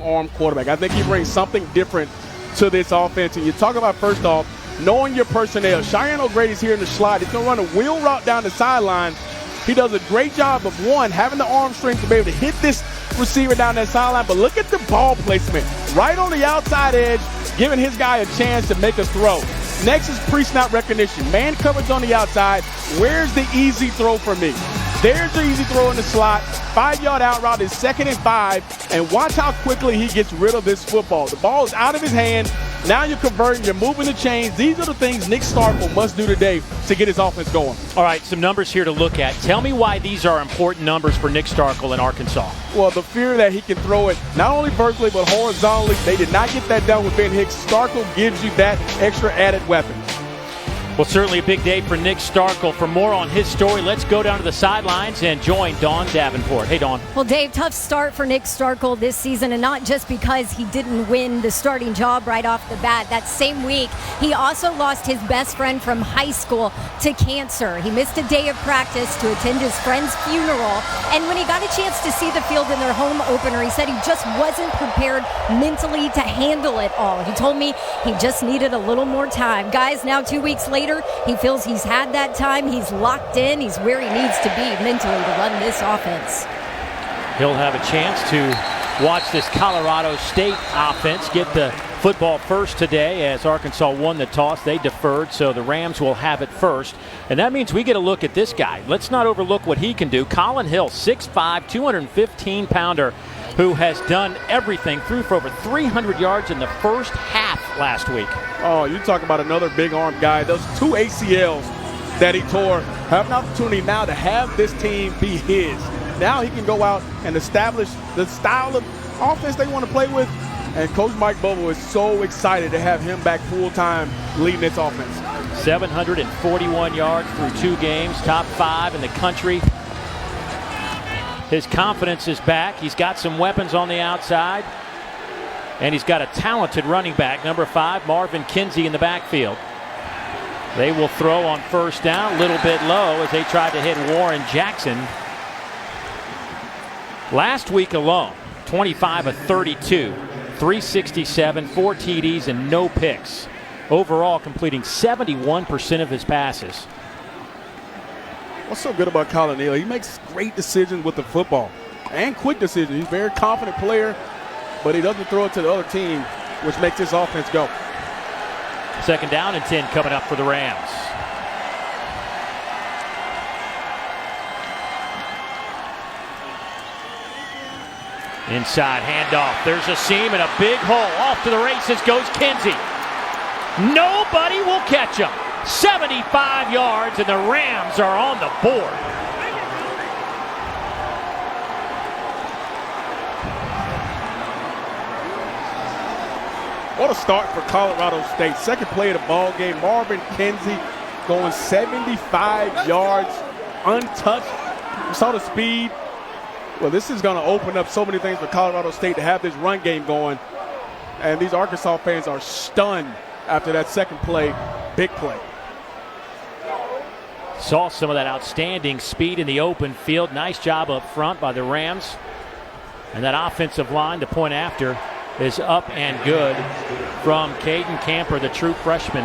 arm quarterback. I think he brings something different to this offense. And you talk about, first off, knowing your personnel. Cheyenne O'Grady's here in the slot. He's going to run a wheel route down the sideline. He does a great job of, one, having the arm strength to be able to hit this receiver down that sideline. But look at the ball placement. Right on the outside edge, giving his guy a chance to make a throw. Next is pre-snap recognition. Man coverage on the outside. Where's the easy throw for me? There's the easy throw in the slot. 5-yard out route is 2nd and 5. And watch how quickly he gets rid of this football. The ball is out of his hand. Now you're converting, you're moving the chains. These are the things Nick Starkel must do today to get his offense going. All right, some numbers here to look at. Tell me why these are important numbers for Nick Starkel in Arkansas. Well, the fear that he can throw it not only vertically but horizontally. They did not get that done with Ben Hicks. Starkel gives you that extra added weapon. Well, certainly a big day for Nick Starkel. For more on his story, let's go down to the sidelines and join Dawn Davenport. Hey, Dawn. Well, Dave, tough start for Nick Starkel this season, and not just because he didn't win the starting job right off the bat. That same week, he also lost his best friend from high school to cancer. He missed a day of practice to attend his friend's funeral, and when he got a chance to see the field in their home opener, he said he just wasn't prepared mentally to handle it all. He told me he just needed a little more time. Guys, now 2 weeks later, he feels he's had that time. He's locked in. He's where he needs to be mentally to run this offense. He'll have a chance to watch this Colorado State offense get the football first today as Arkansas won the toss. They deferred, so the Rams will have it first. And that means we get a look at this guy. Let's not overlook what he can do. Collin Hill, 6'5", 215-pounder, who has done everything, threw for over 300 yards in the first half last week. Oh, you talk about another big arm guy. Those 2 ACLs that he tore have an opportunity now to have this team be his. Now he can go out and establish the style of offense they want to play with. And Coach Mike Bobo is so excited to have him back full-time leading this offense. 741 yards through 2 games, top 5 in the country. His confidence is back. He's got some weapons on the outside. And he's got a talented running back, number 5, Marvin Kinsey, in the backfield. They will throw on first down, a little bit low as they tried to hit Warren Jackson. Last week alone, 25 of 32, 367, 4 TDs, and no picks. Overall, completing 71% of his passes. What's so good about Collin Hill? He makes great decisions with the football and quick decisions. He's a very confident player, but he doesn't throw it to the other team, which makes this offense go. 2nd down and 10 coming up for the Rams. Inside handoff. There's a seam and a big hole. Off to the races goes Kinsey. Nobody will catch him. 75 yards, and the Rams are on the board. What a start for Colorado State. Second play of the ball game. Marvin Kinsey going 75 yards untouched. You saw the speed. Well, this is going to open up so many things for Colorado State to have this run game going. And these Arkansas fans are stunned after that second play, big play. Saw some of that outstanding speed in the open field. Nice job up front by the Rams. And that offensive line, to point after, is up and good from Cayden Camper, the true freshman.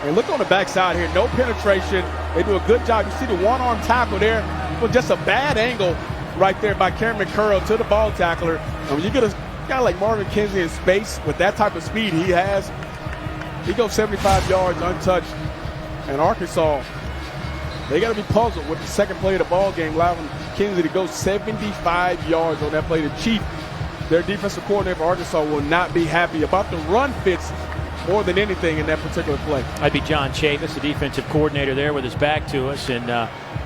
And look on the backside here, no penetration. They do a good job. You see the one-arm tackle there, but just a bad angle right there by Cameron Curl to the ball tackler. And when you get a guy like Marvin Kinsey in space with that type of speed he has, he goes 75 yards untouched. And Arkansas, they got to be puzzled with the second play of the ball game, allowing Kinsey to go 75 yards on that play. The Chief, their defensive coordinator for Arkansas, will not be happy about the run fits more than anything in that particular play. I'd be John Chavis, the defensive coordinator there, with his back to us, and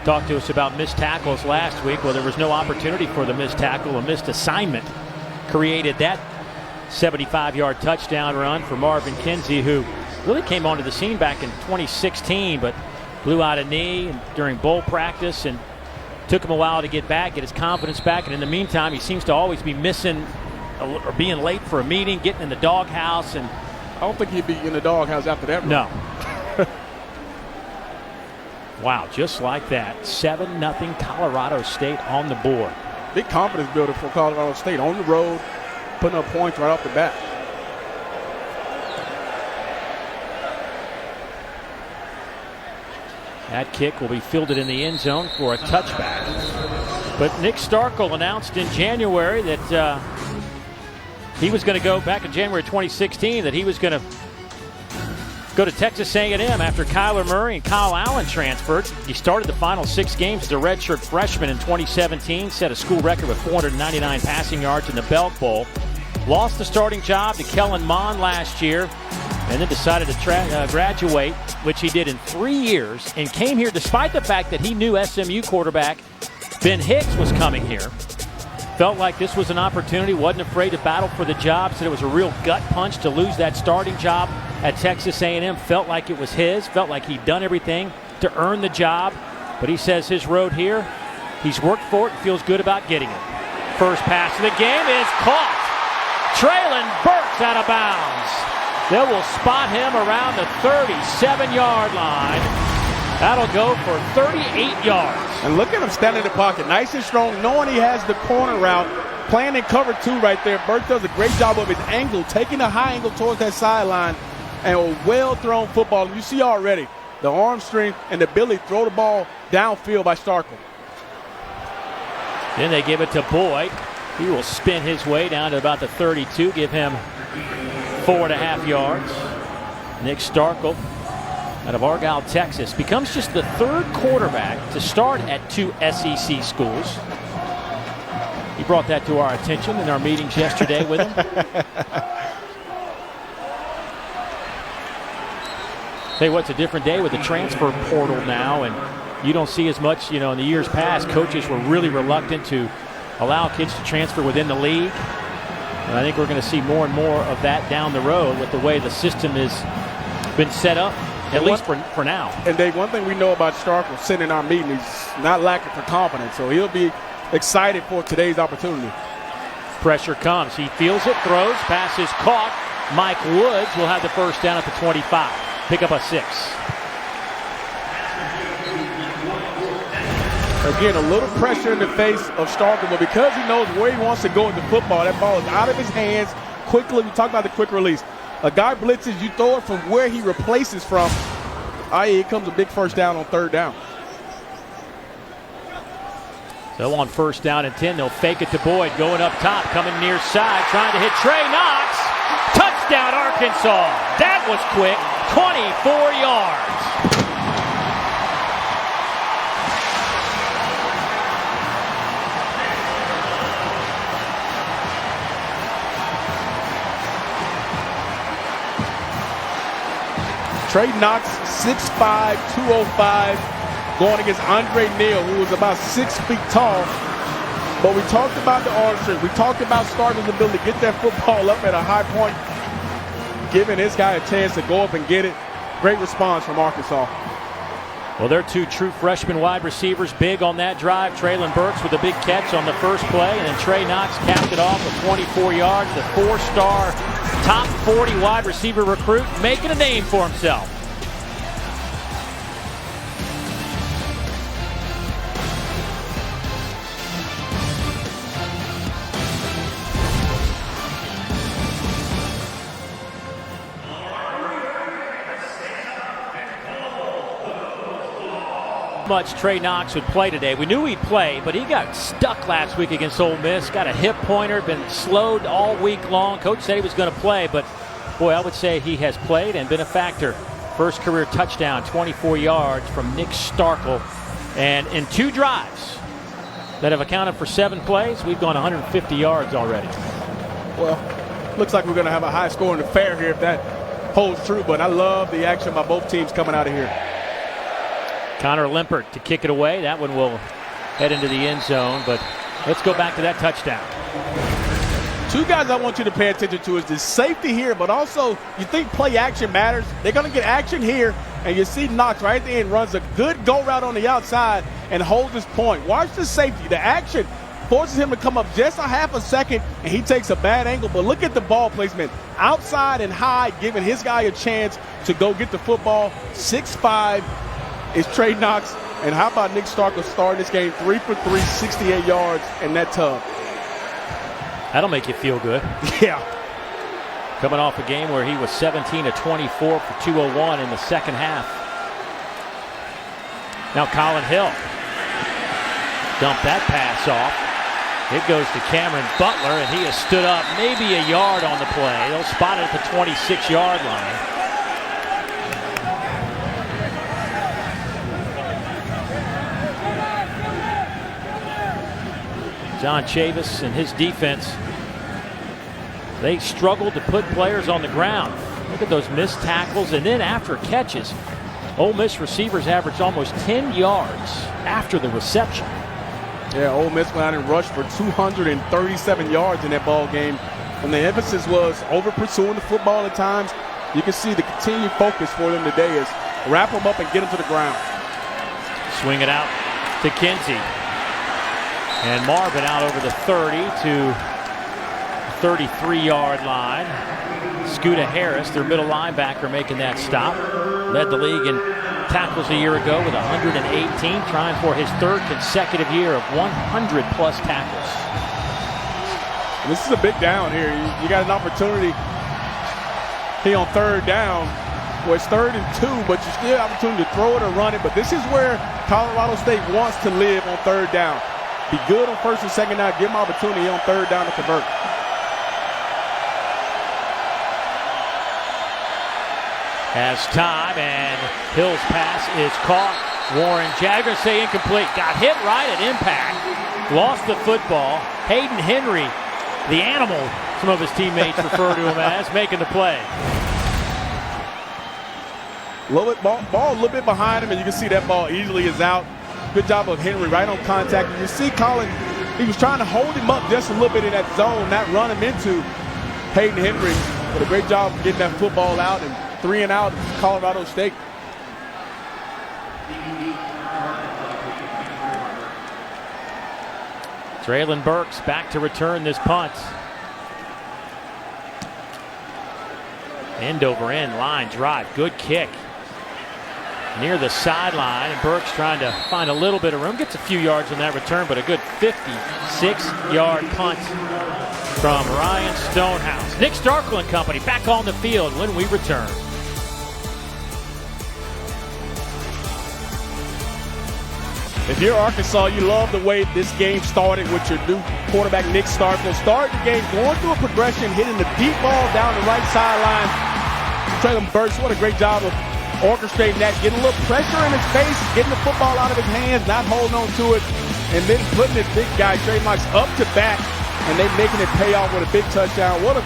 talked to us about missed tackles last week. Well, there was no opportunity for the missed tackle. A missed assignment created that 75-yard touchdown run for Marvin Kinsey, who really came onto the scene back in 2016, but blew out a knee during bowl practice, and took him a while to get back, get his confidence back. And in the meantime, he seems to always be missing or being late for a meeting, getting in the doghouse. And I don't think he'd be in the doghouse after that run. No. Wow, just like that. 7-0 Colorado State on the board. Big confidence builder for Colorado State on the road, putting up points right off the bat. That kick will be fielded in the end zone for a touchback. But Nick Starkel announced in January that he was going to go, back in January 2016, that he was going to go to Texas A&M after Kyler Murray and Kyle Allen transferred. He started the final 6 games as a redshirt freshman in 2017, set a school record with 499 passing yards in the Belk Bowl. Lost the starting job to Kellen Mond last year, and then decided to graduate, which he did in 3 years, and came here despite the fact that he knew SMU quarterback Ben Hicks was coming here. Felt like this was an opportunity, wasn't afraid to battle for the job, said it was a real gut punch to lose that starting job at Texas A&M. Felt like it was his, felt like he'd done everything to earn the job, but he says his road here, he's worked for it and feels good about getting it. First pass of the game is caught. Traylon Burks out of bounds. They will spot him around the 37-yard line. That'll go for 38 yards. And look at him standing in the pocket, nice and strong, knowing he has the corner route, playing in cover 2 right there. Burks does a great job of his angle, taking a high angle towards that sideline, and a well-thrown football. You see already the arm strength and the ability to throw the ball downfield by Starkel. Then they give it to Boyd. He will spin his way down to about the 32, give him 4.5 yards. Nick Starkel out of Argyle, Texas, becomes just the 3rd quarterback to start at 2 SEC schools. He brought that to our attention in our meetings yesterday with him. Tell you what, it's a different day with the transfer portal now, and you don't see as much, in the years past, coaches were really reluctant to allow kids to transfer within the league. And I think we're going to see more and more of that down the road with the way the system has been set up, at least for now. And Dave, one thing we know about Starkel sitting in our meeting, he's not lacking for confidence, so he'll be excited for today's opportunity. Pressure comes. He feels it, throws, pass is caught. Mike Woods will have the first down at the 25. Pick up a 6. Again, a little pressure in the face of Starkel, but because he knows where he wants to go with the football, that ball is out of his hands quickly. We talk about the quick release. A guy blitzes, you throw it from where he replaces from. Here comes a big first down on 3rd down. So on 1st down and 10, they'll fake it to Boyd, going up top, coming near side, trying to hit Trey Knox. Touchdown, Arkansas. That was quick, 24 yards. Trey Knox, 6'5", 205, going against Andre Neal, who was about 6 feet tall. But we talked about the arm strength. We talked about Starkel's ability to get that football up at a high point, giving this guy a chance to go up and get it. Great response from Arkansas. Well, they're 2 true freshman wide receivers, big on that drive. Traylon Burks with a big catch on the first play, and then Trey Knox capped it off with 24 yards. The 4-star top 40 wide receiver recruit making a name for himself. Much Trey Knox would play today. We knew he'd play, but he got stuck last week against Ole Miss. Got a hip pointer, been slowed all week long. Coach said he was going to play, but boy, I would say he has played and been a factor. First career touchdown, 24 yards from Nick Starkel. And in 2 drives that have accounted for 7 plays, we've gone 150 yards already. Well, looks like we're going to have a high scoring affair here if that holds true, but I love the action by both teams coming out of here. Connor Limpert to kick it away. That one will head into the end zone, but let's go back to that touchdown. 2 guys I want you to pay attention to is the safety here, but also you think play action matters. They're going to get action here, and you see Knox right at the end runs a good go route on the outside and holds his point. Watch the safety. The action forces him to come up just a half a second, and he takes a bad angle, but look at the ball placement. Outside and high, giving his guy a chance to go get the football. 6'5", is Trey Knox. And how about Nick Starkel starting this game 3 for 3, 68 yards, and that tub. That'll make you feel good. Yeah. Coming off a game where he was 17 of 24 for 201 in the second half. Now Collin Hill. Dump that pass off. It goes to Cameron Butler, and he has stood up maybe a yard on the play. They'll spot it at the 26-yard line. John Chavis and his defense, they struggled to put players on the ground. Look at those missed tackles, and then after catches, Ole Miss receivers averaged almost 10 yards after the reception. Yeah, Ole Miss went out and rushed for 237 yards in that ball game. And the emphasis was over pursuing the football at times. You can see the continued focus for them today is wrap them up and get them to the ground. Swing it out to Kinsey. And Marvin out over the 30 to 33-yard line. Scooter Harris, their middle linebacker, making that stop. Led the league in tackles a year ago with 118, trying for his third consecutive year of 100-plus tackles. This is a big down here. You got an opportunity here on third down. Well, it's 3rd and 2, but you still have an opportunity to throw it or run it. But this is where Colorado State wants to live on third down. Be good on first and second down. Give them opportunity on third down to convert. Has time, and Hill's pass is caught. Warren Jagger say incomplete. Got hit right at impact. Lost the football. Hayden Henry, the animal, some of his teammates refer to him as, making the play. Ball a little bit behind him, and you can see that ball easily is out. Good job of Henry right on contact. And you see Collin, he was trying to hold him up just a little bit in that zone, not run him into Hayden Henry. But a great job of getting that football out, and 3 and out Colorado State. Traylon Burks back to return this punt. End over end line drive. Good kick. Near the sideline, and Burks trying to find a little bit of room. Gets a few yards on that return, but a good 56-yard punt from Ryan Stonehouse. Nick Starkel and company back on the field when we return. If you're Arkansas, you love the way this game started with your new quarterback, Nick Starkel. Started the game going through a progression, hitting the deep ball down the right sideline. Traylon Burks, what a great job of orchestrating that, getting a little pressure in his face, getting the football out of his hands, not holding on to it, and then putting this big guy, Trey Knox, up to bat, and they making it pay off with a big touchdown. What a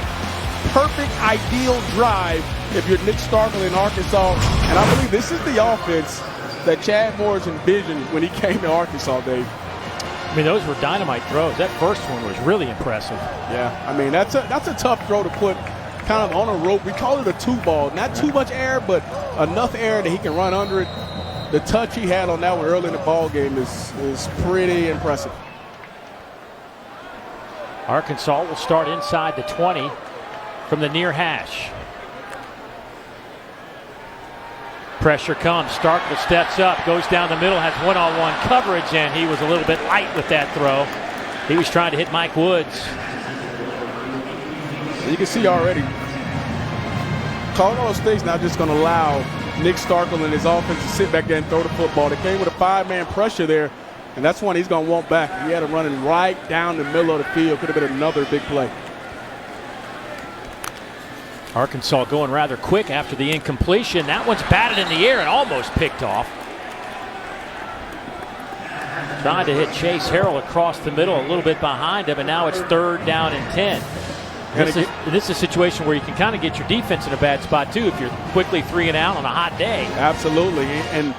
perfect, ideal drive if you're Nick Starkel in Arkansas. And I believe this is the offense that Chad Morris envisioned when he came to Arkansas, Dave. I mean, those were dynamite throws. That first one was really impressive. Yeah, I mean, that's a tough throw to put kind of on a rope. We call it a 2-ball. Not too much air, but enough air that he can run under it. The touch he had on that one early in the ball game is pretty impressive. Arkansas will start inside the 20 from the near hash. Pressure comes. Starkel steps up, goes down the middle, has one-on-one coverage, and he was a little bit light with that throw. He was trying to hit Mike Woods. You can see already, Colorado State's not just going to allow Nick Starkel and his offense to sit back there and throw the football. They came with a 5-man pressure there, and that's one he's going to want back. He had him running right down the middle of the field. Could have been another big play. Arkansas going rather quick after the incompletion. That one's batted in the air and almost picked off. Trying to hit Chase Harrell across the middle, a little bit behind him, and now it's 3rd down and 10. This is a situation where you can kind of get your defense in a bad spot, too, if you're quickly 3 and out on a hot day. Absolutely. And,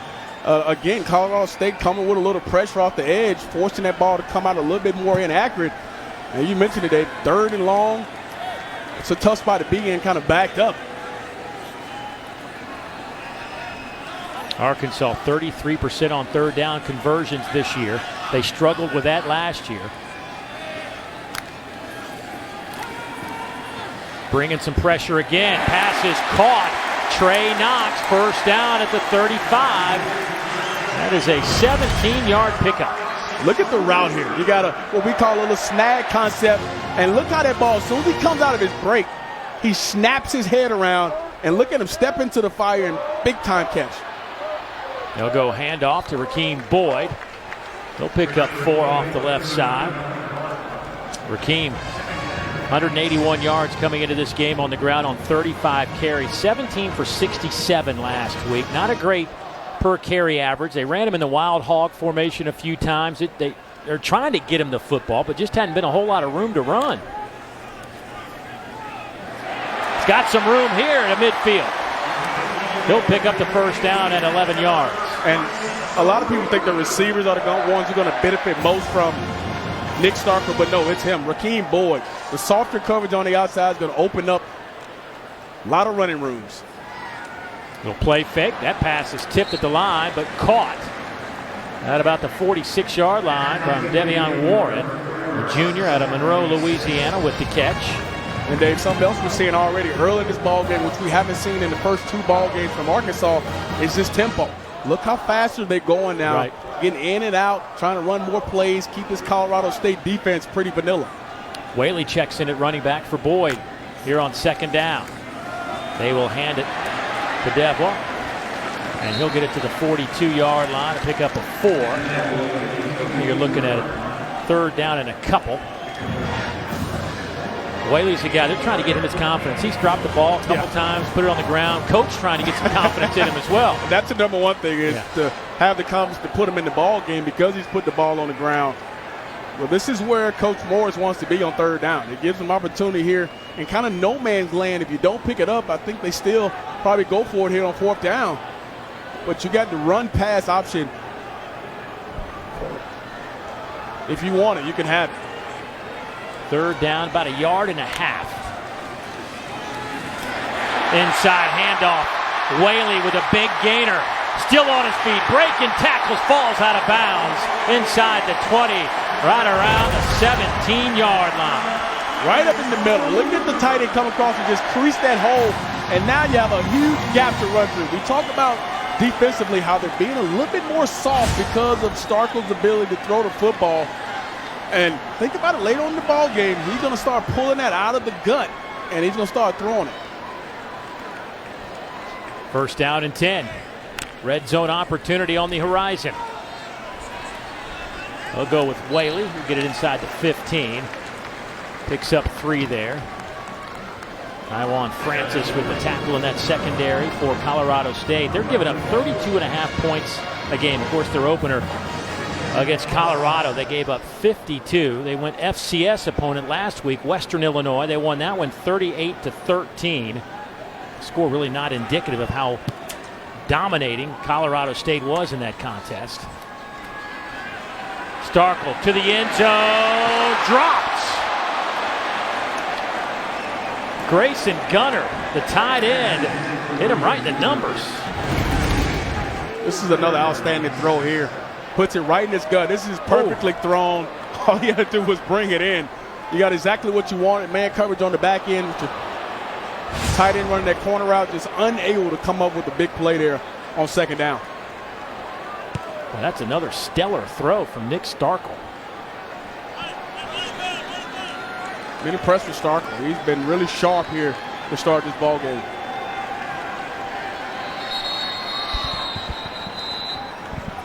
again, Colorado State coming with a little pressure off the edge, forcing that ball to come out a little bit more inaccurate. And you mentioned it, Dave, 3rd and long. It's a tough spot to be in, kind of backed up. Arkansas 33% on 3rd down conversions this year. They struggled with that last year. Bringing some pressure again. Pass is caught. Trey Knox, 1st down at the 35. That is a 17-yard pickup. Look at the route here. You got what we call a little snag concept. And look how that ball, as soon as he comes out of his break, he snaps his head around. And look at him step into the fire and big-time catch. They'll go handoff to Rakeem Boyd. He'll pick up 4 off the left side. Rakeem, 181 yards coming into this game on the ground on 35 carries. 17 for 67 last week. Not a great per carry average. They ran him in the wild hog formation a few times. They're trying to get him the football, but just hadn't been a whole lot of room to run. He's got some room here in the midfield. He'll pick up the first down at 11 yards. And a lot of people think the receivers are the ones who are going to benefit most from Nick Starkel, but no, it's him. Rakeem Boyd. The softer coverage on the outside is going to open up a lot of running rooms. Little play fake. That pass is tipped at the line, but caught at about the 46-yard line from Devion Warren, the junior out of Monroe, Louisiana, with the catch. And Dave, something else we're seeing already early in this ball game, which we haven't seen in the first 2 ball games from Arkansas, is this tempo. Look how fast they're going now, right. Getting in and out, trying to run more plays, keep this Colorado State defense pretty vanilla. Whaley checks in at running back for Boyd here on 2nd down. They will hand it to Devil, and he'll get it to the 42-yard line to pick up a 4. You're looking at 3rd down and a couple. Whaley's the guy. They're trying to get him his confidence. He's dropped the ball a couple times, put it on the ground. Coach trying to get some confidence in him as well. That's the number one thing, is to have the confidence to put him in the ball game because he's put the ball on the ground. Well, this is where Coach Morris wants to be on 3rd down. It gives him opportunity here in kind of no man's land. If you don't pick it up, I think they still probably go for it here on 4th down. But you got the run-pass option. If you want it, you can have it. 3rd down, about 1.5 yards. Inside handoff. Whaley with a big gainer. Still on his feet. Breaking tackles, falls out of bounds. Inside the 20, right around the 17-yard line. Right up in the middle. Look at the tight end come across and just crease that hole. And now you have a huge gap to run through. We talk about defensively how they're being a little bit more soft because of Starkel's ability to throw the football. And think about it, later on in the ball game, he's going to start pulling that out of the gut, and he's going to start throwing it. 1st down and 10. Red zone opportunity on the horizon. They'll go with Whaley. He'll get it inside the 15. Picks up 3 there. Iwan Francis with the tackle in that secondary for Colorado State. They're giving up 32.5 points a game. Of course, their opener against Colorado, they gave up 52. They went FCS opponent last week, Western Illinois. They won that one 38-13. Score really not indicative of how dominating Colorado State was in that contest. Starkel to the end zone, dropped. Grayson Gunner, the tight end, hit him right in the numbers. This is another outstanding throw here. Puts it right in his gut. This is perfectly thrown. All you had to do was bring it in. You got exactly what you wanted. Man coverage on the back end. Tight end running that corner route, just unable to come up with a big play there on 2nd down. Well, that's another stellar throw from Nick Starkel. Been impressed with Starkel. He's been really sharp here to start this ball game.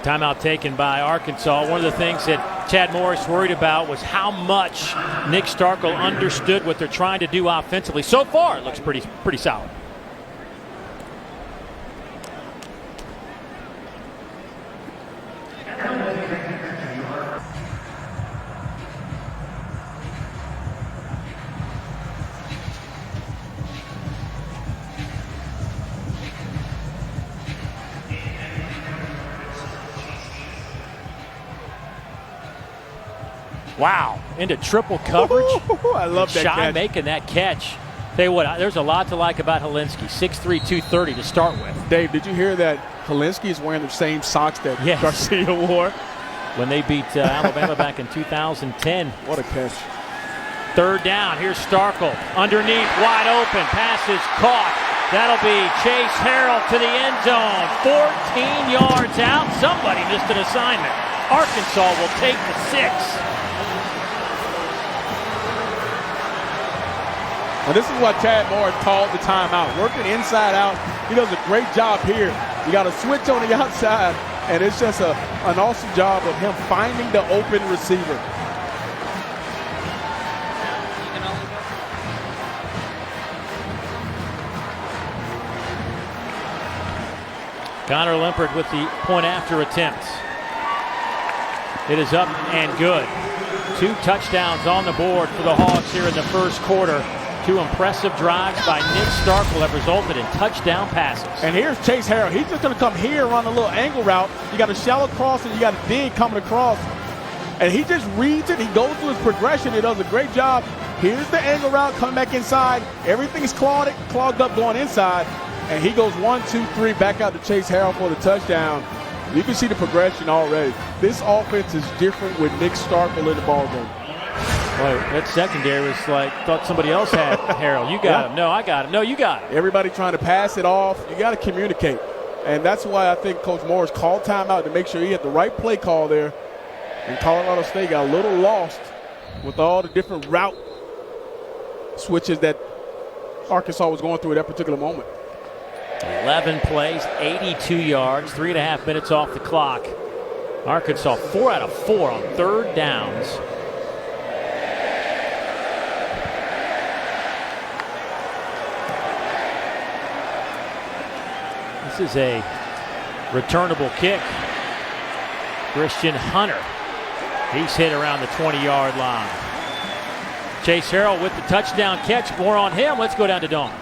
Timeout taken by Arkansas. One of the things that Chad Morris worried about was how much Nick Starkel understood what they're trying to do offensively. So far, it looks pretty solid. Wow, into triple coverage. I love that Shy catch. making that catch. Tell you what, there's a lot to like about Helinski. 6'3", 230 to start with. Dave, did you hear that Helinski is wearing the same socks that Garcia wore? When they beat Alabama back in 2010. What a catch. 3rd down. Here's Starkel underneath, wide open. Pass is caught. That'll be Chase Harrell to the end zone. 14 yards out. Somebody missed an assignment. Arkansas will take the 6. And this is what Chad Morris called the timeout. Working inside out. He does a great job here. You got to switch on the outside, and it's just an awesome job of him finding the open receiver. Connor Limpert with the point after attempt. It is up and good. 2 touchdowns on the board for the Hogs here in the first quarter. 2 impressive drives by Nick Starkel have resulted in touchdown passes. And here's Chase Harrell. He's just going to come here, run a little angle route. You got a shallow cross and you got a dig coming across. And he just reads it. He goes through his progression. He does a great job. Here's the angle route coming back inside. Everything's clogged up going inside. And he goes 1, 2, 3 back out to Chase Harrell for the touchdown. You can see the progression already. This offense is different with Nick Starkel in the ballgame. Boy, that secondary was like, thought somebody else had Harrell. You got him. No, I got him. No, you got him. Everybody trying to pass it off. You got to communicate. And that's why I think Coach Morris called timeout to make sure he had the right play call there. And Colorado State got a little lost with all the different route switches that Arkansas was going through at that particular moment. 11 plays, 82 yards, 3.5 minutes off the clock. Arkansas 4 out of 4 on 3rd downs. This is a returnable kick. Christian Hunter. He's hit around the 20-yard line. Chase Harrell with the touchdown catch. More on him. Let's go down to Dawn.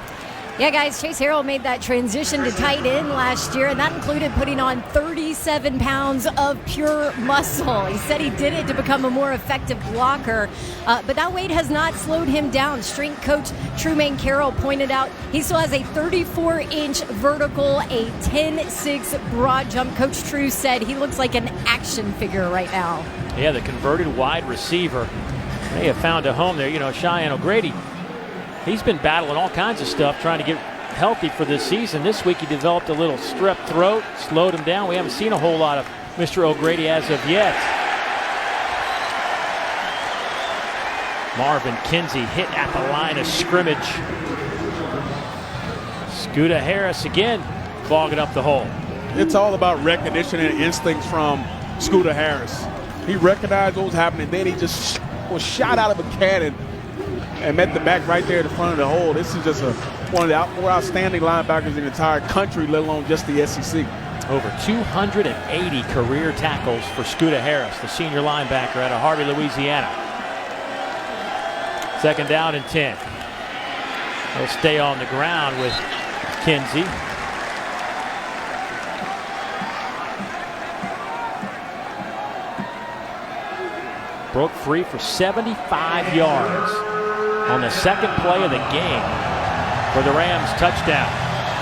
Yeah, guys, Chase Harrell made that transition to tight end last year, and that included putting on 37 pounds of pure muscle. He said he did it to become a more effective blocker, but that weight has not slowed him down. Strength coach Trumaine Carroll pointed out he still has a 34-inch vertical, a 10.6 broad jump. Coach True said he looks like an action figure right now. Yeah, the converted wide receiver. They have found a home there. You know, Cheyenne O'Grady, he's been battling all kinds of stuff trying to get healthy for this season. This week he developed a little strep throat, slowed him down. We haven't seen a whole lot of Mr. O'Grady as of yet. Marvin Kinsey hit at the line of scrimmage. Scooter Harris again fogging up the hole. It's all about recognition and instincts from Scooter Harris. He recognized what was happening, then he just was shot out of a cannon and met the back right there at the front of the hole. This is just one of the more outstanding linebackers in the entire country, let alone just the SEC. Over 280 career tackles for Scooter Harris, the senior linebacker out of Harvey, Louisiana. 2nd down and 10. He'll stay on the ground with Kinsey. Broke free for 75 yards on the 2nd play of the game for the Rams touchdown.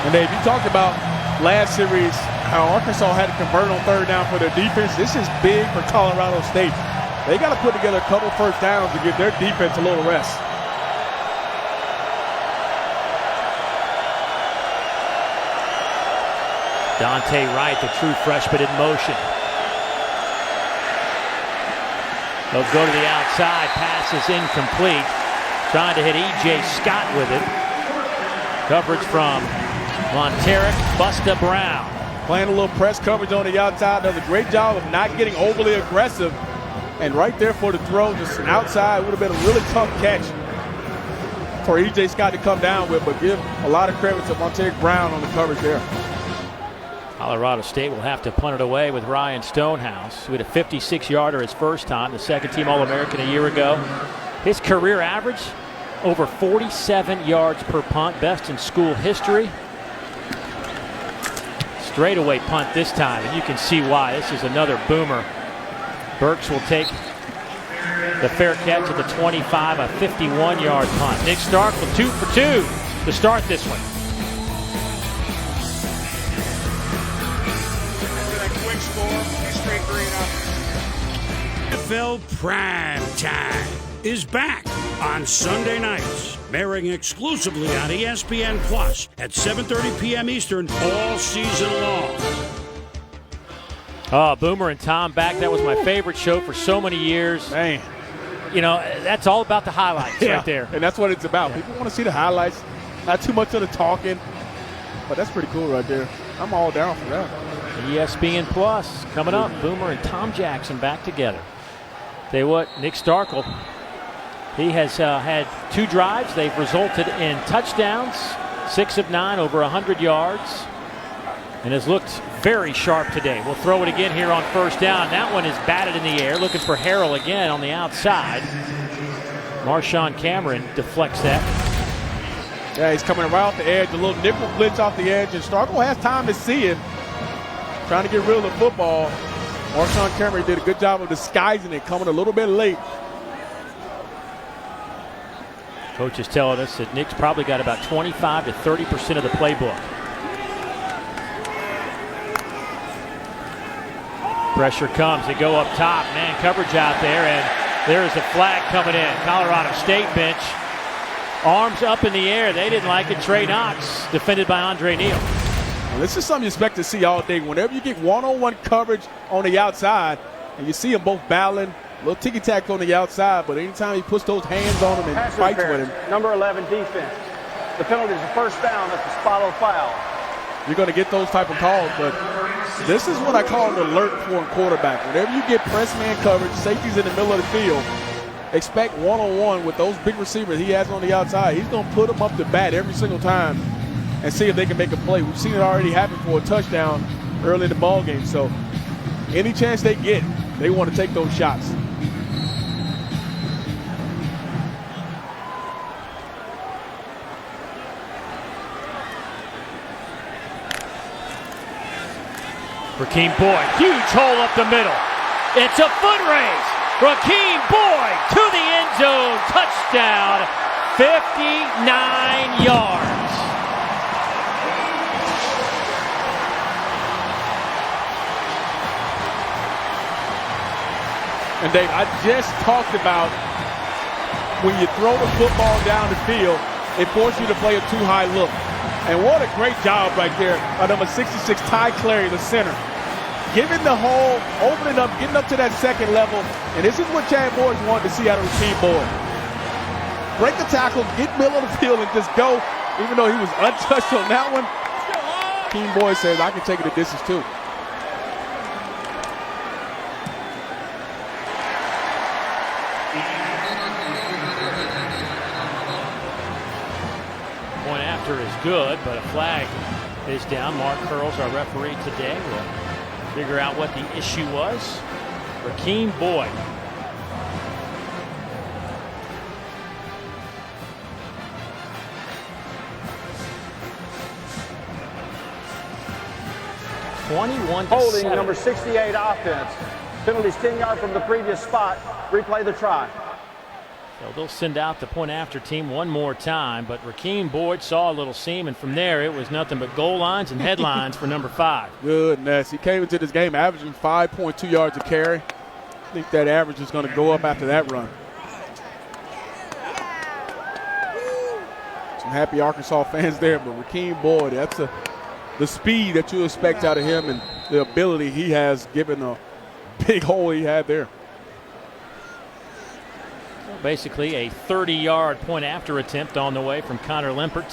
And Dave, you talked about last series how Arkansas had to convert on 3rd down for their defense. This is big for Colorado State. They got to put together a couple 1st downs to give their defense a little rest. Dante Wright, the true freshman, in motion. They'll go to the outside. Pass is incomplete. Trying to hit E.J. Scott with it. Coverage from Monteric Busta Brown. Playing a little press coverage on the outside. Does a great job of not getting overly aggressive. And right there for the throw, just an outside. Would have been a really tough catch for E.J. Scott to come down with. But give a lot of credit to Monteric Brown on the coverage there. Colorado State will have to punt it away with Ryan Stonehouse, who had a 56-yarder his first time, the 2nd-team All-American a year ago. His career average, over 47 yards per punt, best in school history. Straightaway punt this time, and you can see why. This is another boomer. Burks will take the fair catch at the 25, a 51-yard punt. Nick Starkel 2 for 2 to start this one. NFL Prime Time is back on Sunday nights, airing exclusively on ESPN Plus at 7:30 p.m. Eastern all season long. Oh, Boomer and Tom back. That was my favorite show for so many years. Man. You know, that's all about the highlights right there. And that's what it's about. People want to see the highlights, not too much of the talking. But that's pretty cool right there. I'm all down for that. ESPN Plus coming up. Boomer and Tom Jackson back together. Tell you what, Nick Starkel, he has had 2 drives. They've resulted in touchdowns, 6 of 9, over 100 yards, and has looked very sharp today. We'll throw it again here on first down. That one is batted in the air, looking for Harrell again on the outside. Marshawn Cameron deflects that. Yeah, he's coming around the edge, a little nickel blitz off the edge, and Starkel has time to see him. Trying to get rid of the football. Marshawn Cameron did a good job of disguising it, coming a little bit late. Coach is telling us that Nick's probably got about 25 to 30% of the playbook. Pressure comes. They go up top. Man coverage out there, and there is a flag coming in. Colorado State bench. Arms up in the air. They didn't like it. Trey Knox, defended by Andre Neal. Well, this is something you expect to see all day. Whenever you get one-on-one coverage on the outside, and you see them both battling, a little ticky-tack on the outside, but anytime he puts those hands on him and fights with him. Number 11 defense. The penalty is a first down at the spot of foul. You're going to get those type of calls, but this is what I call an alert for a quarterback. Whenever you get press man coverage, safety's in the middle of the field, expect one-on-one with those big receivers he has on the outside. He's going to put them up to bat every single time and see if they can make a play. We've seen it already happen for a touchdown early in the ball game. So any chance they get, they want to take those shots. Rakeem Boyd, huge hole up the middle. It's a foot race. Rakeem Boyd to the end zone. Touchdown, 59 yards. And Dave, I just talked about when you throw the football down the field, it forces you to play a too high look. And what a great job right there by number 66, Ty Clary, the center. Giving the hole, opening up, getting up to that second level. And this is what Chad Boyd wanted to see out of Rakeem Boyd. Break the tackle, get middle of the field, and just go. Even though he was untouched on that one, Rakeem Boyd says, I can take it a distance too. Point after is good, but a flag is down. Mark Curls, our referee today, will figure out what the issue was. Rakeem Boyd. Holding number 68 offense. Penalties 10 yards from the previous spot. Replay the try. So they'll send out the point after team one more time, but Rakeem Boyd saw a little seam, and from there it was nothing but goal lines and headlines for number 5. Goodness, he came into this game averaging 5.2 yards a carry. I think that average is going to go up after that run. Some happy Arkansas fans there, but Rakeem Boyd, that's the speed that you expect out of him and the ability he has given the big hole he had there. Basically a 30-yard point after attempt on the way from Connor Limpert.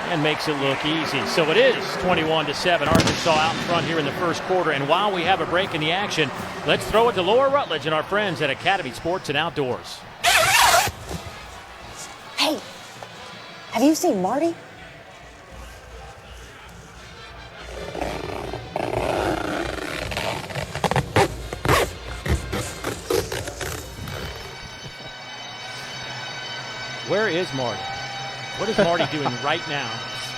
And makes it look easy. So it is 21-7. Arkansas out in front here in the first quarter. And while we have a break in the action, let's throw it to Lower Rutledge and our friends at Academy Sports and Outdoors. Hey, have you seen Marty? Where is Marty? What is Marty doing right now?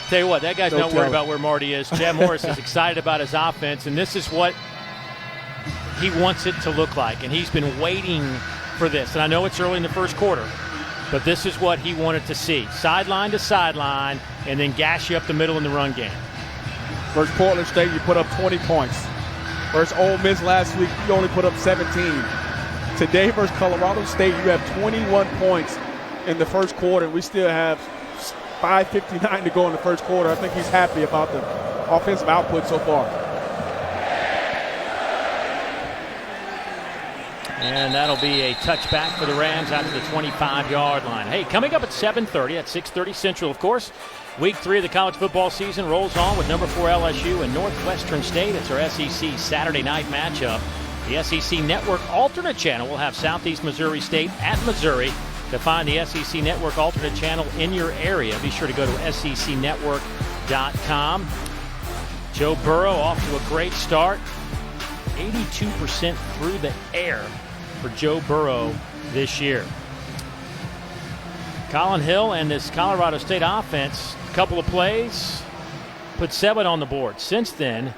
Tell you what, that guy's not worried about where Marty is. Chad Morris is excited about his offense, and this is what he wants it to look like. And he's been waiting for this. And I know it's early in the first quarter, but this is what he wanted to see. Sideline to sideline, and then gash you up the middle in the run game. Versus Portland State, you put up 20 points. Versus Ole Miss last week, you only put up 17. today versus Colorado State, you have 21 points in the first quarter, and we still have 5:59 to go in the first quarter. I think he's happy about the offensive output so far. And that'll be a touchback for the Rams out to the 25-yard line. Hey, coming up at 7:30 at 6:30 Central, of course, Week 3 of the college football season rolls on with number 4 LSU and Northwestern State. It's our SEC Saturday night matchup. The SEC Network alternate channel will have Southeast Missouri State at Missouri. To find the SEC Network alternate channel in your area, be sure to go to secnetwork.com. Joe Burrow off to a great start. 82% through the air for Joe Burrow this year. Collin Hill and this Colorado State offense, a couple of plays, put 7 on the board. Since then,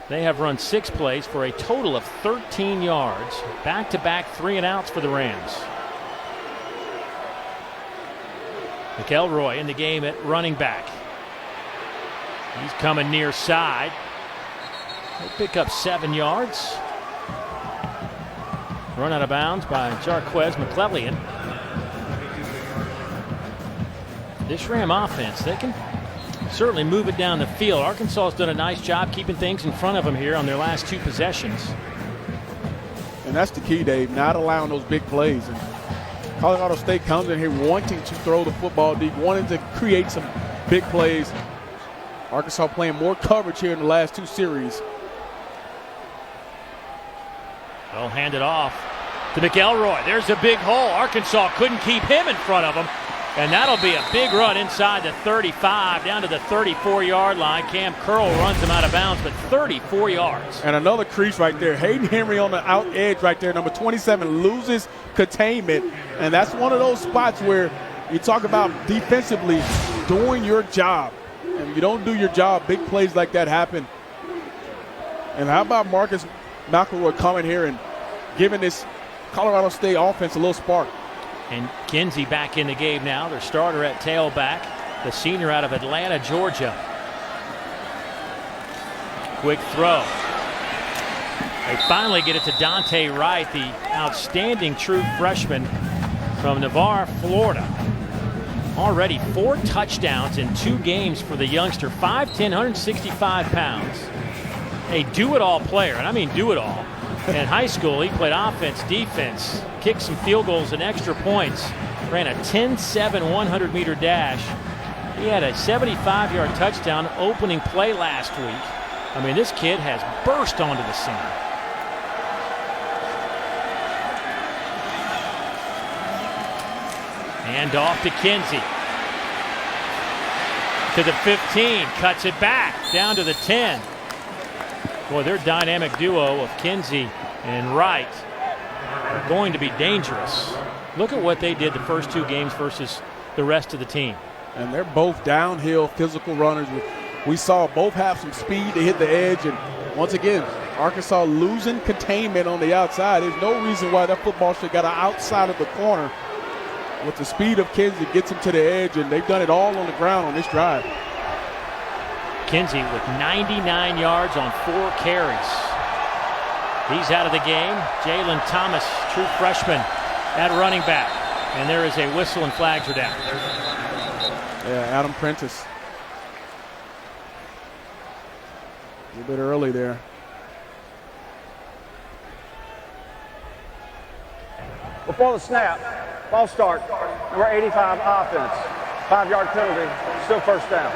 they have run 6 plays for a total of 13 yards. Back-to-back 3-and-outs for the Rams. McElroy in the game at running back. He's coming near side. He'll pick up 7 yards. Run out of bounds by Jarquez McClellan. This Ram offense, they can certainly move it down the field. Arkansas has done a nice job keeping things in front of them here on their last 2 possessions. And that's the key, Dave, not allowing those big plays. And Colorado State comes in here wanting to throw the football deep, wanting to create some big plays. Arkansas playing more coverage here in the last 2 series. They'll hand it off to McElroy. There's a big hole. Arkansas couldn't keep him in front of him. And that'll be a big run inside the 35 down to the 34-yard line. Cam Curl runs him out of bounds, but 34 yards. And another crease right there. Hayden Henry on the out edge right there. Number 27 loses containment. And that's one of those spots where you talk about defensively doing your job. And if you don't do your job, big plays like that happen. And how about Marcus McElroy coming here and giving this Colorado State offense a little spark? And Kinsey back in the game now, their starter at tailback, the senior out of Atlanta, Georgia. Quick throw. They finally get it to Dante Wright, the outstanding true freshman from Navarre, Florida. Already 4 touchdowns in 2 games for the youngster, 5'10", 165 pounds. A do-it-all player, and I mean do-it-all. In high school, he played offense, defense, kicked some field goals and extra points, ran a 10-7 100-meter dash. He had a 75-yard touchdown opening play last week. I mean, this kid has burst onto the scene. Hand off to Kinsey. To the 15, cuts it back, down to the 10. Boy, their dynamic duo of Kinsey and Wright are going to be dangerous. Look at what they did the first 2 games versus the rest of the team. And they're both downhill physical runners. We saw both have some speed to hit the edge. And once again, Arkansas losing containment on the outside. There's no reason why that football should got outside of the corner. With the speed of Kinsey, gets him to the edge, and they've done it all on the ground on this drive. Kinsey with 99 yards on 4 carries. He's out of the game. Jalen Thomas, true freshman, at running back. And there is a whistle and flags are down. Yeah, Adam Prentice. A little bit early there. Before the snap, ball start, number 85 offense. 5-yard penalty, still first down.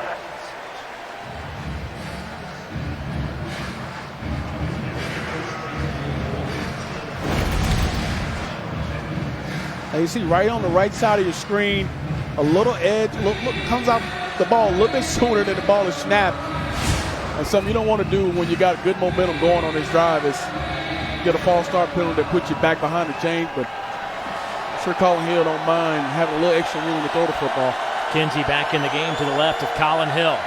And you see right on the right side of your screen, a little edge, look, comes out the ball a little bit sooner than the ball is snapped. And something you don't want to do when you got good momentum going on this drive is get a false start penalty that puts you back behind the chains. But I'm sure Collin Hill don't mind having a little extra room to throw the football. Kinsey back in the game to the left of Collin Hill.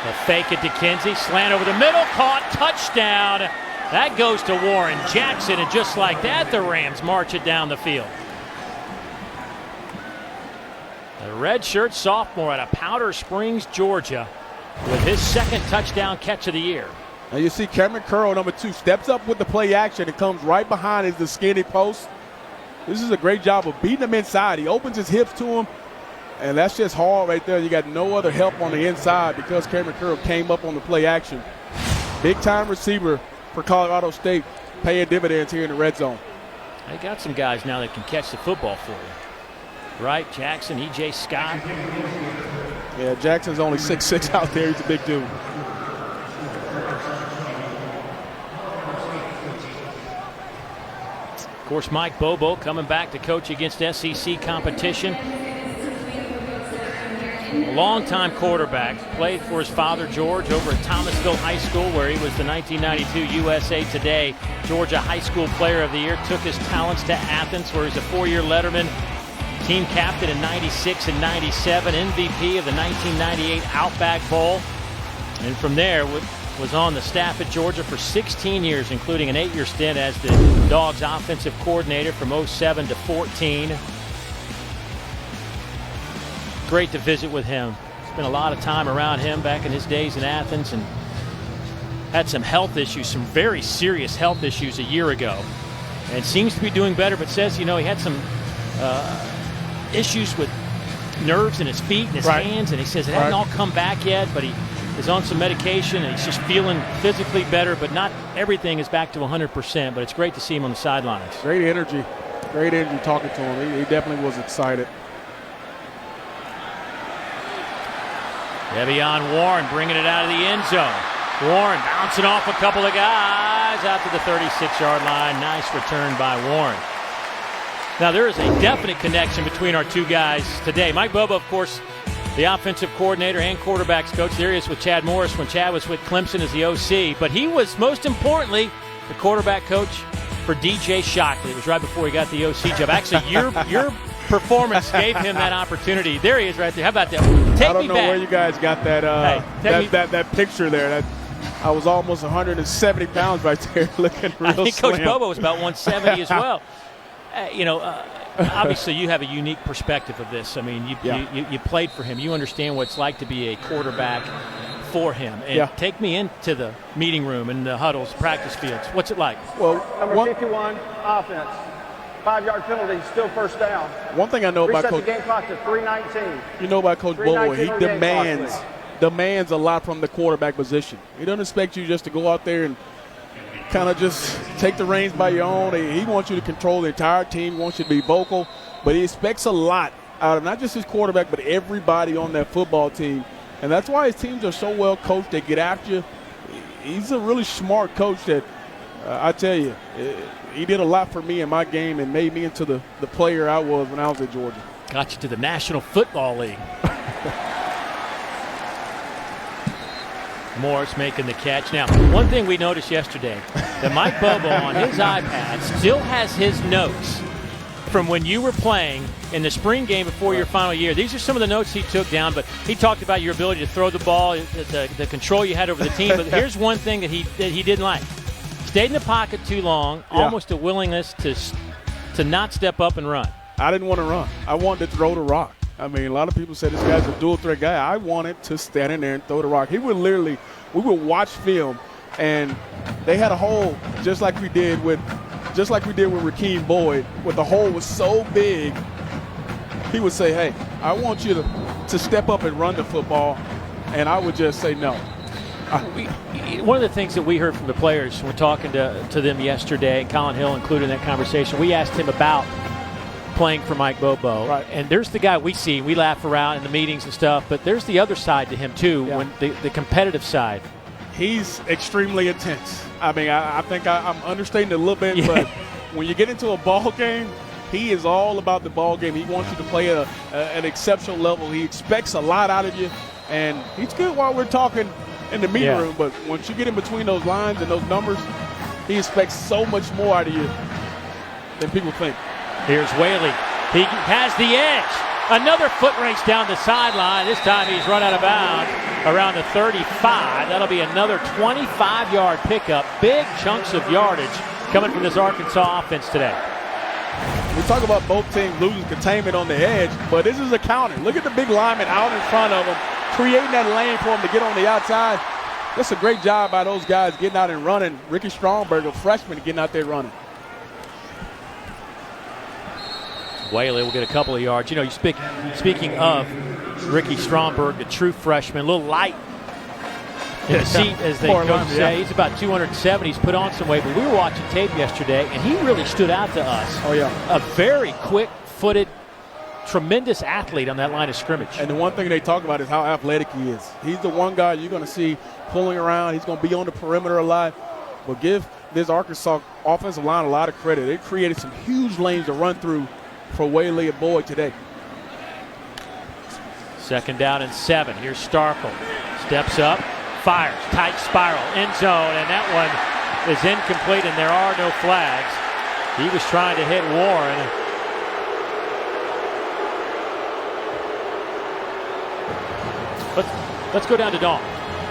They'll fake it to Kinsey, slant over the middle, caught, touchdown. That goes to Warren Jackson, and just like that, the Rams march it down the field. The redshirt sophomore out of Powder Springs, Georgia, with his 2nd touchdown catch of the year. Now you see Cameron Curl, number 2, steps up with the play action and comes right behind is the skinny post. This is a great job of beating him inside. He opens his hips to him, and that's just hard right there. You got no other help on the inside because Cameron Curl came up on the play action. Big-time receiver for Colorado State, paying dividends here in the red zone. They got some guys now that can catch the football for you. Right, Jackson, E.J. Scott. Yeah, Jackson's only 6'6" out there. He's a big dude. Of course, Mike Bobo coming back to coach against SEC competition. A longtime quarterback, played for his father George over at Thomasville High School, where he was the 1992 USA Today Georgia High School Player of the Year. Took his talents to Athens, where he's a 4-year letterman, team captain in 96 and 97, MVP of the 1998 Outback Bowl. And from there was on the staff at Georgia for 16 years, including an 8-year stint as the Dogs offensive coordinator from 07 to 14. Great to visit with him. Spent a lot of time around him back in his days in Athens, and had some health issues, some very serious health issues a year ago, and seems to be doing better, but says, he had some issues with nerves in his feet and his hands, and he says it hasn't all come back yet, but he is on some medication, and he's just feeling physically better, but not everything is back to 100%, but it's great to see him on the sidelines. Great energy talking to him. He definitely was excited. Devion Warren bringing it out of the end zone. Warren bouncing off a couple of guys out to the 36-yard line. Nice return by Warren. Now, there is a definite connection between our two guys today. Mike Bobo, of course, the offensive coordinator and quarterbacks coach. There he is with Chad Morris when Chad was with Clemson as the OC. But he was, most importantly, the quarterback coach for DJ Shockley. It was right before he got the OC job. Actually, your performance gave him that opportunity. There he is right there. How about that? I don't know where you guys got that that picture there. I was almost 170 pounds right there, looking real I think slim. Coach Bobo was about 170 as well. Obviously you have a unique perspective of this. I mean, you played for him. You understand what it's like to be a quarterback for him. And take me into the meeting room and the huddles, practice fields. What's it like? Well, number 51, offense. 5-yard penalty, still first down. One thing I know about Coach, the game clock to 3:19. You know about Coach Bobo, he demands a lot from the quarterback position. He doesn't expect you just to go out there and kind of just take the reins by your own. He wants you to control the entire team. He wants you to be vocal, but he expects a lot out of not just his quarterback, but everybody on that football team. And that's why his teams are so well coached. They get after you. He's a really smart coach that, I tell you, he did a lot for me in my game and made me into the player I was when I was at Georgia. Got you to the National Football League. Morris making the catch. Now, one thing we noticed yesterday, that Mike Bobo on his iPad still has his notes from when you were playing in the spring game before your final year. These are some of the notes he took down, but he talked about your ability to throw the ball, the control you had over the team. But here's one thing that he didn't like. Stayed in the pocket too long, almost a willingness to not step up and run. I didn't want to run. I wanted to throw the rock. I mean, a lot of people say this guy's a dual threat guy. I wanted to stand in there and throw the rock. We would watch film, and they had a hole just like we did with Rakeem Boyd, where the hole was so big. He would say, "Hey, I want you to step up and run the football," and I would just say no. One of the things that we heard from the players, we're talking to them yesterday, and Collin Hill included in that conversation, we asked him about playing for Mike Bobo. Right. And there's the guy we see. We laugh around in the meetings and stuff, but there's the other side to him too, when the competitive side. He's extremely intense. I mean, I think I'm understating it a little bit, but when you get into a ball game, he is all about the ball game. He wants you to play at an exceptional level. He expects a lot out of you, and he's good while we're talking in the meeting room, but once you get in between those lines and those numbers, he expects so much more out of you than people think. Here's Whaley. He has the edge. Another foot race down the sideline. This time he's run out of bounds around the 35. That'll be another 25-yard pickup. Big chunks of yardage coming from this Arkansas offense today. We talk about both teams losing containment on the edge, but this is a counter. Look at the big lineman out in front of him, creating that lane for him to get on the outside. That's a great job by those guys getting out and running. Ricky Stromberg, a freshman, getting out there running. Whaley will get a couple of yards. You know, speaking of Ricky Stromberg, a true freshman, a little light in the seat, as they say. He's about 270. He's put on some weight, but we were watching tape yesterday, and he really stood out to us. Oh, yeah. A very quick-footed, tremendous athlete on that line of scrimmage. And the one thing they talk about is how athletic he is. He's the one guy you're going to see pulling around. He's going to be on the perimeter a lot. But give this Arkansas offensive line a lot of credit. They created some huge lanes to run through for Whaley and Boyd today. 2nd down and 7. Here's Starkel. Steps up, fires, tight spiral, end zone, and that one is incomplete, and there are no flags. He was trying to hit Warren. Let's go down to Dawn.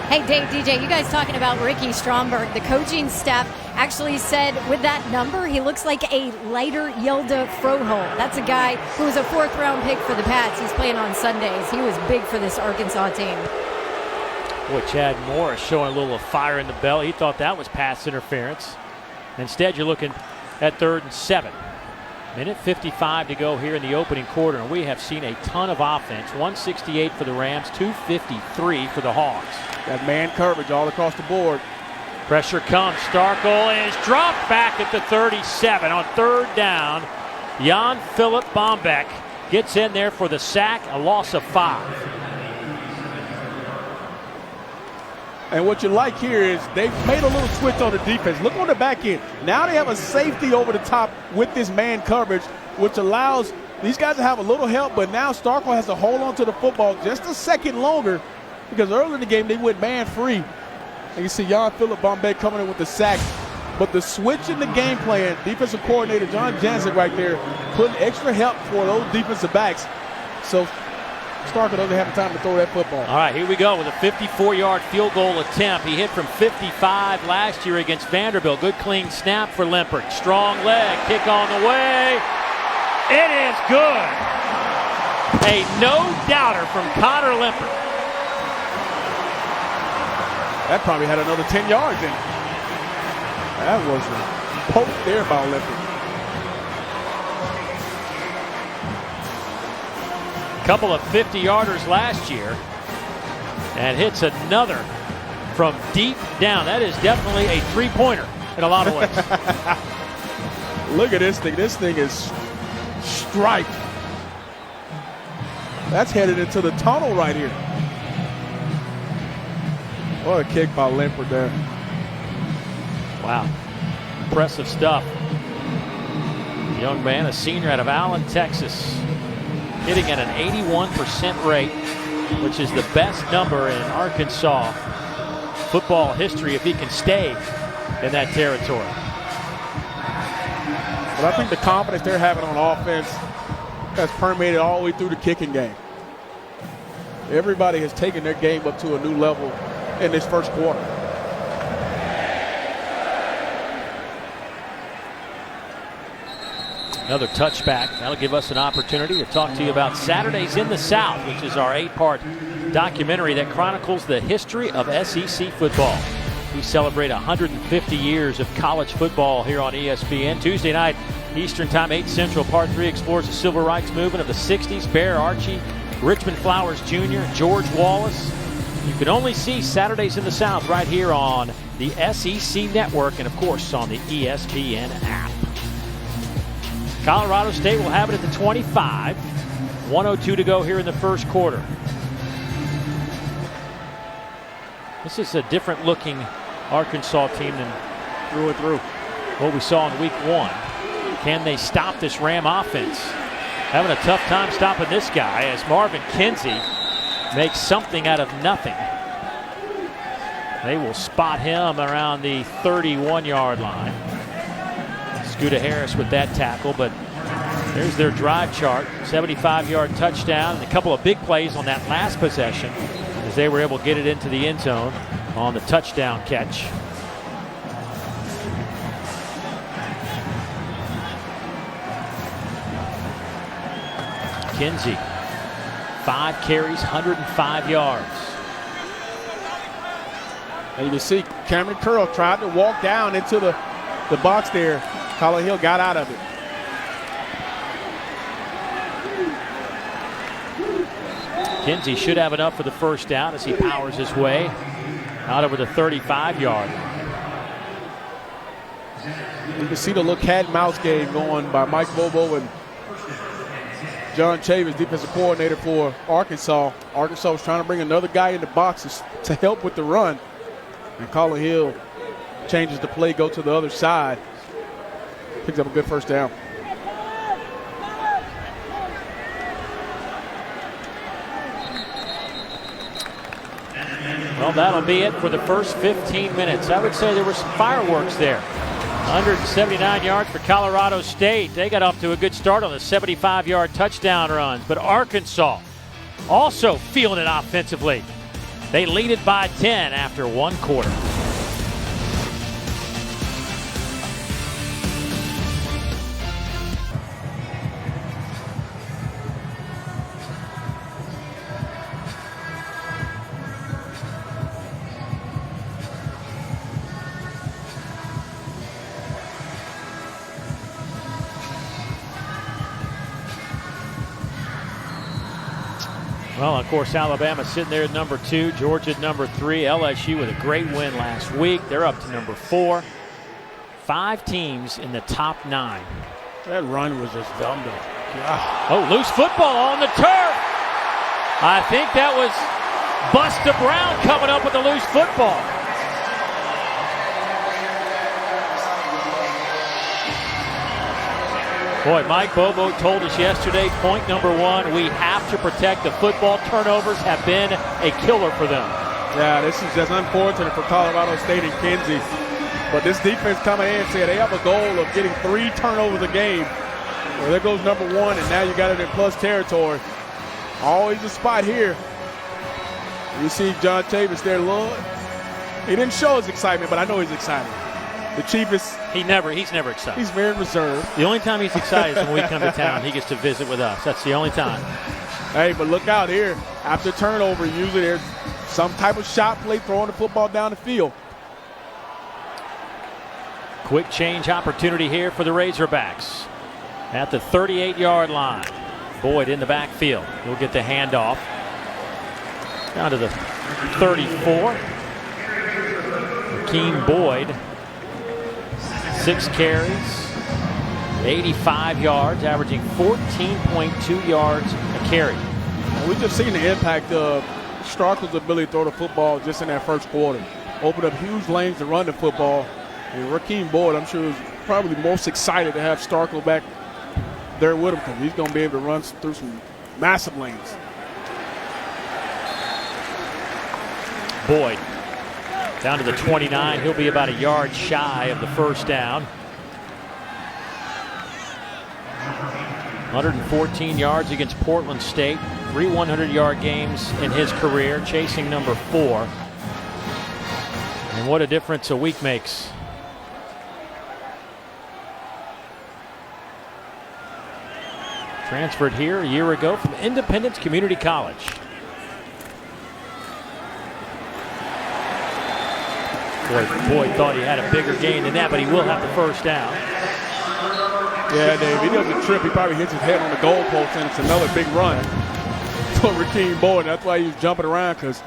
Hey, Dave, DJ, you guys talking about Ricky Stromberg. The coaching staff actually said with that number, he looks like a lighter Yelda Froholm. That's a guy who was a 4th-round pick for the Pats. He's playing on Sundays. He was big for this Arkansas team. Boy, Chad Morris showing a little fire in the belly. He thought that was pass interference. Instead, you're looking at 3rd and 7. Minute 55 to go here in the opening quarter, and we have seen a ton of offense. 168 for the Rams, 253 for the Hogs. That man coverage all across the board. Pressure comes. Starkel is dropped back at the 37 on 3rd down. Jan Philip Bombeck gets in there for the sack, a loss of 5. And what you like here is they've made a little switch on the defense. Look on the back end. Now they have a safety over the top with this man coverage, which allows these guys to have a little help, but now Starkel has to hold on to the football just a second longer because earlier in the game they went man free. And you see Jan Philip Bombeck coming in with the sack. But the switch in the game plan, defensive coordinator John Jansen right there, putting extra help for those defensive backs. So Starkel doesn't have the time to throw that football. All right, here we go with a 54-yard field goal attempt. He hit from 55 last year against Vanderbilt. Good clean snap for Limpert. Strong leg, kick on the way. It is good. A no-doubter from Connor Limpert. That probably had another 10 yards in it. That was a poke there by Limpert. Couple of 50-yarders last year, and hits another from deep down. That is definitely a 3-pointer in a lot of ways. Look at this thing. This thing is striped. That's headed into the tunnel right here. What a kick by Limpert there. Wow. Impressive stuff. Young man, a senior out of Allen, Texas, hitting at an 81% rate, which is the best number in Arkansas football history if he can stay in that territory. But I think the confidence they're having on offense has permeated all the way through the kicking game. Everybody has taken their game up to a new level in this first quarter. Another touchback. That'll give us an opportunity to talk to you about Saturdays in the South, which is our 8-part documentary that chronicles the history of SEC football. We celebrate 150 years of college football here on ESPN. Tuesday night, Eastern Time, 8 Central. Part 3 explores the civil rights movement of the 60s. Bear Archie, Richmond Flowers Jr., George Wallace. You can only see Saturdays in the South right here on the SEC Network and, of course, on the ESPN app. Colorado State will have it at the 25. 1:02 to go here in the first quarter. This is a different looking Arkansas team than through and through what we saw in week 1. Can they stop this Ram offense? Having a tough time stopping this guy as Marvin Kinsey makes something out of nothing. They will spot him around the 31-yard line. Scooter Harris with that tackle, but there's their drive chart. 75-yard touchdown and a couple of big plays on that last possession as they were able to get it into the end zone on the touchdown catch. Kinsey, 5 carries, 105 yards. And you can see Cameron Curl tried to walk down into the box there. Collin Hill got out of it. Kinsey should have enough for the first down as he powers his way out over the 35-yard line. You can see the little cat and mouse game going by Mike Bobo and John Chavis, defensive coordinator for Arkansas. Arkansas was trying to bring another guy in the boxes to help with the run. And Collin Hill changes the play, go to the other side. Picks up a good first down. Well, that'll be it for the first 15 minutes. I would say there were some fireworks there. 179 yards for Colorado State. They got off to a good start on the 75-yard touchdown runs. But Arkansas also feeling it offensively. They lead it by 10 after one quarter. Well, of course, Alabama sitting there at number 2, Georgia at number 3, LSU with a great win last week. They're up to number 4. 5 teams in the top 9. That run was just dumb. Oh, loose football on the turf. I think that was Busta Brown coming up with the loose football. Boy, Mike Bobo told us yesterday, point number 1, we have to protect the football. Turnovers have been a killer for them. Yeah, this is just unfortunate for Colorado State and Kinsey. But this defense coming in said they have a goal of getting 3 turnovers a game. Well, there goes number 1, and now you got it in plus territory. Always a spot here. You see John Chavis there, Lord. He didn't show his excitement, but I know he's excited. The Chief is... He's never excited. He's very reserved. The only time he's excited is when we come to town. He gets to visit with us. That's the only time. Hey, but look out here. After turnover, usually there's some type of shot play throwing the football down the field. Quick change opportunity here for the Razorbacks. At the 38-yard line. Boyd in the backfield. He'll get the handoff. Down to the 34. Rakeem Boyd. 6 carries, 85 yards, averaging 14.2 yards a carry. And we've just seen the impact of Starkel's ability to throw the football just in that first quarter. Opened up huge lanes to run the football. And Rakeem Boyd, I'm sure, is probably most excited to have Starkel back there with him because he's going to be able to run through some massive lanes. Boyd. Down to the 29. He'll be about a yard shy of the first down. 114 yards against Portland State. 3 100-yard games in his career, chasing number 4. And what a difference a week makes. Transferred here a year ago from Independence Community College. Boyd thought he had a bigger gain than that, but he will have the first down. Yeah, Dave, he doesn't trip. He probably hits his head on the goalpost, and it's another big run for Rakeem Boyd. That's why he was jumping around, because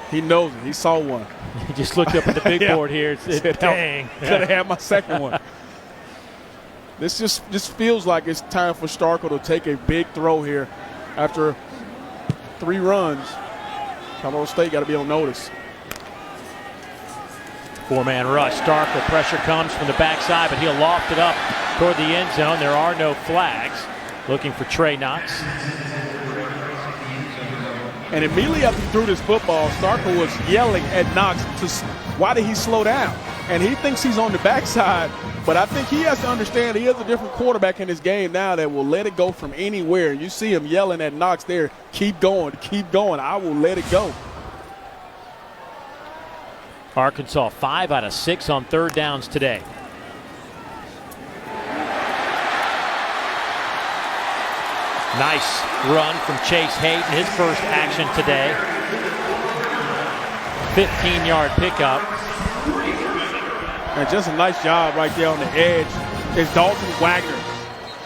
he knows it. He saw one. He just looked up at the big board here. Dang. Could have had my second one. This just feels like it's time for Starkel to take a big throw here after 3 runs. Colorado State got to be on notice. 4-man rush. Starkel, pressure comes from the backside, but he'll loft it up toward the end zone. There are no flags. Looking for Trey Knox. And immediately after he threw this football, Starkel was yelling at Knox why did he slow down? And he thinks he's on the backside, but I think he has to understand he has a different quarterback in this game now that will let it go from anywhere. You see him yelling at Knox there, keep going, I will let it go. Arkansas 5 out of 6 on 3rd downs today. Nice run from Chase Hayden, his first action today. 15-yard pickup. And just a nice job right there on the edge. It's Dalton Wagner.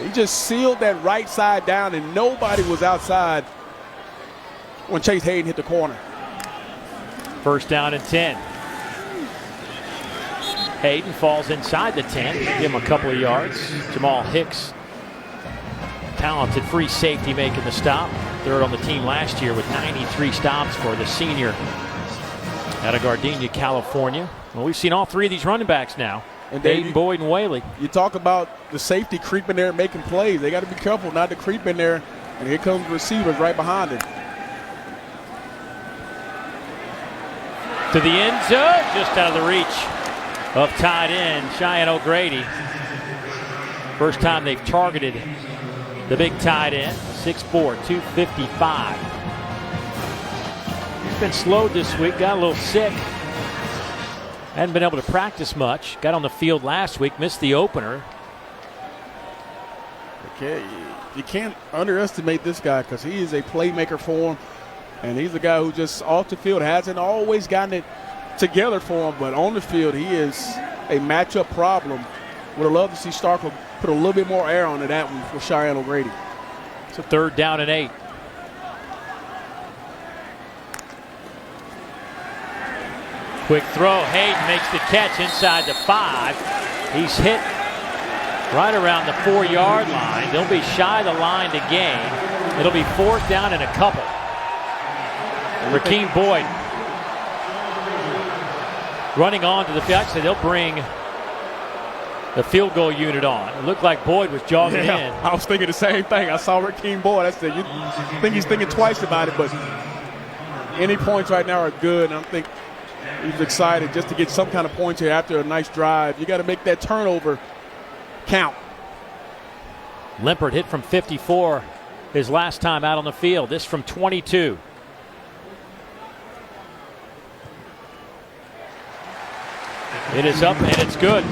He just sealed that right side down, and nobody was outside when Chase Hayden hit the corner. First down and 10. Hayden falls inside the 10. Give him a couple of yards. Jamal Hicks, talented free safety, making the stop. Third on the team last year with 93 stops for the senior out of Gardena, California. Well, we've seen all three of these running backs now. And Cayden, Boyd, and Whaley. You talk about the safety creeping there and making plays. They got to be careful not to creep in there. And here comes the receivers right behind him. To the end zone, just out of the reach of tight end Cheyenne O'Grady. First time they've targeted the big tight end, 6'4", 255. He's been slowed this week, got a little sick. Hadn't been able to practice much. Got on the field last week, missed the opener. Okay, you can't underestimate this guy because he is a playmaker for him. And he's a guy who just off the field hasn't always gotten it together for him, but on the field he is a matchup problem. Would have loved to see Starkel put a little bit more air onto that one for Cheyenne O'Grady. It's a 3rd down and 8. Quick throw. Hayden makes the catch inside the 5. He's hit right around the 4-yard line. They'll be shy of the line to gain. It'll be 4th down and a couple. Rakeem Boyd running onto the field. Actually, they'll bring the field goal unit on. It looked like Boyd was jogging in. I was thinking the same thing. I saw Rakeem Boyd. I said, you think he's thinking twice about it, but any points right now are good. And I think he's excited just to get some kind of points here after a nice drive. You got to make that turnover count. Limpert hit from 54 his last time out on the field. This from 22. It is up and it's good.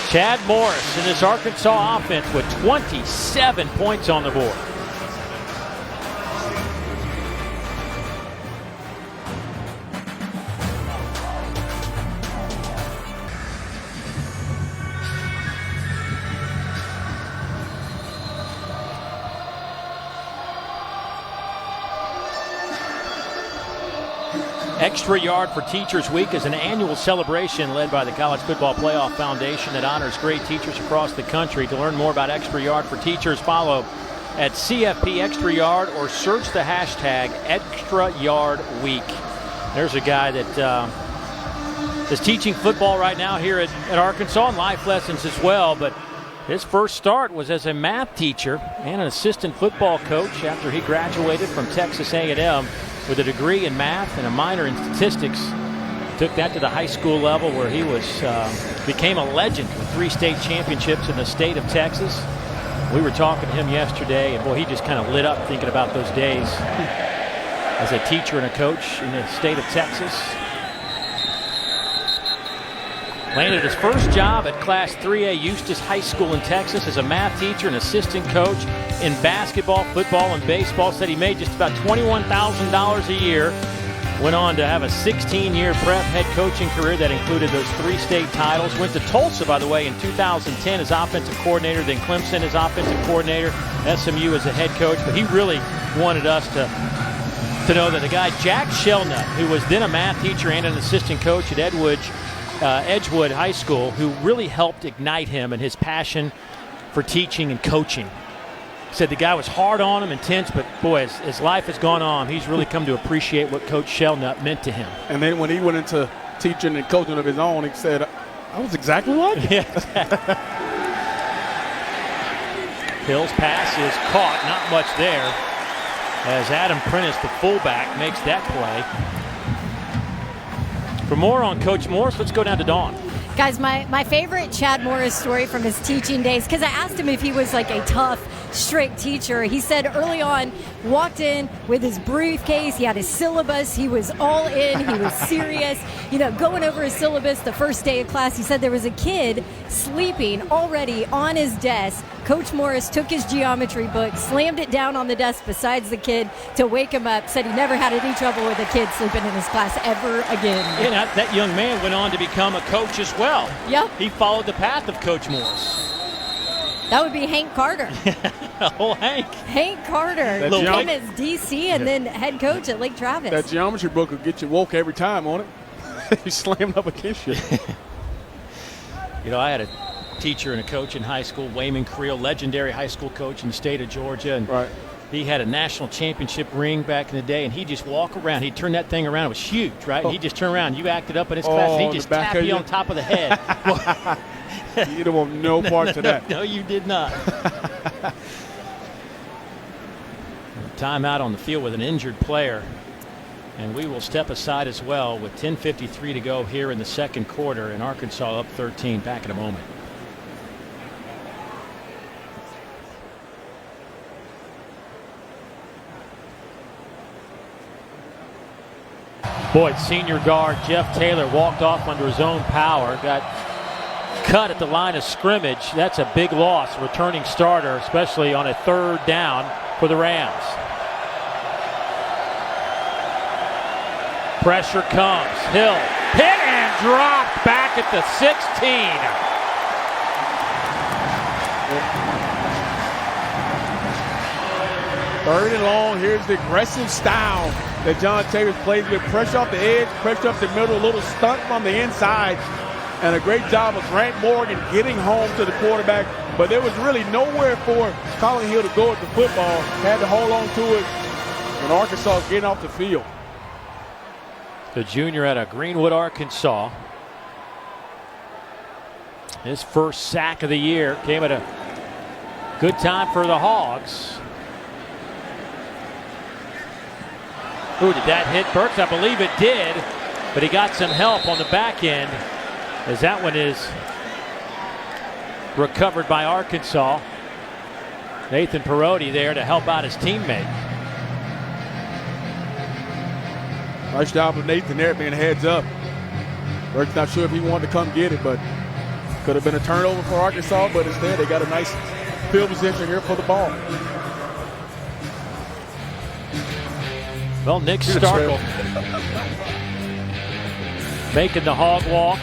Chad Morris in this Arkansas offense with 27 points on the board. Extra Yard for Teachers Week is an annual celebration led by the College Football Playoff Foundation that honors great teachers across the country. To learn more about Extra Yard for Teachers, follow at CFP Extra Yard or search the hashtag Extra Yard Week. There's a guy that is teaching football right now here at Arkansas and life lessons as well, but his first start was as a math teacher and an assistant football coach after he graduated from Texas A&M. With a degree in math and a minor in statistics. Took that to the high school level where he became a legend with 3 state championships in the state of Texas. We were talking to him yesterday, and boy, he just kind of lit up thinking about those days as a teacher and a coach in the state of Texas. Landed his first job at Class 3A Eustis High School in Texas as a math teacher and assistant coach in basketball, football, and baseball. Said he made just about $21,000 a year. Went on to have a 16-year prep head coaching career that included those 3 state titles. Went to Tulsa, by the way, in 2010 as offensive coordinator, then Clemson as offensive coordinator, SMU as a head coach. But he really wanted us to know that the guy, Jack Shelnut, who was then a math teacher and an assistant coach at Edgewood High School, who really helped ignite him and his passion for teaching and coaching. Said the guy was hard on him, intense, but boy, as life has gone on, he's really come to appreciate what Coach Shelnut meant to him. And then when he went into teaching and coaching of his own, he said, I was exactly like it. Yeah. Hill's pass is caught, not much there, as Adam Prentice, the fullback, makes that play. For more on Coach Morris, let's go down to Dawn. Guys, my favorite Chad Morris story from his teaching days, because I asked him if he was like a tough, strict teacher. He said early on, walked in with his briefcase, he had his syllabus, he was all in, he was serious, going over his syllabus the first day of class. He said there was a kid sleeping already on his desk. Coach Morris took his geometry book, slammed it down on the desk beside the kid to wake him up, said he never had any trouble with a kid sleeping in his class ever again. Yeah, that young man went on to become a coach as well. Yep. He followed the path of Coach Morris. That would be Hank Carter. Oh, Hank. Hank Carter. He came as DC and then head coach at Lake Travis. That geometry book will get you woke every time on it. He slammed up against you. You know, I had a teacher and a coach in high school, Wayman Creel, legendary high school coach in the state of Georgia. And right. He had a national championship ring back in the day, and he'd just walk around. He'd turn that thing around. It was huge, right? Oh. He'd just turn around. You acted up in his class, and he'd just tap you on top of the head. You don't want no parts of that. No, you did not. Timeout on the field with an injured player. And we will step aside as well with 10:53 to go here in the second quarter, and Arkansas up 13. Back in a moment. Boyd, senior guard Jeff Taylor walked off under his own power. Got cut at the line of scrimmage. That's a big loss. Returning starter, especially on a third down for the Rams. Pressure comes. Hill hit and dropped back at the 16. Third and long. Here's the aggressive style that John Taylor plays with. Pressure off the edge, pressure up the middle, a little stunt from the inside. And a great job of Grant Morgan getting home to the quarterback. But there was really nowhere for Collin Hill to go with the football. Had to hold on to it. And Arkansas getting off the field. The junior out of Greenwood, Arkansas. His first sack of the year came at a good time for the Hogs. Ooh, did that hit Burks? I believe it did, but he got some help on the back end as that one is recovered by Arkansas. Nathan Perotti there to help out his teammate. Nice job of Nathan there being heads up. Burke's not sure if he wanted to come get it, but could have been a turnover for Arkansas, but instead they got a nice field position here for the ball. Well, Nick Starkel making the hog walk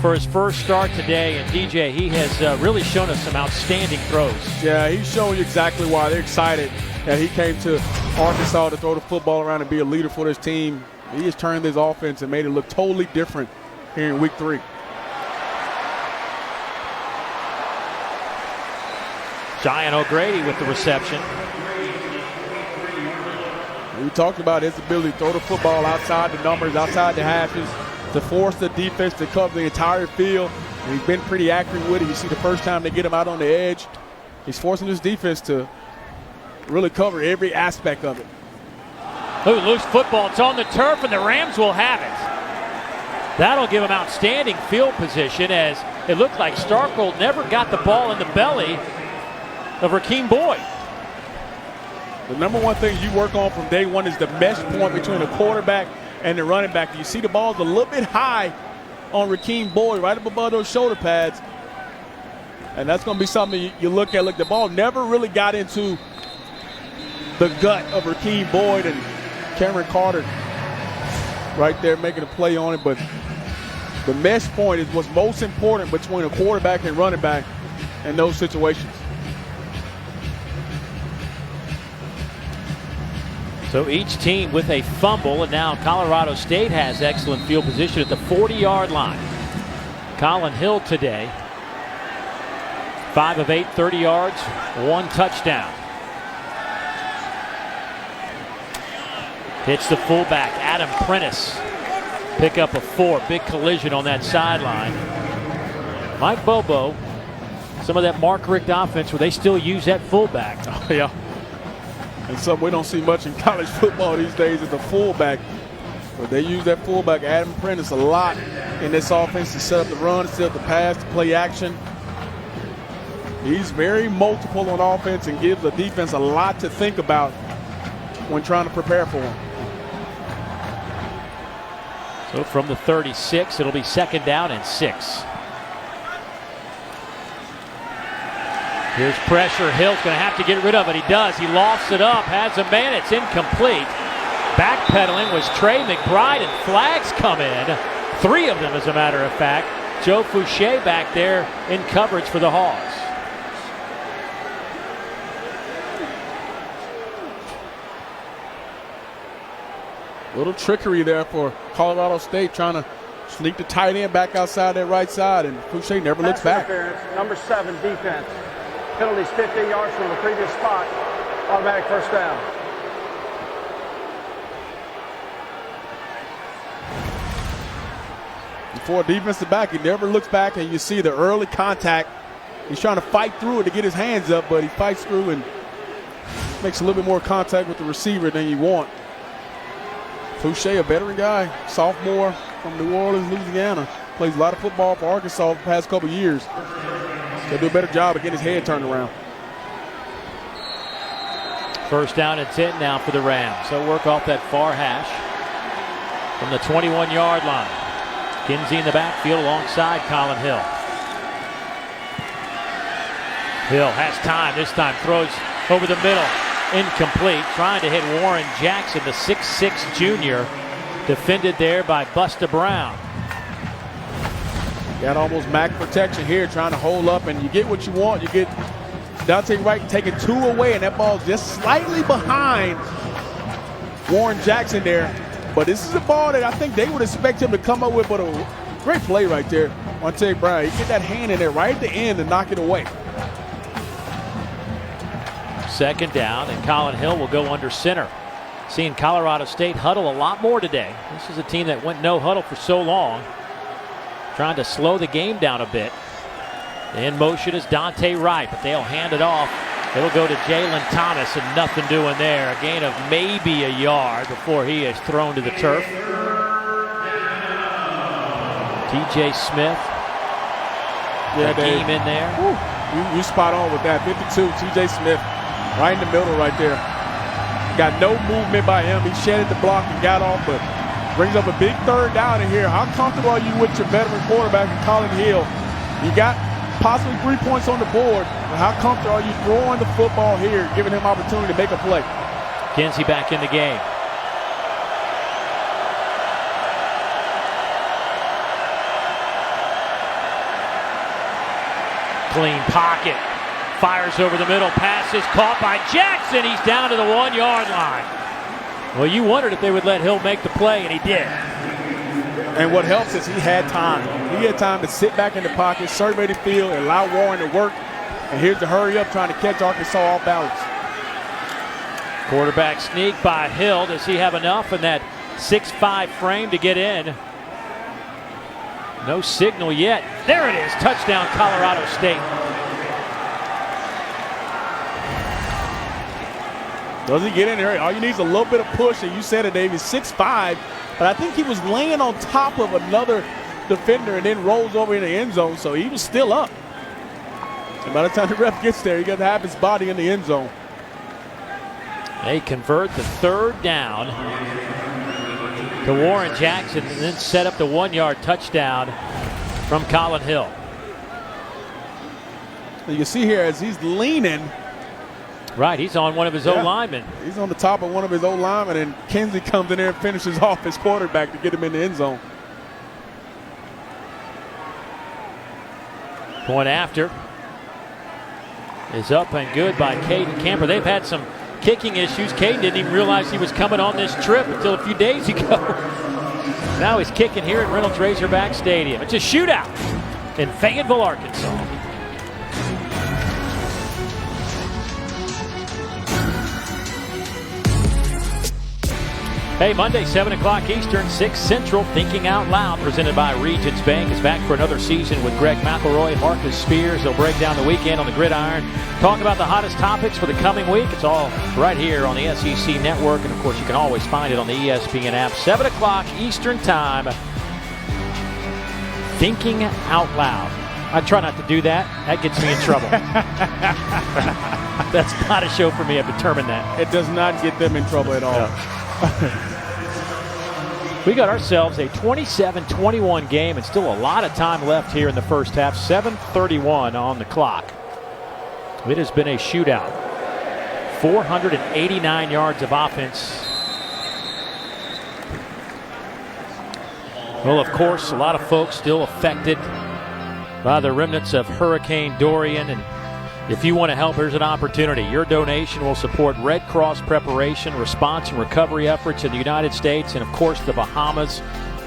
for his first start today. And DJ, he has really shown us some outstanding throws. Yeah, he's showing you exactly why they're excited that he came to Arkansas to throw the football around and be a leader for this team. He has turned this offense and made it look totally different here in week 3. Cheyenne O'Grady with the reception. We talked about his ability to throw the football outside the numbers, outside the hashes, to force the defense to cover the entire field. And he's been pretty accurate with it. You see the first time they get him out on the edge, he's forcing his defense to really cover every aspect of it. Ooh, loose football. It's on the turf, and the Rams will have it. That'll give him outstanding field position, as it looked like Starkel never got the ball in the belly of Rakeem Boyd. The number one thing you work on from day one is the mesh point between the quarterback and the running back. You see the ball's a little bit high on Rakeem Boyd, right up above those shoulder pads. And that's going to be something you look at. Look, the ball never really got into the gut of Rakeem Boyd, and Cameron Carter right there making a play on it. But the mesh point is what's most important between a quarterback and running back in those situations. So each team with a fumble, and now Colorado State has excellent field position at the 40-yard line. Collin Hill today, 5 of 8, 30 yards, 1 touchdown. Hits the fullback, Adam Prentice. Pick up a 4. Big collision on that sideline. Mike Bobo, some of that Mark Richt offense where they still use that fullback. Oh, yeah. And something we don't see much in college football these days is the fullback. But they use that fullback, Adam Prentice, a lot in this offense to set up the run, set up the pass, to play action. He's very multiple on offense and gives the defense a lot to think about when trying to prepare for him. So from the 36, it'll be 2nd down and 6. Here's pressure. Hill's going to have to get rid of it. He does. He lofts it up. Has a man. It's incomplete. Backpedaling was Trey McBride, and flags come in. 3 of them, as a matter of fact. Joe Fouché back there in coverage for the Hogs. Little trickery there for Colorado State, trying to sneak the tight end back outside that right side, and Fouché never looks back. Number 7, defense. Penalties 15 yards from the previous spot. Automatic first down. For a defensive back, he never looks back, and you see the early contact. He's trying to fight through it to get his hands up, but he fights through and makes a little bit more contact with the receiver than you want. Fouché, a veteran guy, sophomore from New Orleans, Louisiana. Plays a lot of football for Arkansas the past couple years. He'll do a better job of getting his head turned around. First down and 10 now for the Rams. They'll work off that far hash from the 21-yard line. Kinsey in the backfield alongside Collin Hill. Hill has time. This time throws over the middle. Incomplete. Trying to hit Warren Jackson, the 6'6 junior. Defended there by Busta Brown. Got almost MAC protection here, trying to hold up, and you get what you want. You get Dante Wright taking 2 away, and that ball's just slightly behind Warren Jackson there. But this is a ball that I think they would expect him to come up with, but a great play right there. Dante Brown, he get that hand in there right at the end and knock it away. Second down, and Collin Hill will go under center. Seeing Colorado State huddle a lot more today. This is a team that went no huddle for so long. Trying to slow the game down a bit. In motion is Dante Wright, but they'll hand it off. It'll go to Jalen Thomas, and nothing doing there. A gain of maybe a yard before he is thrown to the turf. TJ Smith. Rakeem in there. You spot on with that. 52, TJ Smith, right in the middle right there. Got no movement by him. He shedded the block and got off, but brings up a big third down in here. How comfortable are you with your veteran quarterback, Collin Hill? You got possibly 3 points on the board, but how comfortable are you throwing the football here, giving him opportunity to make a play? Kinsey back in the game. Clean pocket. Fires over the middle. Pass is caught by Jackson. He's down to the 1-yard line. Well, you wondered if they would let Hill make the play, and he did. And what helps is he had time. He had time to sit back in the pocket, survey the field, and allow Warren to work. And here's the hurry up trying to catch Arkansas off balance. Quarterback sneak by Hill. Does he have enough in that 6'5 frame to get in? No signal yet. There it is. Touchdown, Colorado State. Does he get in there? All you need is a little bit of push, and you said it, Dave. He's 6'5", but I think he was laying on top of another defender and then rolls over in the end zone, so he was still up. And by the time the ref gets there, he got to have his body in the end zone. They convert the third down to Warren Jackson and then set up the 1-yard touchdown from Collin Hill. You can see here as he's leaning. Right, he's on one of his O-linemen. He's on the top of one of his O-linemen, and Kinsey comes in there and finishes off his quarterback to get him in the end zone. Point after is up and good by Cayden Camper. They've had some kicking issues. Cayden didn't even realize he was coming on this trip until a few days ago. Now he's kicking here at Reynolds Razorback Stadium. It's a shootout in Fayetteville, Arkansas. Hey, Monday, 7 o'clock Eastern, 6 Central, Thinking Out Loud, presented by Regions Bank, is back for another season with Greg McElroy, Marcus Spears. They'll break down the weekend on the gridiron, talk about the hottest topics for the coming week. It's all right here on the SEC Network, and of course you can always find it on the ESPN app. 7 o'clock Eastern time, Thinking Out Loud. I try not to do that. That gets me in trouble. That's not a show for me. I've determined that. It does not get them in trouble at all. No. We got ourselves a 27-21 game and still a lot of time left here in the first half. 7:31 on the clock. It has been a shootout. 489 yards of offense. Well, of course, a lot of folks still affected by the remnants of Hurricane Dorian. And if you want to help, here's an opportunity. Your donation will support Red Cross preparation, response, and recovery efforts in the United States and, of course, the Bahamas.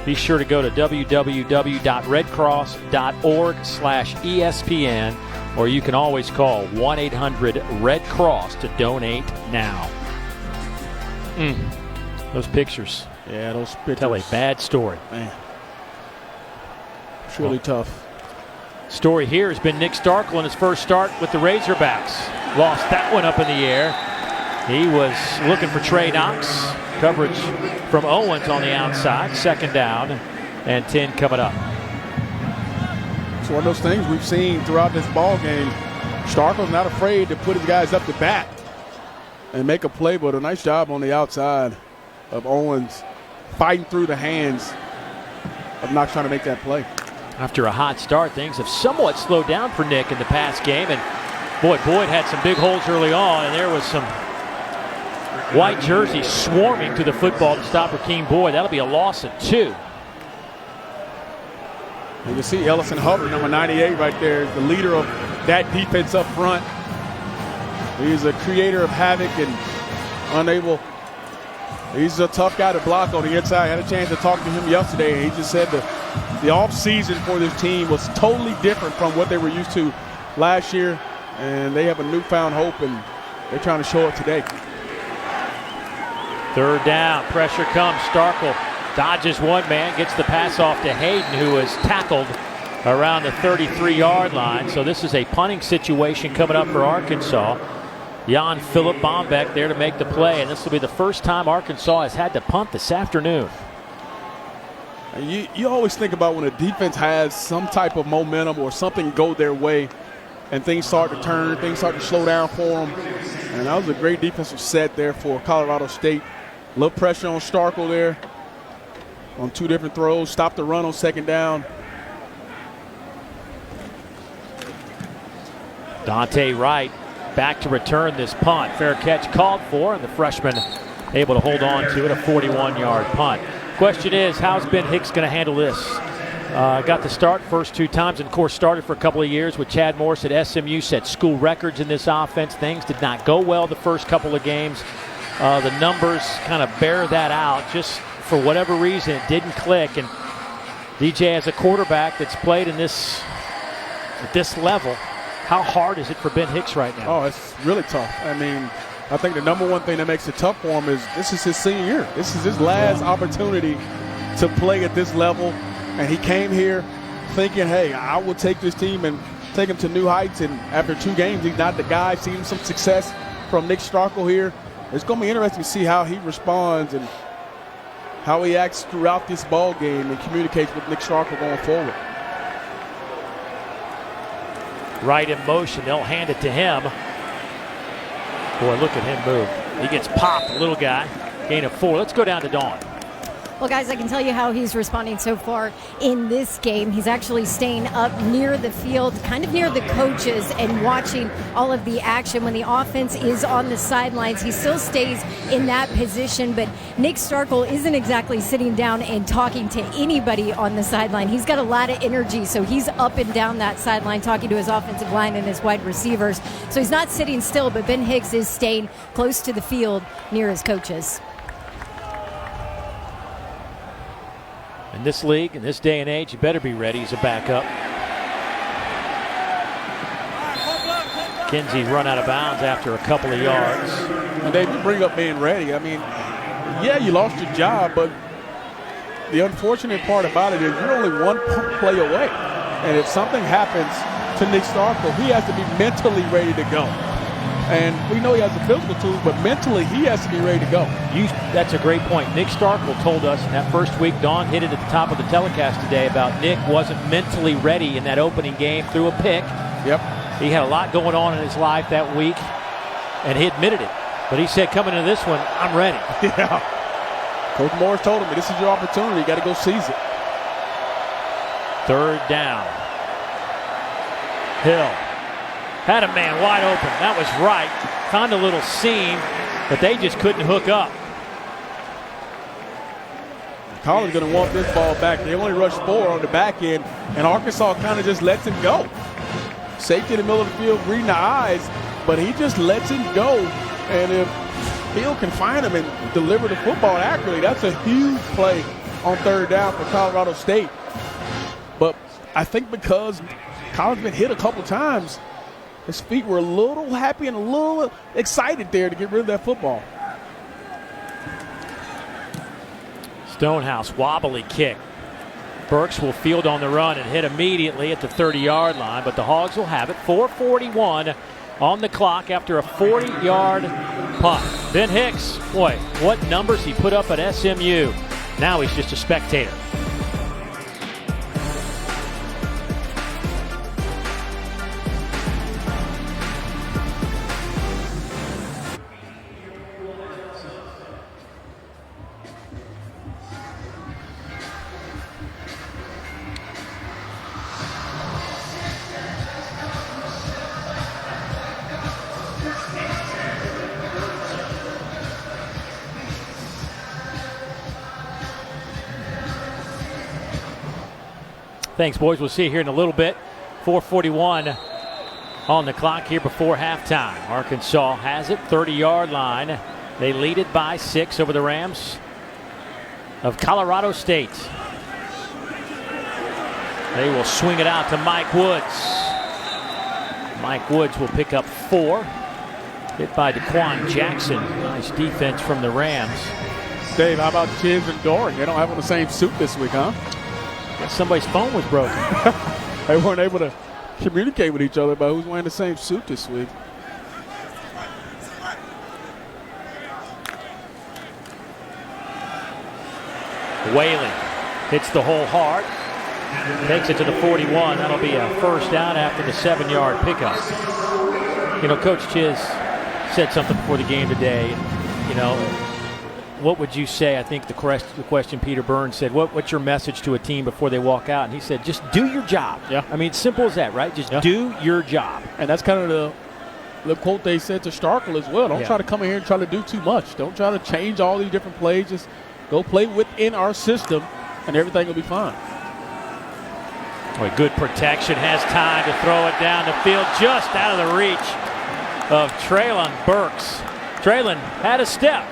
Be sure to go to www.redcross.org/ESPN, or you can always call 1-800-RED-CROSS to donate now. Those pictures. Yeah, those pictures tell a bad story. Man, it's really tough. Story here has been Nick Starkel in his first start with the Razorbacks. Lost that one up in the air. He was looking for Trey Knox. Coverage from Owens on the outside. 2nd down and 10 coming up. It's one of those things we've seen throughout this ball game. Starkel's not afraid to put his guys up to bat and make a play, but a nice job on the outside of Owens fighting through the hands of Knox trying to make that play. After a hot start, things have somewhat slowed down for Nick in the past game. And boy, Boyd had some big holes early on, and there was some white jerseys swarming to the football to stop Rakeem Boyd. That'll be a loss of 2. You can see Ellison Hubbard, number 98 right there, is the leader of that defense up front. He's a creator of havoc and unable. He's a tough guy to block on the inside. I had a chance to talk to him yesterday, and he just said the offseason for this team was totally different from what they were used to last year, and they have a newfound hope, and they're trying to show it today. 3rd down, pressure comes. Starkel dodges one man, gets the pass off to Hayden, who was tackled around the 33-yard line. So this is a punting situation coming up for Arkansas. Jan Philip Bombeck there to make the play, and this will be the first time Arkansas has had to punt this afternoon. You always think about when a defense has some type of momentum or something go their way and things start to turn, things start to slow down for them. And that was a great defensive set there for Colorado State. A little pressure on Starkel there on 2 different throws. Stopped the run on 2nd down. Dante Wright back to return this punt. Fair catch called for, and the freshman able to hold on to it, a 41-yard punt. Question is, how's Ben Hicks going to handle this? Got the start first 2 times, and of course started for a couple of years with Chad Morris at SMU, set school records in this offense. Things did not go well the first couple of games. The numbers kind of bear that out. Just for whatever reason, it didn't click. And DJ, as a quarterback that's played in this at this level, how hard is it for Ben Hicks right now? Oh, it's really tough. I mean, I think the number one thing that makes it tough for him is this is his senior year. This is his last opportunity to play at this level. And he came here thinking, hey, I will take this team and take him to new heights. And after 2 games, he's not the guy. Seeing some success from Nick Starkel here. It's going to be interesting to see how he responds and how he acts throughout this ball game and communicates with Nick Starkel going forward. Right in motion, they'll hand it to him. Boy, look at him move. He gets popped, little guy. Gain of 4. Let's go down to Dawn. Well, guys, I can tell you how he's responding so far in this game. He's actually staying up near the field, kind of near the coaches, and watching all of the action. When the offense is on the sidelines, he still stays in that position. But Nick Starkel isn't exactly sitting down and talking to anybody on the sideline. He's got a lot of energy, so he's up and down that sideline talking to his offensive line and his wide receivers. So he's not sitting still, but Ben Hicks is staying close to the field near his coaches. In this league, in this day and age, you better be ready as a backup. Kinsey run out of bounds after a couple of yards. And Dave, you bring up being ready. I mean, yeah, you lost your job, but the unfortunate part about it is you're only 1 play away. And if something happens to Nick Starkel, he has to be mentally ready to go. And we know he has the physical tools, but mentally he has to be ready to go. That's a great point. Nick Starkel told us in that first week, Dawn hit it at the top of the telecast today, about Nick wasn't mentally ready in that opening game, threw a pick. Yep. He had a lot going on in his life that week, and he admitted it. But he said, coming into this one, I'm ready. Yeah. Coach Morris told him, this is your opportunity. You got to go seize it. 3rd down. Hill Had a man wide open. That was right. Found a little seam, but they just couldn't hook up. Collin's going to want this ball back. They only rushed 4 on the back end, and Arkansas kind of just lets him go. Safety in the middle of the field, reading the eyes, but he just lets him go. And if Hill can find him and deliver the football accurately, that's a huge play on 3rd down for Colorado State. But I think because Collin's been hit a couple times, his feet were a little happy and a little excited there to get rid of that football. Stonehouse, wobbly kick. Burks will field on the run and hit immediately at the 30-yard line, but the Hogs will have it. 4:41 on the clock after a 40-yard punt. Ben Hicks, boy, what numbers he put up at SMU. Now he's just a spectator. Thanks, boys. We'll see you here in a little bit. 4:41 on the clock here before halftime. Arkansas has it, 30-yard line. They lead it by 6 over the Rams of Colorado State. They will swing it out to Mike Woods. Mike Woods will pick up 4. Hit by Daquan Jackson. Nice defense from the Rams. Dave, how about Chiz and Doring? They don't have on the same suit this week, huh? Guess somebody's phone was broken. They weren't able to communicate with each other about who's wearing the same suit this week. Whaley hits the hole hard. Takes it to the 41. That'll be a first down after the 7-yard pickup. You know, Coach Chiz said something before the game today. You know, what would you say? I think the question Peter Burns said, what's your message to a team before they walk out? And he said, just do your job. Yeah. I mean, simple as that, right? Just do your job. And that's kind of the quote they said to Starkel as well. Don't try to come in here and try to do too much. Don't try to change all these different plays. Just go play within our system, and everything will be fine. Boy, good protection. Has time to throw it down the field, just out of the reach of Traylon Burks. Traylon had a step.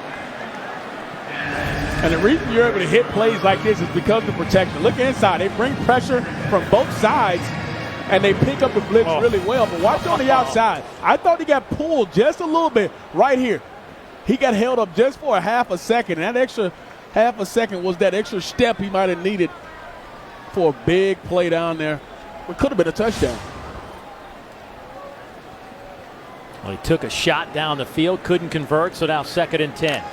And the reason you're able to hit plays like this is because of the protection. Look inside. They bring pressure from both sides, and they pick up the blitz really well. But watch on the outside. I thought he got pulled just a little bit right here. He got held up just for a half a second, and that extra half a second was that extra step he might have needed for a big play down there. It could have been a touchdown. Well, he took a shot down the field, couldn't convert, so now 2nd and 10.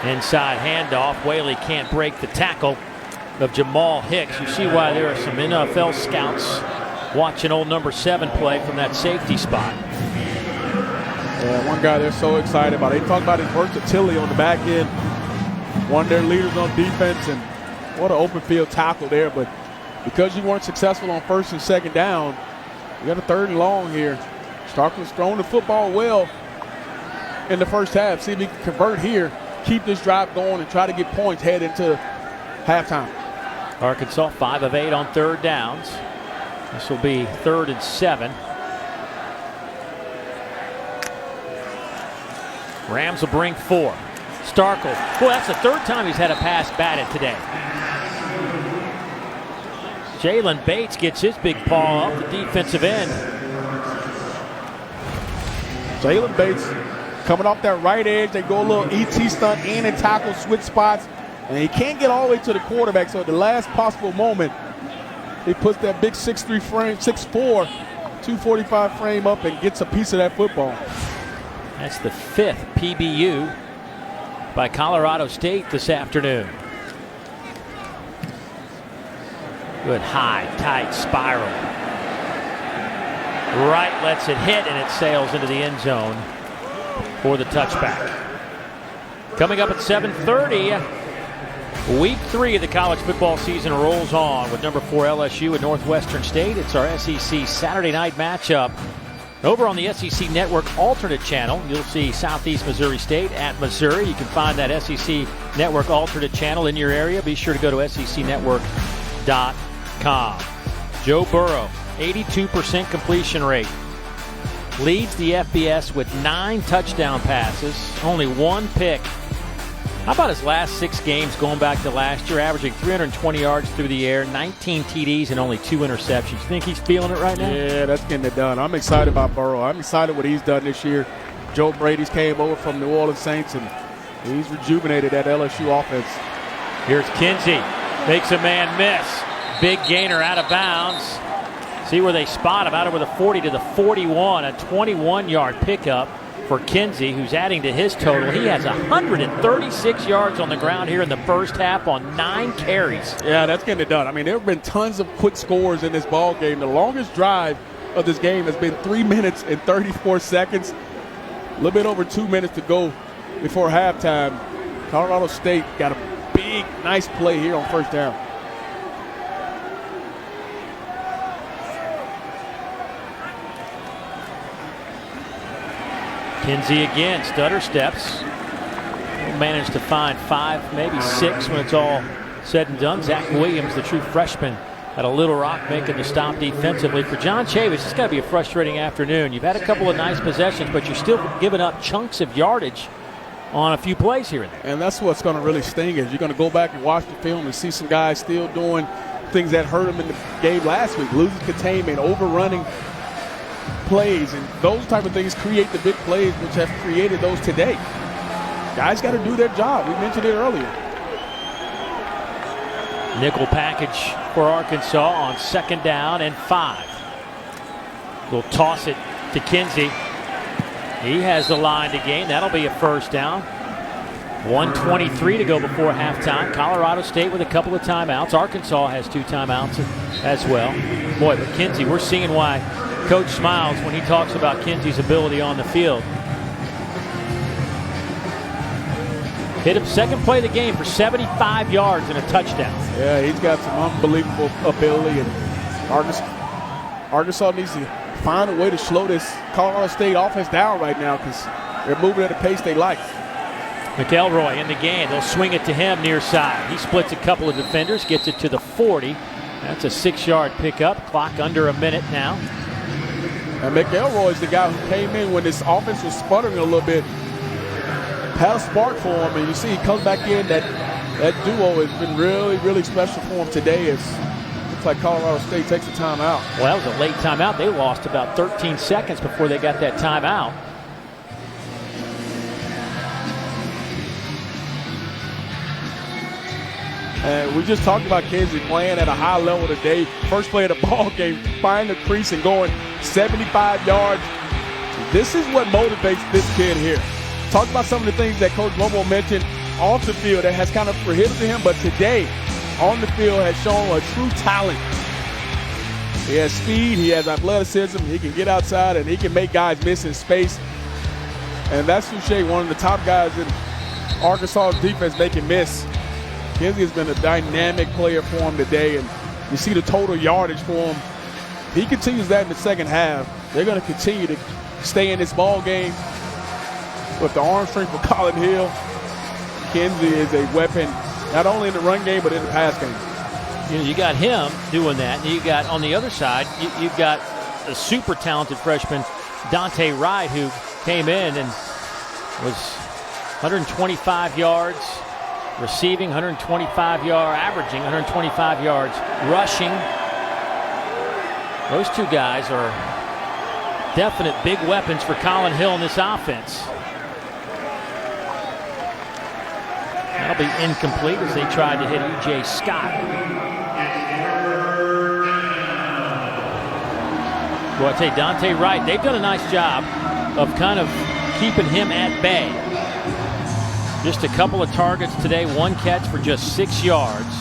Inside handoff. Whaley can't break the tackle of Jamal Hicks. You see why there are some NFL scouts watching old number 7 play from that safety spot. Yeah, one guy they're so excited about. They talk about his versatility on the back end. One of their leaders on defense, and what an open field tackle there. But because you weren't successful on 1st and 2nd down, you got a 3rd and long here. Starkel's thrown the football well in the first half. See if he can convert here, keep this drive going, and try to get points head into halftime. Arkansas 5 of 8 on 3rd downs. This will be 3rd and 7. Rams will bring 4. Starkel. Boy, that's the 3rd time he's had a pass batted today. Jalen Bates gets his big paw up the defensive end. Jalen Bates coming off that right edge. They go a little ET stunt in and tackle, switch spots, and he can't get all the way to the quarterback. So at the last possible moment, he puts that big 6'3 frame, 6'4", 245 frame up and gets a piece of that football. That's the 5th PBU by Colorado State this afternoon. Good high, tight spiral. Right lets it hit, and it sails into the end zone for the touchback. Coming up at 7:30, Week 3 of the college football season rolls on with number 4 LSU at Northwestern State. It's our SEC Saturday night matchup. Over on the SEC Network alternate channel, you'll see Southeast Missouri State at Missouri. You can find that SEC Network alternate channel in your area. Be sure to go to secnetwork.com. Joe Burrow, 82% completion rate. Leads the FBS with 9 touchdown passes, only 1 pick. How about his last 6 games going back to last year, averaging 320 yards through the air, 19 TDs, and only 2 interceptions? You think he's feeling it right now? Yeah, that's getting it done. I'm excited about Burrow. I'm excited what he's done this year. Joe Brady's came over from New Orleans Saints, and he's rejuvenated that LSU offense. Here's Kinsey. Makes a man miss. Big gainer out of bounds. See where they spot him, out over the 40 to the 41. A 21-yard pickup for Kinsey, who's adding to his total. He has 136 yards on the ground here in the first half on 9 carries. Yeah, that's getting it done. I mean, there have been tons of quick scores in this ball game. The longest drive of this game has been 3 minutes and 34 seconds. A little bit over 2 minutes to go before halftime. Colorado State got a big, nice play here on first down. Kinsey again, stutter steps. He'll manage to find 5, maybe 6 when it's all said and done. Zach Williams, the true freshman at a Little Rock, making the stop defensively. For John Chavis, it's got to be a frustrating afternoon. You've had a couple of nice possessions, but you're still giving up chunks of yardage on a few plays here and there. And that's what's going to really sting is you're going to go back and watch the film and see some guys still doing things that hurt them in the game last week. Losing containment, overrunning plays, and those type of things create the big plays which have created those today. Guys got to do their job. We mentioned it earlier. Nickel package for Arkansas on 2nd down and 5. We'll toss it to Kinsey. He has the line to gain. That'll be a first down. 1:23 to go before halftime. Colorado State with a couple of timeouts. Arkansas has 2 timeouts as well. Boy, but Kinsey, we're seeing why Coach smiles when he talks about Kinsey's ability on the field. Hit him second play of the game for 75 yards and a touchdown. Yeah, he's got some unbelievable ability, and Arkansas needs to find a way to slow this Colorado State offense down right now because they're moving at a pace they like. McElroy in the game. They'll swing it to him near side. He splits a couple of defenders, gets it to the 40. That's a 6-yard pickup. Clock under a minute now. And McElroy is the guy who came in when this offense was sputtering a little bit. Had a spark for him, and you see he comes back in. That duo has been really, really special for him today. Looks like Colorado State takes a timeout. Well, that was a late timeout. They lost about 13 seconds before they got that timeout. And we just talked about Kinsey playing at a high level today. First play of the ball game, finding the crease and going 75 yards. This is what motivates this kid here. Talk about some of the things that Coach Bobo mentioned off the field that has kind of prohibited him, but today on the field has shown a true talent. He has speed, he has athleticism, he can get outside, and he can make guys miss in space. And that's Suchet, one of the top guys in Arkansas defense, making miss. Kinsey has been a dynamic player for him today, and you see the total yardage for him. If he continues that in the second half, they're going to continue to stay in this ball game. With the arm strength for Collin Hill, Kinsey is a weapon, not only in the run game, but in the pass game. You got him doing that, and you got on the other side, you've got a super talented freshman, Dante Wright, who came in and was 125 yards receiving, 125 yards, averaging 125 yards rushing. Those 2 guys are definite big weapons for Collin Hill in this offense. That'll be incomplete as they tried to hit E.J. Scott. Well, I tell you, Dante Wright, they've done a nice job of kind of keeping him at bay. Just a couple of targets today, 1 catch for just 6 yards.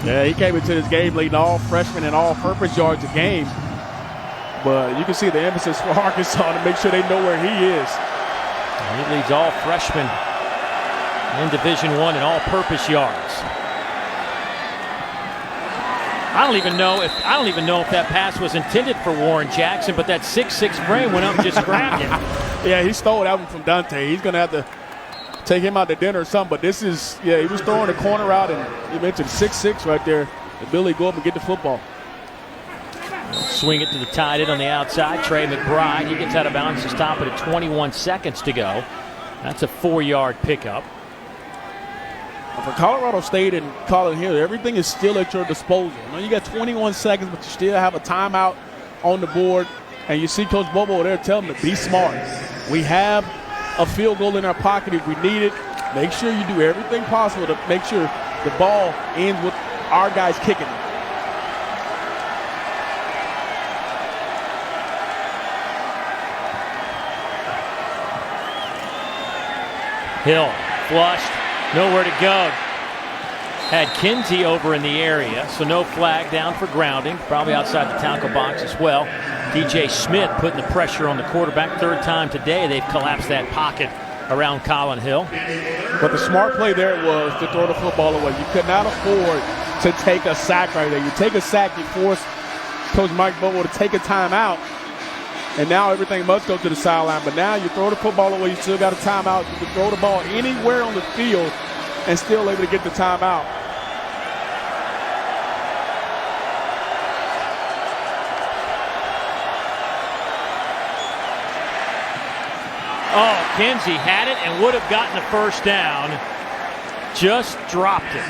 Yeah, he came into this game leading all freshmen and all-purpose yards a game. But you can see the emphasis for Arkansas to make sure they know where he is. He leads all freshmen in Division I in all-purpose yards. I don't even know if that pass was intended for Warren Jackson, but that 6'6" frame went up and just grabbed him. Yeah, he stole that one from Dante. He's going to have to take him out to dinner or something. But this is, yeah, he was throwing the corner out, and you mentioned 6'6" right there. And Billy go up and get the football. Swing it to the tight end on the outside. Trey McBride, he gets out of bounds to stop it at 21 seconds to go. That's a 4-yard pickup. For Colorado State and Collin Hill, everything is still at your disposal. I know you got 21 seconds, but you still have a timeout on the board. And you see Coach Bobo there telling them to be smart. We have a field goal in our pocket if we need it. Make sure you do everything possible to make sure the ball ends with our guys kicking it. Hill flushed, nowhere to go. Had Kinsey over in the area, so no flag down for grounding, probably outside the tackle box as well. DJ Smith putting the pressure on the quarterback. Third time today they've collapsed that pocket around Collin Hill. But the smart play there was to throw the football away. You could not afford to take a sack right there. You take a sack, you force Coach Mike Bobo to take a timeout, and now everything must go to the sideline. But now you throw the football away, you still got a timeout. You can throw the ball anywhere on the field and still able to get the timeout. Oh, Kinsey had it and would have gotten the first down. Just dropped it.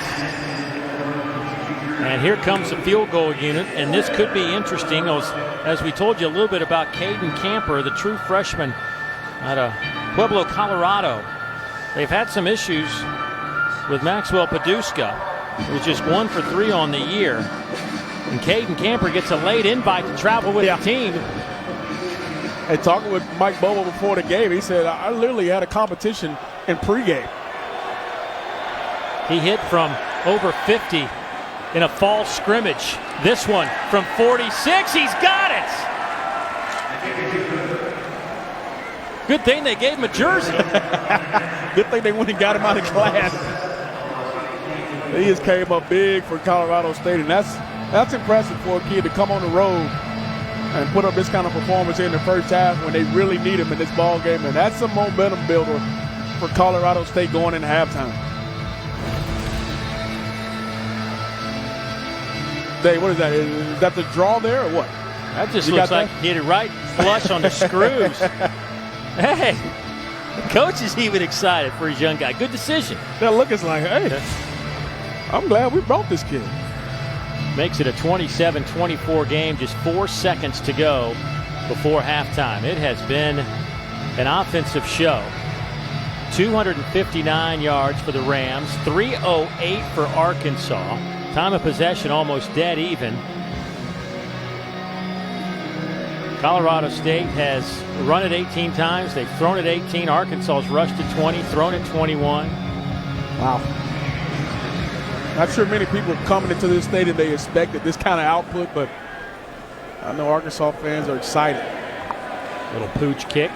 And here comes the field goal unit, and this could be interesting. As we told you a little bit about Cayden Camper, the true freshman out of Pueblo, Colorado. They've had some issues with Maxwell Paduska, who's just 1 for 3 on the year. And Cayden Camper gets a late invite to travel with the team. And talking with Mike Bobo before the game, he said, I literally had a competition in pregame. He hit from over 50 in a fall scrimmage. This one from 46, he's got it! Good thing they gave him a jersey. Good thing they went and got him out of class. He just came up big for Colorado State, and that's impressive for a kid to come on the road and put up this kind of performance in the first half when they really need him in this ball game. And that's a momentum builder for Colorado State going into halftime. Dave, what is that? Is that the draw there or what? That just looks like he hit it right flush on the screws. Hey, the coach is even excited for his young guy. Good decision. That look is like, hey, I'm glad we brought this kid. Makes it a 27-24 game, just 4 seconds to go before halftime. It has been an offensive show. 259 yards for the Rams, 308 for Arkansas. Time of possession almost dead even. Colorado State has run it 18 times. They've thrown it 18. Arkansas's rushed it 20, thrown it 21. Wow. Not sure many people coming into this stadium they expected this kind of output, but I know Arkansas fans are excited. Little pooch kick.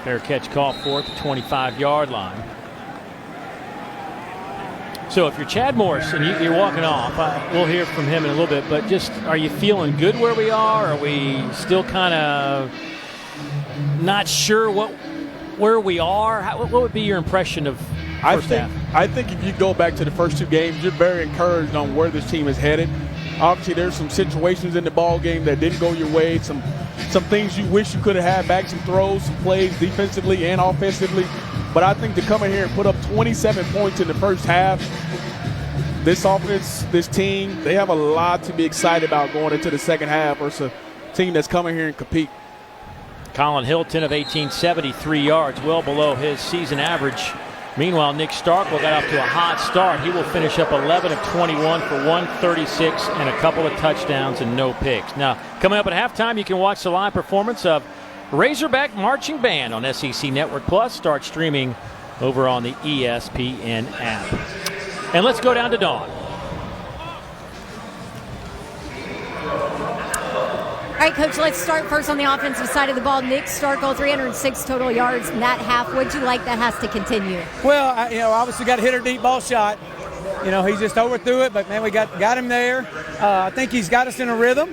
Fair catch call for at the 25-yard line. So if you're Chad Morris and you're walking off, we'll hear from him in a little bit, but just are you feeling good where we are? Are we still kind of not sure where we are? What would be your impression of first half? I think if you go back to the first 2 games, you're very encouraged on where this team is headed. Obviously, there's some situations in the ball game that didn't go your way, some things you wish you could have had back, some throws, some plays defensively and offensively. But I think to come in here and put up 27 points in the first half, this offense, this team, they have a lot to be excited about going into the second half versus a team that's coming here and compete. Collin Hill, 10 of 18, 73 yards, well below his season average. Meanwhile, Nick Starkel got off to a hot start. He will finish up 11 of 21 for 136 and a couple of touchdowns and no picks. Now, coming up at halftime, you can watch the live performance of Razorback Marching Band on SEC Network Plus. Start streaming over on the ESPN app. And let's go down to Dawn. right, Coach, let's start first on the offensive side of the ball. Nick Starkel, 306 total yards in that half. What'd you like that has to continue? Well, obviously got to hit her deep ball shot. He just overthrew it, but, man, we got him there. I think he's got us in a rhythm.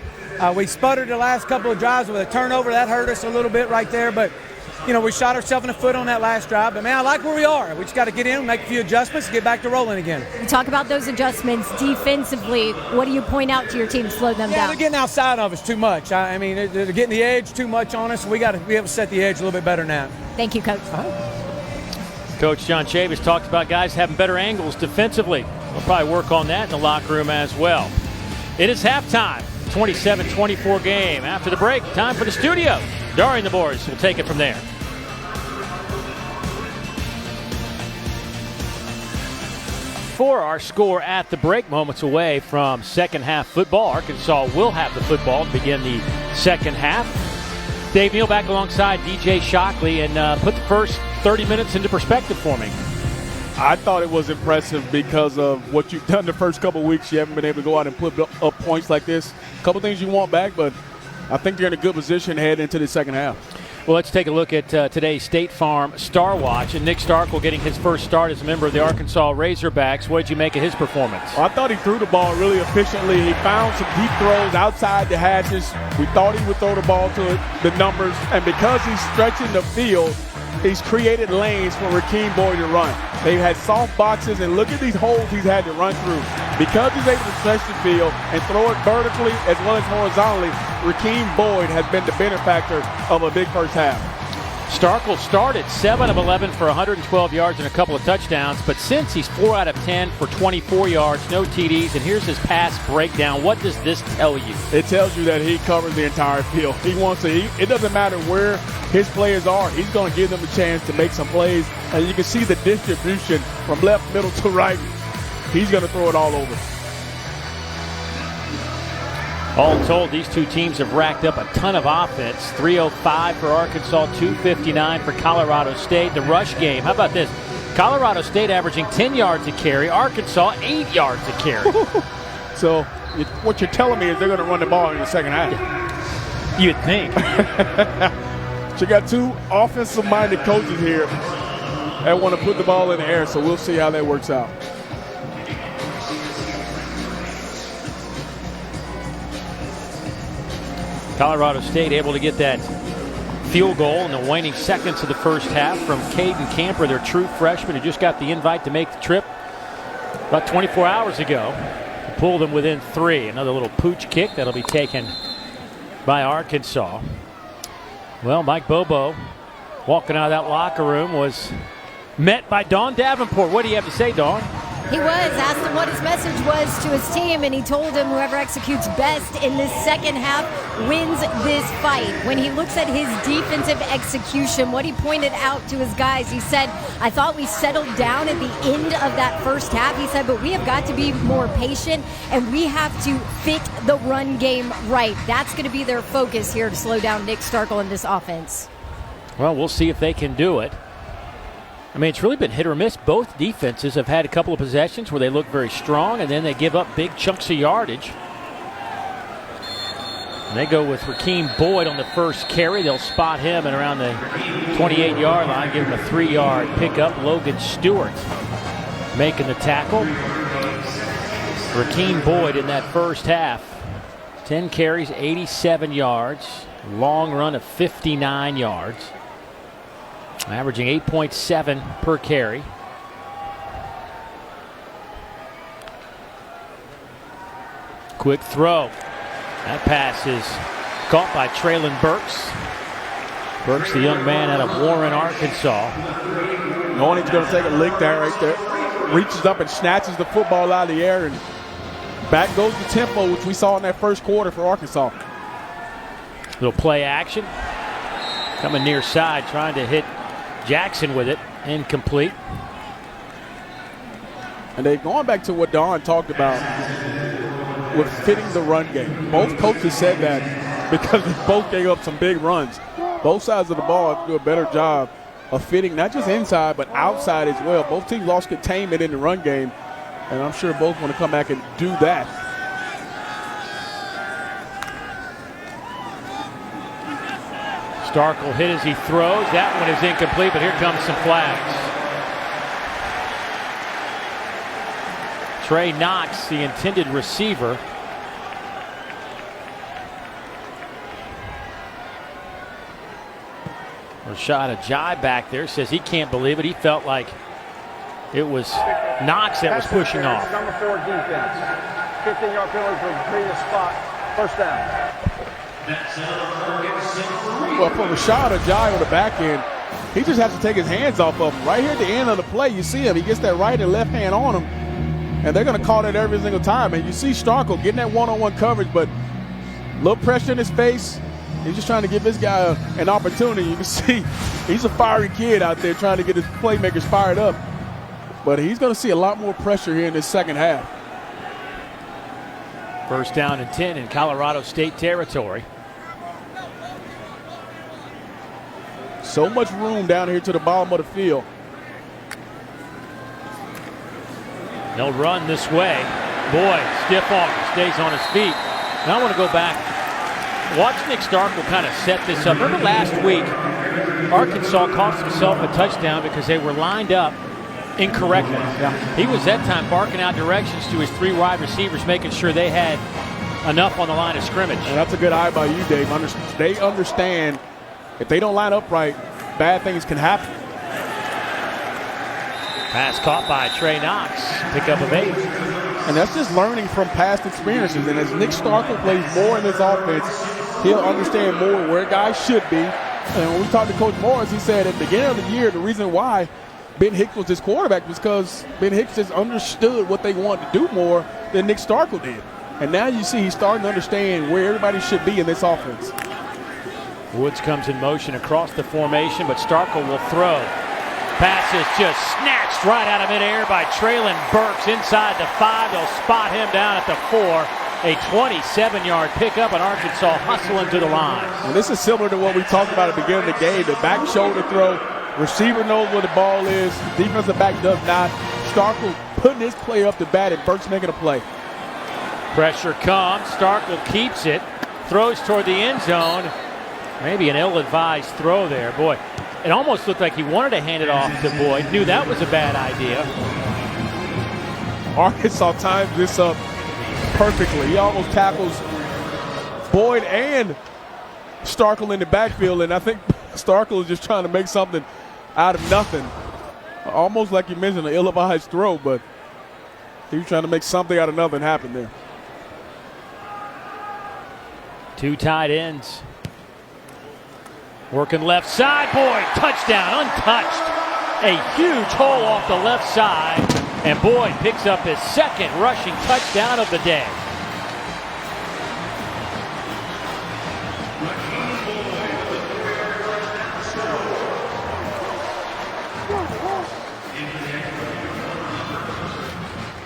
We sputtered the last couple of drives with a turnover. That hurt us a little bit right there, but we shot ourselves in the foot on that last drive. But, man, I like where we are. We just got to get in, make a few adjustments, and get back to rolling again. You talk about those adjustments defensively. What do you point out to your team to slow them down? They're getting outside of us too much. They're getting the edge too much on us. We got to be able to set the edge a little bit better now. Thank you, Coach. Coach John Chavis talked about guys having better angles defensively. We'll probably work on that in the locker room as well. It is halftime. 27-24 game. After the break, time for the studio. During the boards, we'll take it from there. For our score at the break, moments away from second half football. Arkansas will have the football to begin the second half. Dave Neal back alongside DJ Shockley and put the first 30 minutes into perspective for me. I thought it was impressive because of what you've done the first couple of weeks. You haven't been able to go out and put up points like this. A couple things you want back, but I think they're in a good position heading into the second half. Well, let's take a look at today's State Farm Star Watch. And Nick Starkel getting his first start as a member of the Arkansas Razorbacks. What did you make of his performance? Well, I thought he threw the ball really efficiently. He found some deep throws outside the hatches. We thought he would throw the ball to the numbers. And because he's stretching the field, he's created lanes for Rakeem Boyd to run. They've had soft boxes, and look at these holes he's had to run through. Because he's able to stretch the field and throw it vertically as well as horizontally, Rakeem Boyd has been the benefactor of a big first half. Starkel started 7 of 11 for 112 yards and a couple of touchdowns, but since he's 4 out of 10 for 24 yards, no TDs, and here's his pass breakdown. What does this tell you? It tells you that he covers the entire field. He wants to. It doesn't matter where his players are. He's going to give them a chance to make some plays, and you can see the distribution from left, middle to right. He's going to throw it all over. All told, these two teams have racked up a ton of offense. 305 for Arkansas, 259 for Colorado State. The rush game, how about this? Colorado State averaging 10 yards a carry. Arkansas, 8 yards a carry. So what you're telling me is they're going to run the ball in the second half. You'd think. So you got two offensive-minded coaches here that want to put the ball in the air, so we'll see how that works out. Colorado State able to get that field goal in the waning seconds of the first half from Cayden Camper, their true freshman who just got the invite to make the trip about 24 hours ago. To pull them within 3. Another little pooch kick that'll be taken by Arkansas. Well, Mike Bobo walking out of that locker room was met by Don Davenport. What do you have to say, Don? He asked him what his message was to his team, and he told him whoever executes best in this second half wins this fight. When he looks at his defensive execution, what he pointed out to his guys, he said, I thought we settled down at the end of that first half. He said, but we have got to be more patient, and we have to fit the run game right. That's going to be their focus here to slow down Nick Starkel in this offense. Well, we'll see if they can do it. I mean, it's really been hit or miss. Both defenses have had a couple of possessions where they look very strong, and then they give up big chunks of yardage. And they go with Rakeem Boyd on the first carry. They'll spot him at around the 28-yard line, give him a 3-yard pickup. Logan Stewart making the tackle. Rakeem Boyd in that first half, 10 carries, 87 yards. Long run of 59 yards. Averaging 8.7 per carry. Quick throw. That pass is caught by Traylon Burks. Burks, the young man out of Warren, Arkansas. Knowing he's going to take a lick there right there. Reaches up and snatches the football out of the air, and back goes the tempo, which we saw in that first quarter for Arkansas. Little play action. Coming near side, trying to hit Jackson with it. Incomplete. And they're going back to what Don talked about with fitting the run game. Both coaches said that because they both gave up some big runs. Both sides of the ball have to do a better job of fitting not just inside but outside as well. Both teams lost containment in the run game, and I'm sure both want to come back and do that. Starkel hit as he throws. That one is incomplete, but here comes some flags. Trey Knox, the intended receiver. Rashad Ajayi back there says he can't believe it. He felt like it was Knox that was pushing off. Number 4 defense. 15-yard penalty from the previous spot. First down. Well, for Rashad Ajayi on the back end, he just has to take his hands off of him. Right here at the end of the play, you see him. He gets that right and left hand on him, and they're going to call that every single time. And you see Starkel getting that one-on-one coverage, but a little pressure in his face. He's just trying to give this guy an opportunity. You can see he's a fiery kid out there trying to get his playmakers fired up. But he's going to see a lot more pressure here in this second half. First down and 10 in Colorado State territory. So much room down here to the bottom of the field. They'll run this way. Boyd, stiff arm, stays on his feet. Now I want to go back. Watch Nick Starkel kind of set this up. Remember last week, Arkansas cost himself a touchdown because they were lined up incorrectly. Yeah. He was that time barking out directions to his 3 wide receivers, making sure they had enough on the line of scrimmage. And that's a good eye by you, Dave. They understand if they don't line up right, bad things can happen. Pass caught by Trey Knox. Pickup of 8. And that's just learning from past experiences. And as Nick Starkel plays more in this offense, he'll understand more where guys should be. And when we talked to Coach Morris, he said at the beginning of the year, the reason why Ben Hicks was his quarterback was because Ben Hicks just understood what they wanted to do more than Nick Starkel did. And now you see he's starting to understand where everybody should be in this offense. Woods comes in motion across the formation, but Starkel will throw. Pass is just snatched right out of midair by Traylon Burks inside the 5. They'll spot him down at the 4. A 27-yard pickup, and Arkansas hustling to the line. And this is similar to what we talked about at the beginning of the game. The back shoulder throw. Receiver knows where the ball is. The defensive back does not. Starkel putting his player up to bat, and Burks making a play. Pressure comes. Starkel keeps it. Throws toward the end zone. Maybe an ill-advised throw there. Boy, it almost looked like he wanted to hand it off to Boyd. Knew that was a bad idea. Arkansas timed this up perfectly. He almost tackles Boyd and Starkel in the backfield, and I think Starkel is just trying to make something out of nothing. Almost like you mentioned, an ill-advised throw, but he was trying to make something out of nothing happen there. 2 tight ends. Working left side. Boyd, touchdown, untouched. A huge hole off the left side. And Boyd picks up his 2nd rushing touchdown of the day.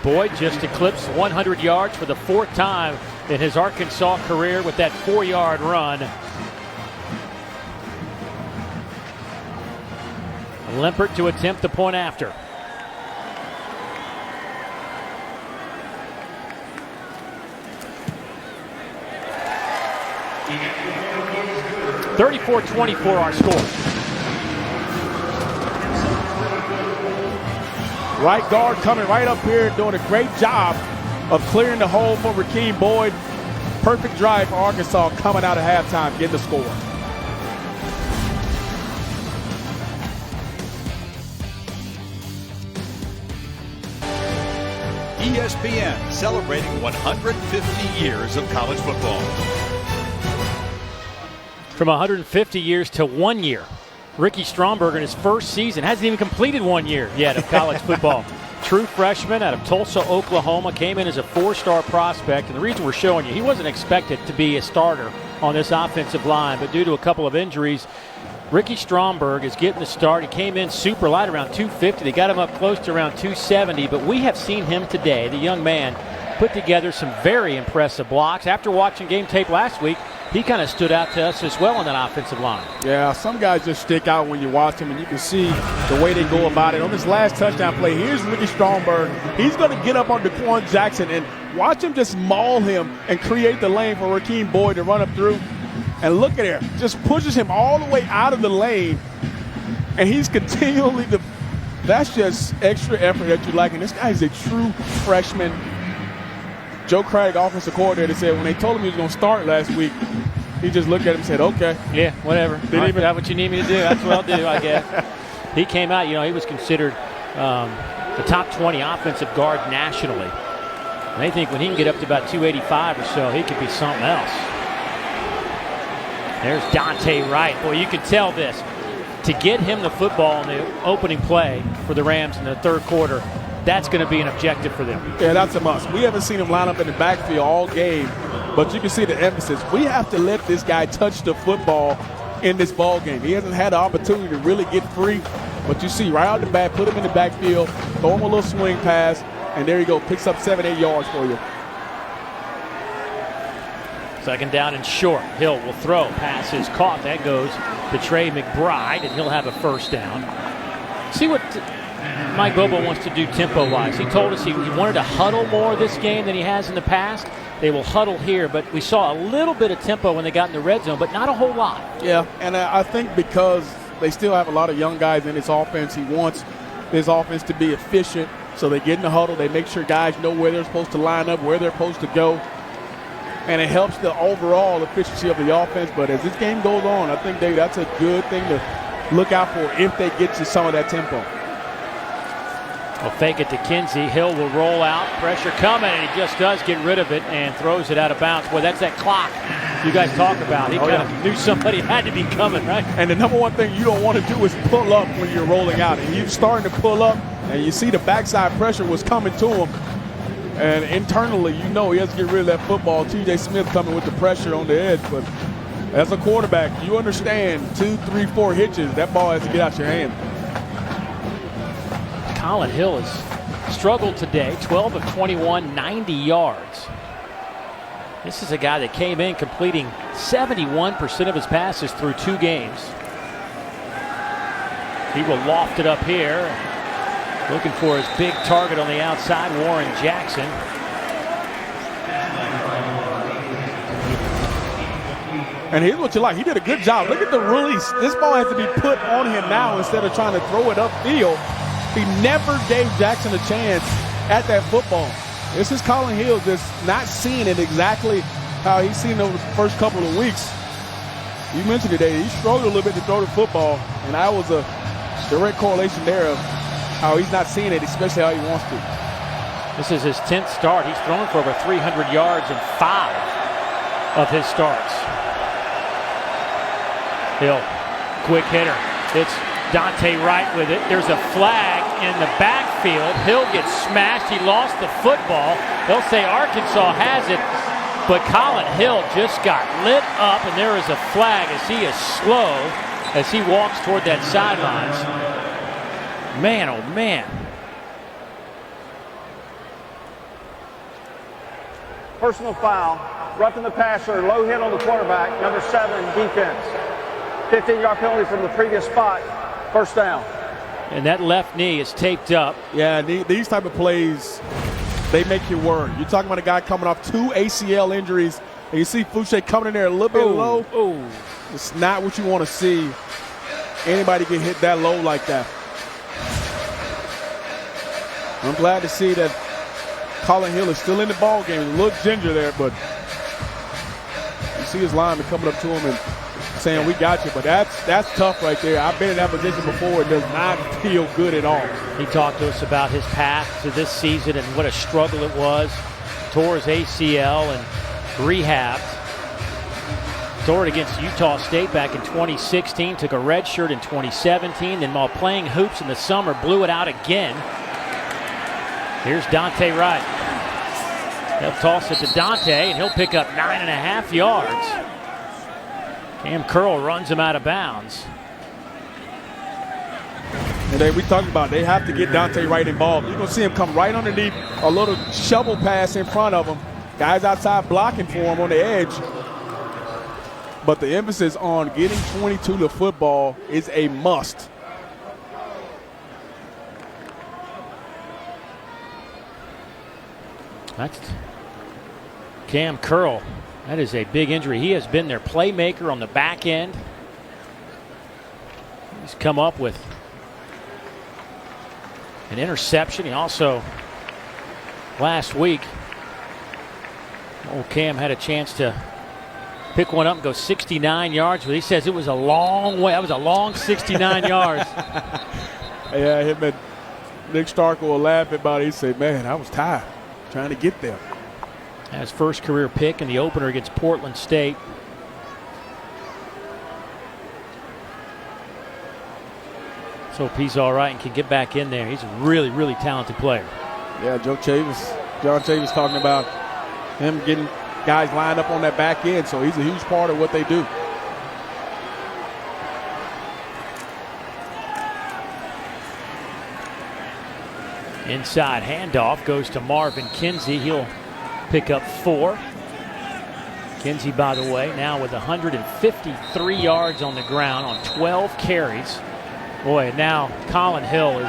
Boyd just eclipsed 100 yards for the 4th time in his Arkansas career with that 4-yard run. Limpert to attempt the point after. (34-24) our score. Right guard coming right up here, doing a great job of clearing the hole for Rakeem Boyd. Perfect drive for Arkansas coming out of halftime, getting the score. ESPN celebrating 150 years of college football. From 150 years to 1 year. Ricky Stromberg in his first season hasn't even completed 1 year yet of college football. True freshman out of Tulsa, Oklahoma, came in as a 4-star prospect. And the reason we're showing you, he wasn't expected to be a starter on this offensive line, but due to a couple of injuries, Ricky Stromberg is getting the start. He came in super light, around 250. They got him up close to around 270, but we have seen him today, the young man, put together some very impressive blocks. After watching game tape last week, he kind of stood out to us as well on that offensive line. Yeah, some guys just stick out when you watch them, and you can see the way they go about it. On this last touchdown play, here's Ricky Stromberg. He's going to get up on DeQuan Jackson and watch him just maul him and create the lane for Rakeem Boyd to run up through. And look at him, just pushes him all the way out of the lane. And he's continually, that's just extra effort that you like. And this guy is a true freshman. Joe Craddock, offensive coordinator, said when they told him he was going to start last week, he just looked at him and said, okay. Yeah, whatever. That's what you need me to do. That's what I'll do, I guess. He came out, you know, he was considered the top 20 offensive guard nationally. And they think when he can get up to about 285 or so, he could be something else. There's Dante Wright. Boy, you can tell this. To get him the football in the opening play for the Rams in the third quarter, that's going to be an objective for them. Yeah, that's a must. We haven't seen him line up in the backfield all game, but you can see the emphasis. We have to let this guy touch the football in this ball game. He hasn't had the opportunity to really get free, but you see right out the bat, put him in the backfield, throw him a little swing pass, and there you go, picks up 7-8 yards for you. Second down and short. Hill will throw. Pass is caught. That goes to Trey McBride, and he'll have a first down. See what Mike Bobo wants to do tempo-wise. He told us he wanted to huddle more this game than he has in the past. They will huddle here, but we saw a little bit of tempo when they got in the red zone, but not a whole lot. Yeah, and I think because they still have a lot of young guys in this offense, he wants this offense to be efficient. So they get in the huddle. They make sure guys know where they're supposed to line up, where they're supposed to go. And it helps the overall efficiency of the offense. But as this game goes on, I think that's a good thing to look out for if they get to some of that tempo. Will fake it to Kinsey. Hill will roll out. Pressure coming, and he just does get rid of it and throws it out of bounds. Boy, that's that clock you guys talk about. He kind of knew somebody had to be coming, right? And the number one thing you don't want to do is pull up when you're rolling out. And you're starting to pull up, and you see the backside pressure was coming to him. And internally, you know he has to get rid of that football. T.J. Smith coming with the pressure on the edge. But as a quarterback, you understand 2, 3, 4 hitches. That ball has to get out your hand. Collin Hill has struggled today. 12 of 21, 90 yards. This is a guy that came in completing 71% of his passes through 2 games. He will loft it up here. Looking for his big target on the outside, Warren Jackson. And here's what you like. He did a good job. Look at the release. This ball has to be put on him now instead of trying to throw it upfield. He never gave Jackson a chance at that football. This is Collin Hill just not seeing it exactly how he's seen it over the first couple of weeks. You mentioned today, he struggled a little bit to throw the football, and that was a direct correlation there of how he's not seeing it, especially how he wants to. This is his 10th start. He's thrown for over 300 yards in 5 of his starts. Hill, quick hitter. It's Dante Wright with it. There's a flag in the backfield. Hill gets smashed. He lost the football. They'll say Arkansas has it, but Collin Hill just got lit up, and there is a flag as he is slow as he walks toward that sidelines. Man, oh man. Personal foul, roughing the passer, low hit on the quarterback, number 7, defense. 15-yard penalty from the previous spot, first down. And that left knee is taped up. Yeah, these type of plays, they make you worry. You're talking about a guy coming off 2 ACL injuries, and you see Fouché coming in there a little bit low. Oh, it's not what you want to see. Anybody get hit that low like that. I'm glad to see that Collin Hill is still in the ball game. He's a little ginger there, but you see his lineman coming up to him and saying, "We got you." But that's tough right there. I've been in that position before. It does not feel good at all. He talked to us about his path to this season and what a struggle it was. Tore his ACL and rehabbed. Tore it against Utah State back in 2016. Took a red shirt in 2017. Then while playing hoops in the summer, blew it out again. Here's Dante Wright. They'll toss it to Dante, and he'll pick up 9.5 yards. Cam Curl runs him out of bounds. And we talked about they have to get Dante Wright involved. You're going to see him come right underneath a little shovel pass in front of him. Guys outside blocking for him on the edge. But the emphasis on getting 22 to football is a must. That's Cam Curl That is a big injury. He has been their playmaker on the back end. He's come up with an interception. He also, last week, old Cam had a chance to pick one up and go 69 yards, but he says it was a long way. That was a long 69 yards. Yeah, him and Nick Starkel will laugh about it. He say, man, I was tired trying to get there. His first career pick in the opener against Portland State. Let's hope he's all right and can get back in there. He's a really, really talented player. Yeah, John Chavis talking about him getting guys lined up on that back end, so he's a huge part of what they do. Inside handoff goes to Marvin Kinsey. He'll pick up 4. Kinsey, by the way, now with 153 yards on the ground on 12 carries. Boy, and now Collin Hill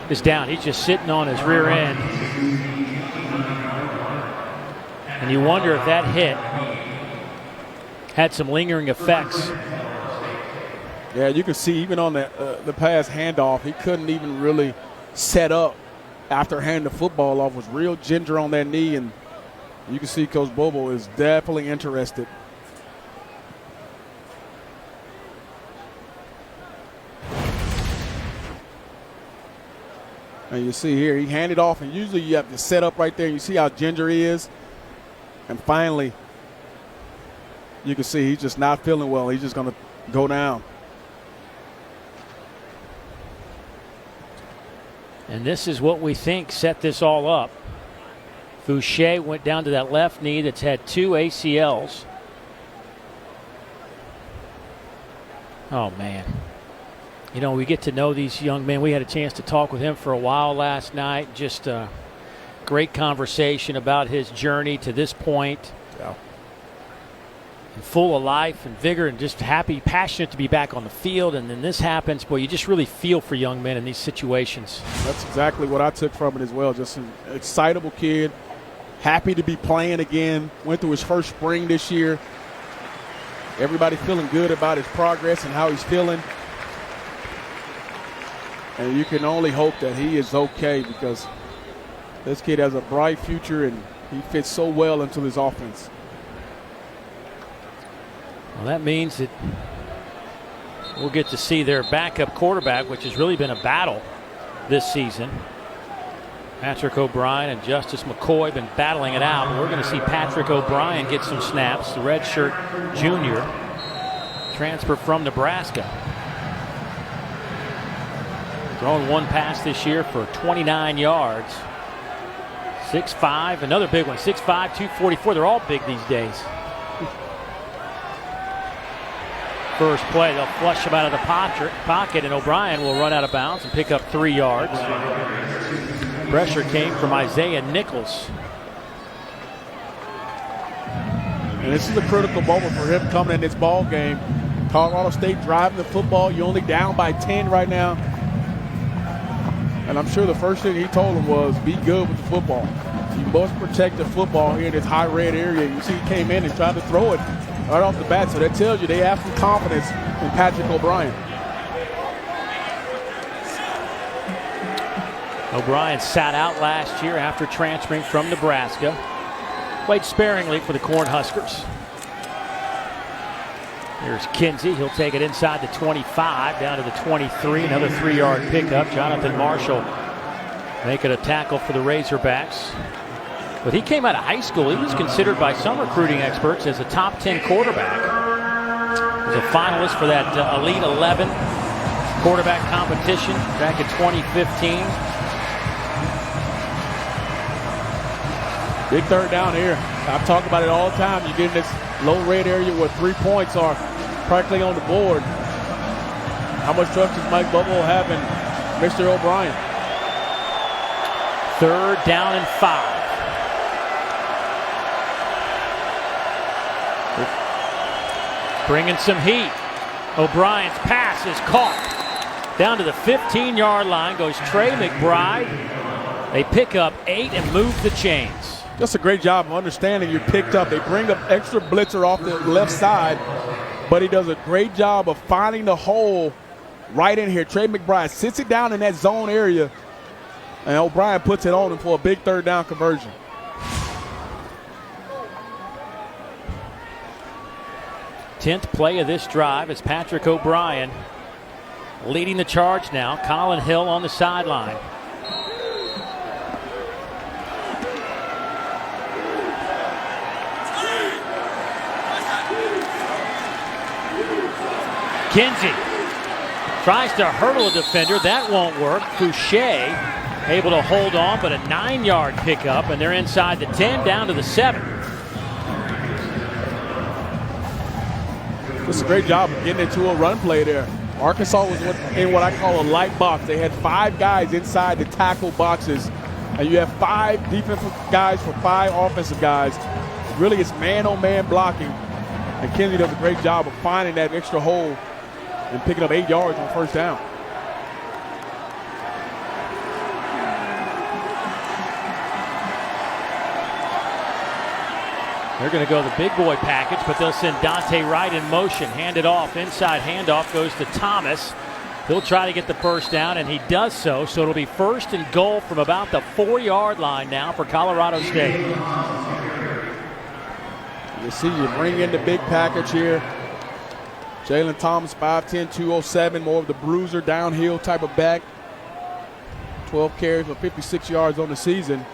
is down. He's just sitting on his rear end. And you wonder if that hit had some lingering effects. Yeah, you can see even on the pass handoff, he couldn't even really set up after handing the football off. Was real ginger on that knee, and you can see Coach Bobo is definitely interested. And you see here, he handed off, and usually you have to set up right there. You see how ginger he is. And finally, you can see he's just not feeling well. He's just going to go down. And this is what we think set this all up. Fouché went down to that left knee that's had 2 ACLs. Oh, man. You know, we get to know these young men. We had a chance to talk with him for a while last night. Just a great conversation about his journey to this point. Yeah. And full of life and vigor and just happy, passionate to be back on the field. And then this happens. Boy, you just really feel for young men in these situations. That's exactly what I took from it as well. Just an excitable kid, happy to be playing again. Went through his first spring this year. Everybody feeling good about his progress and how he's feeling. And you can only hope that he is okay, because this kid has a bright future and he fits so well into this offense. Well, that means that we'll get to see their backup quarterback, which has really been a battle this season. Patrick O'Brien and Justice McCoy been battling it out. But we're going to see Patrick O'Brien get some snaps, the redshirt junior, transfer from Nebraska. Thrown one pass this year for 29 yards. 6'5", another big one, 6'5", 244. They're all big these days. First play, they'll flush him out of the pocket, and O'Brien will run out of bounds and pick up 3 yards. Pressure came from Isaiah Nichols. And this is a critical moment for him coming in this ball game. Colorado State driving the football. You're only down by 10 right now. And I'm sure the first thing he told him was, be good with the football. You must protect the football here in this high red area. You see he came in and tried to throw it right off the bat. So that tells you they have some confidence in Patrick O'Brien. O'Brien sat out last year after transferring from Nebraska. Played sparingly for the Cornhuskers. Here's Kinsey. He'll take it inside the 25, down to the 23. Another 3-yard pickup. Jonathan Marshall making a tackle for the Razorbacks. But he came out of high school. He was considered by some recruiting experts as a top 10 quarterback. He was a finalist for that Elite 11 quarterback competition back in 2015. Big third down here. I've talked about it all the time. You get in this low red area where 3 points are practically on the board. How much trust does Mike Bobo have in Mr. O'Brien? 3rd down and 5. Bringing some heat. O'Brien's pass is caught. Down to the 15-yard line goes Trey McBride. They pick up 8 and move the chains. Just a great job of understanding you're picked up. They bring up extra blitzer off the left side, but he does a great job of finding the hole right in here. Trey McBride sits it down in that zone area, and O'Brien puts it on him for a big third down conversion. Tenth play of this drive is Patrick O'Brien leading the charge now. Collin Hill on the sideline. Kinsey tries to hurdle a defender. That won't work. Fouché able to hold on, but a 9-yard pickup, and they're inside the 10, down to the 7. It's a great job of getting into a run play there. Arkansas was in what I call a light box. They had 5 guys inside the tackle boxes, and you have 5 defensive guys for 5 offensive guys. Really, it's man-on-man blocking, and Kinsey does a great job of finding that extra hole and picking up 8 yards on first down. They're going to go the big boy package, but they'll send Dante Wright in motion. Hand it off. Inside handoff goes to Thomas. He'll try to get the first down, and he does so. So it'll be first and goal from about the 4-yard line now for Colorado State. You see, you bring in the big package here. Jalen Thomas, 5'10", 207, more of the bruiser, downhill type of back. 12 carries for 56 yards on the season.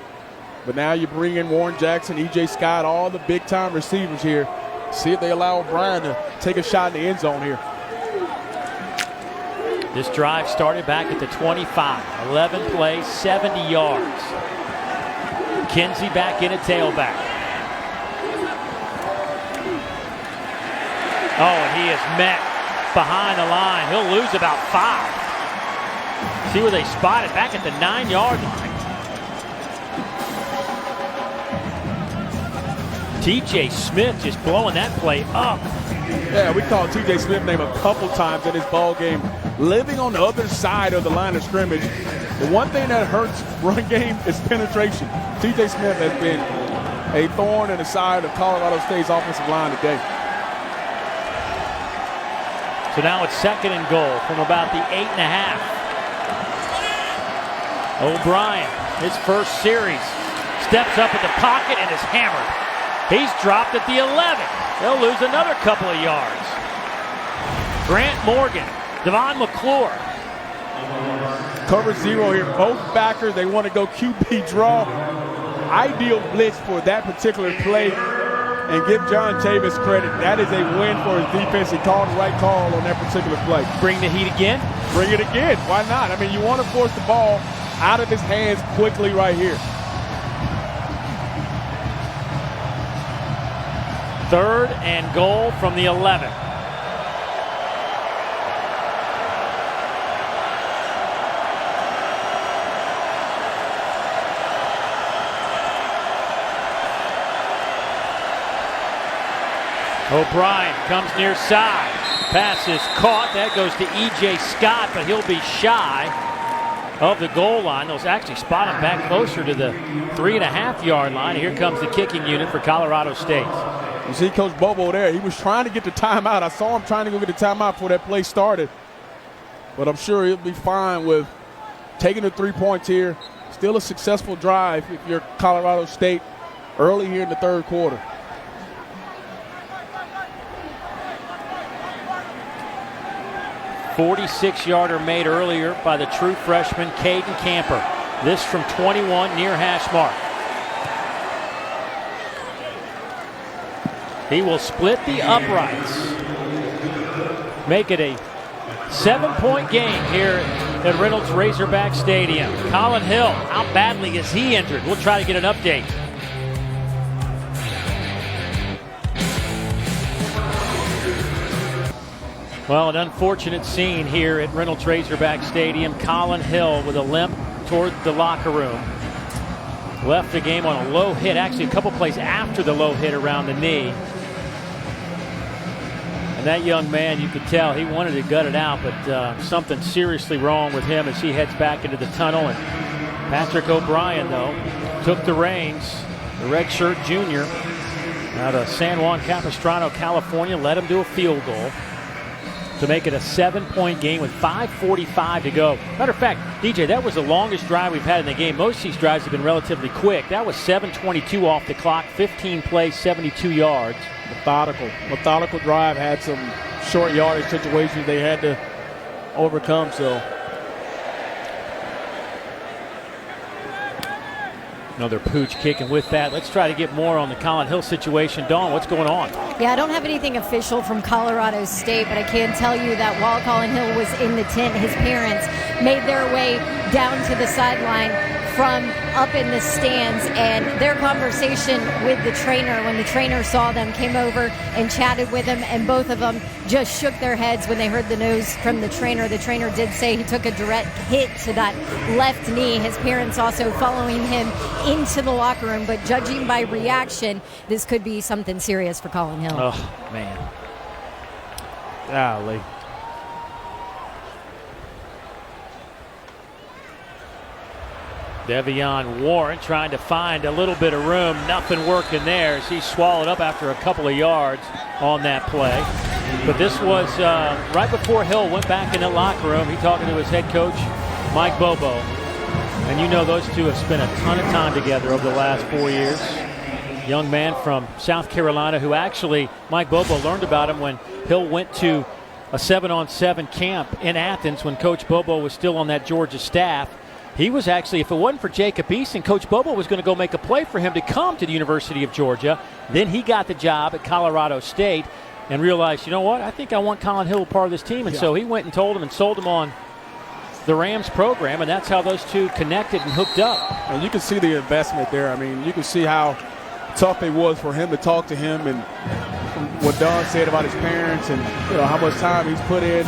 But now you bring in Warren Jackson, E.J. Scott, all the big-time receivers here. See if they allow O'Brien to take a shot in the end zone here. This drive started back at the 25. 11 plays, 70 yards. Kinsey back in at tailback. Oh, and he is met behind the line. He'll lose about 5. See where they spot it, back at the 9-yard line. T.J. Smith just blowing that play up. Yeah, we called T.J. Smith's name a couple times in this ball game. Living on the other side of the line of scrimmage. The one thing that hurts run game is penetration. T.J. Smith has been a thorn in the side of Colorado State's offensive line today. So now it's second and goal from about the 8.5. O'Brien, his first series, steps up at the pocket and is hammered. He's dropped at the 11. They'll lose another couple of yards. Grant Morgan, Devon McClure. Cover 0 here. Both backers, they want to go QB draw. Ideal blitz for that particular play. And give John Chavis credit. That is a win for his defense. He called the right call on that particular play. Bring the heat again? Bring it again. Why not? I mean, you want to force the ball out of his hands quickly right here. Third and goal from the 11. O'Brien comes near side. Pass is caught. That goes to E.J. Scott, but he'll be shy of the goal line. They'll actually spot him back closer to the 3.5-yard line. Here comes the kicking unit for Colorado State. You see Coach Bobo there. He was trying to get the timeout. I saw him trying to go get the timeout before that play started. But I'm sure he'll be fine with taking the 3 points here. Still a successful drive if you're Colorado State early here in the third quarter. .46-yarder made earlier by the true freshman Cayden Camper. This from 21 near hash mark. He will split the uprights. Make it a 7-point game here at Reynolds Razorback Stadium. Collin Hill, how badly is he injured? We'll try to get an update. Well, an unfortunate scene here at Reynolds Razorback Stadium. Collin Hill with a limp toward the locker room. Left the game on a low hit, actually a couple plays after the low hit around the knee. And that young man, you could tell he wanted to gut it out, but something seriously wrong with him as he heads back into the tunnel. And Patrick O'Brien, though, took the reins the redshirt junior out of San Juan Capistrano, California, led him to a field goal to make it a 7-point game with 5:45 to go. Matter of fact, DJ, that was the longest drive we've had in the game. Most of these drives have been relatively quick. That was 7:22 off the clock, 15 plays, 72 yards. Methodical drive, had some short yardage situations they had to overcome. So another pooch kick, and with that, let's try to get more on the Collin Hill situation. Dawn, what's going on? Yeah, I don't have anything official from Colorado State, but I can tell you that while Collin Hill was in the tent, his parents made their way down to the sideline from up in the stands, and their conversation with the trainer, when the trainer saw them, came over and chatted with them, and both of them just shook their heads when they heard the news from the trainer. The trainer did say he took a direct hit to that left knee. His parents also following him into the locker room, but judging by reaction, this could be something serious for Collin Hill. Oh, man. Golly. Devion Warren trying to find a little bit of room. Nothing working there as he's swallowed up after a couple of yards on that play. But this was right before Hill went back in the locker room. He talking to his head coach, Mike Bobo. And you know those two have spent a ton of time together over the last 4 years. Young man from South Carolina who actually, Mike Bobo learned about him when Hill went to a 7-on-7 camp in Athens when Coach Bobo was still on that Georgia staff. He was actually, if it wasn't for Jacob Eason, Coach Bobo was going to go make a play for him to come to the University of Georgia. Then he got the job at Colorado State and realized, you know what, I think I want Collin Hill part of this team. And so he went and told him and sold him on the Rams program, and that's how those two connected and hooked up. And you can see the investment there. I mean, you can see how tough it was for him to talk to him, and what Don said about his parents and how much time he's put in.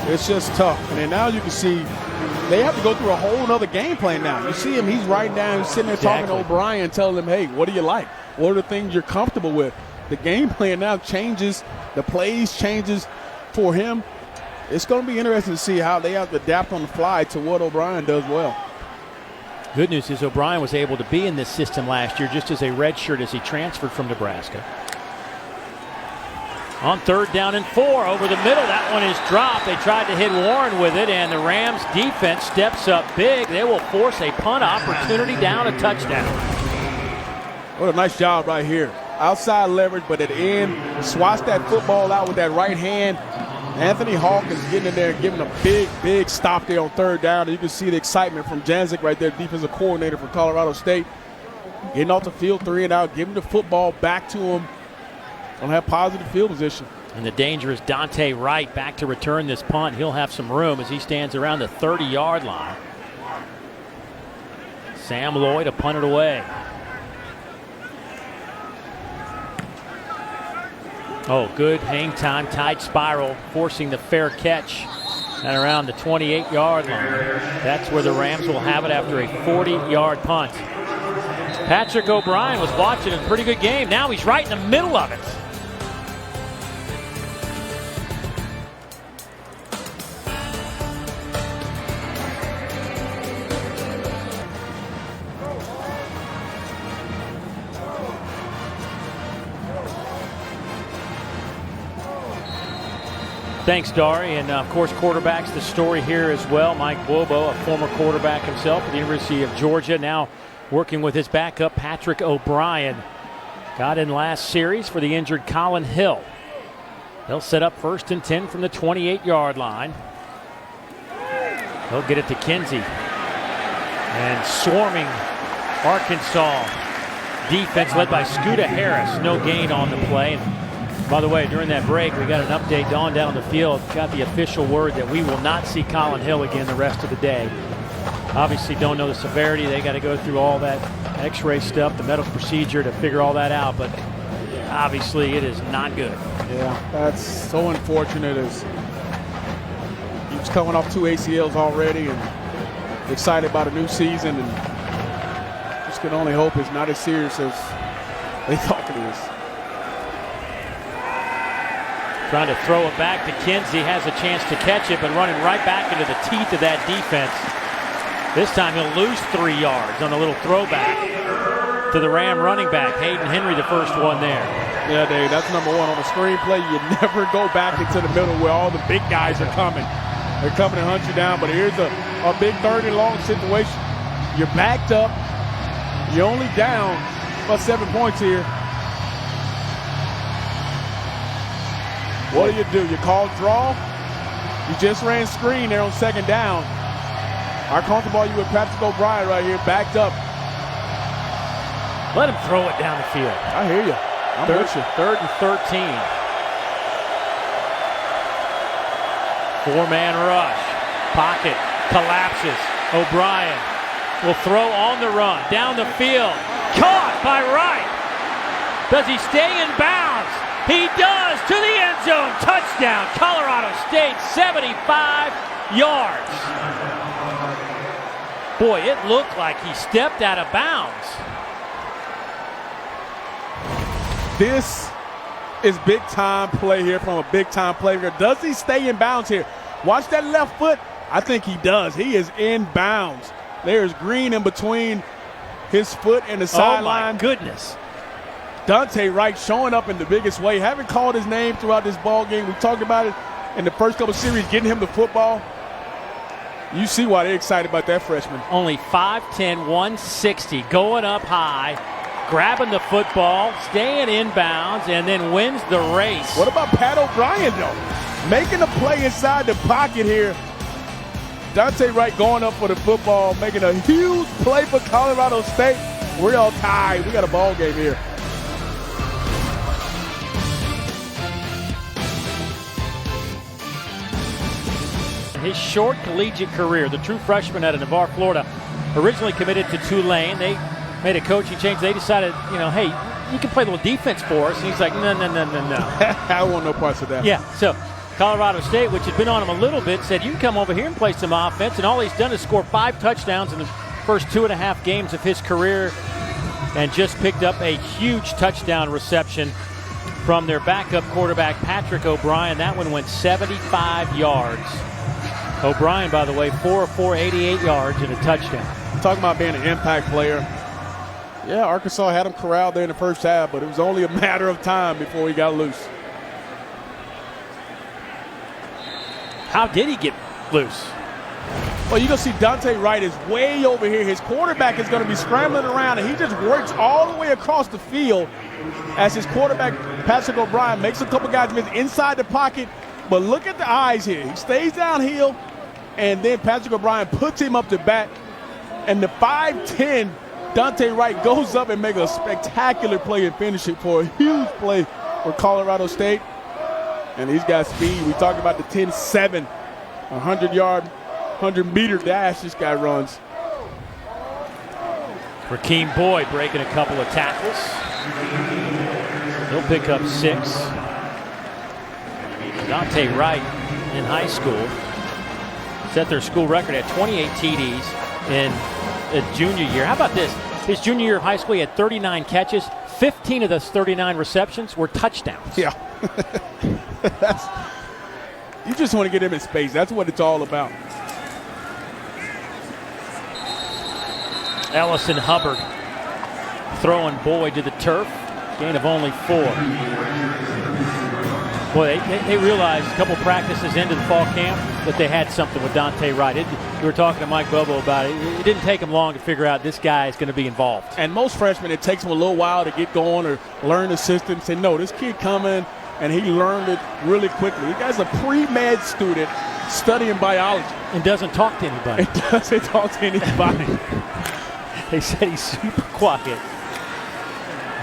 It's just tough. And then now you can see they have to go through a whole other game plan now. You see him, he's writing down, he's sitting there talking to O'Brien, telling him, hey, what do you like? What are the things you're comfortable with? The game plan now changes. The plays changes for him. It's going to be interesting to see how they have to adapt on the fly to what O'Brien does well. Good news is O'Brien was able to be in this system last year just as a redshirt as he transferred from Nebraska. On 3rd down and 4 over the middle. That one is dropped. They tried to hit Warren with it, and the Rams defense steps up big. They will force a punt opportunity down, a touchdown. What a nice job right here. Outside leverage, but at the end, swats that football out with that right hand. Anthony Hawkins getting in there and giving a big stop there on 3rd down. And you can see the excitement from Janzik right there, defensive coordinator for Colorado State. Getting off the field, 3 and out, giving the football back to him. Don't have positive field position. And the danger is Dante Wright back to return this punt. He'll have some room as he stands around the 30-yard line. Sam Lloyd to punt it away. Oh, good hang time, tight spiral, forcing the fair catch at around the 28-yard line. That's where the Rams will have it after a 40-yard punt. Patrick O'Brien was watching a pretty good game. Now he's right in the middle of it. Thanks, Dari. And, of course, quarterbacks, the story here as well. Mike Bobo, a former quarterback himself at the University of Georgia, now working with his backup, Patrick O'Brien. Got in last series for the injured Collin Hill. They'll set up 1st and 10 from the 28-yard line. They'll get it to Kinsey. And swarming Arkansas defense led by Scooter Harris. No gain on the play. And by the way, during that break, we got an update down the field. Got the official word that we will not see Collin Hill again the rest of the day. Obviously don't know the severity. They got to go through all that x-ray stuff, the medical procedure to figure all that out. But obviously it is not good. Yeah, that's so unfortunate as he's coming off 2 ACLs already and excited about a new season, and just can only hope it's not as serious as they thought it is. Trying to throw it back to Kinsey, has a chance to catch it, but running right back into the teeth of that defense. This time he'll lose 3 yards on a little throwback. to the Ram running back. Hayden Henry, the first one there. Yeah, Dave, that's number one on the screenplay. You never go back into the middle where all the big guys are coming. They're coming to hunt you down, but here's a big 3rd-and-long situation. You're backed up. You're only down about 7 points here. What do? You call draw? You just ran screen there on 2nd down. How comfortable are you with Patrick O'Brien right here, backed up? Let him throw it down the field. I hear you. I'm with you. 3rd and 13. 4-man rush. Pocket collapses. O'Brien will throw on the run. Down the field. Caught by Wright. Does he stay in bounds? He does, to the end zone. Touchdown, Colorado State, 75 yards. Boy, it looked like he stepped out of bounds. This is big-time play here from a big-time playmaker. Does he stay in bounds here? Watch that left foot. I think he does. He is in bounds. There's green in between his foot and the sideline. Oh, my goodness. Dante Wright showing up in the biggest way. Haven't called his name throughout this ball game. We talked about it in the first couple series, getting him the football. You see why they're excited about that freshman. Only 5'10", 160, going up high, grabbing the football, staying in bounds, and then wins the race. What about Pat O'Brien, though? Making a play inside the pocket here. Dante Wright going up for the football, making a huge play for Colorado State. We're all tied. We got a ball game here. His short collegiate career, the true freshman out of Navarre, Florida, originally committed to Tulane. They made a coaching change. They decided, hey, you can play a little defense for us. And he's like, no. I want no parts of that. Yeah, so Colorado State, which had been on him a little bit, said, you can come over here and play some offense. And all he's done is score 5 touchdowns in the first 2.5 games of his career and just picked up a huge touchdown reception from their backup quarterback, Patrick O'Brien. That one went 75 yards. O'Brien, by the way, 4 of 4, 88 yards and a touchdown. Talking about being an impact player. Yeah, Arkansas had him corralled there in the first half, but it was only a matter of time before he got loose. How did he get loose? Well, you're going to see Dante Wright is way over here. His quarterback is going to be scrambling around, and he just works all the way across the field as his quarterback, Patrick O'Brien, makes a couple guys miss inside the pocket. But look at the eyes here. He stays downhill, and then Patrick O'Brien puts him up to bat. And the 5'10", Dante Wright goes up and makes a spectacular play and finish it for a huge play for Colorado State. And he's got speed. We talked about the 10-7, 100-yard, 100-meter dash this guy runs. Rakeem Boyd breaking a couple of tackles. He'll pick up 6. Dante Wright in high school set their school record at 28 TDs in a junior year. How about this? His junior year of high school, he had 39 catches. 15 of those 39 receptions were touchdowns. Yeah. You just want to get him in space. That's what it's all about. Ellison Hubbard throwing Boyd to the turf. Gain of only 4. Boy, they realized a couple practices into the fall camp that they had something with Dante Wright. We were talking to Mike Bobo about it. It didn't take him long to figure out this guy is going to be involved. And most freshmen, it takes them a little while to get going or learn the system. Say, no, this kid coming, and he learned it really quickly. This guy's a pre-med student studying biology. And doesn't talk to anybody. And doesn't talk to anybody. They said he's super quiet.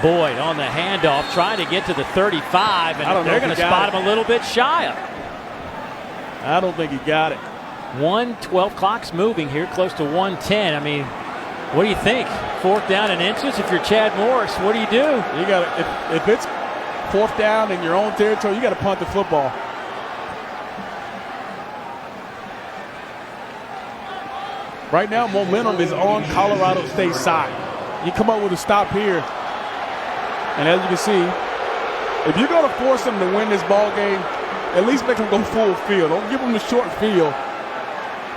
Boyd on the handoff, trying to get to the 35, and they're going to spot him a little bit shy of. I don't think he got it. 1:12 clock's moving here, close to 1:10. I mean, what do you think? 4th down and inches. If you're Chad Morris, what do? You got to, if it's 4th down in your own territory, you got to punt the football. Right now, momentum is on Colorado State's side. You come up with a stop here. And as you can see, if you're going to force them to win this ball game, at least make them go full field. Don't give them the short field.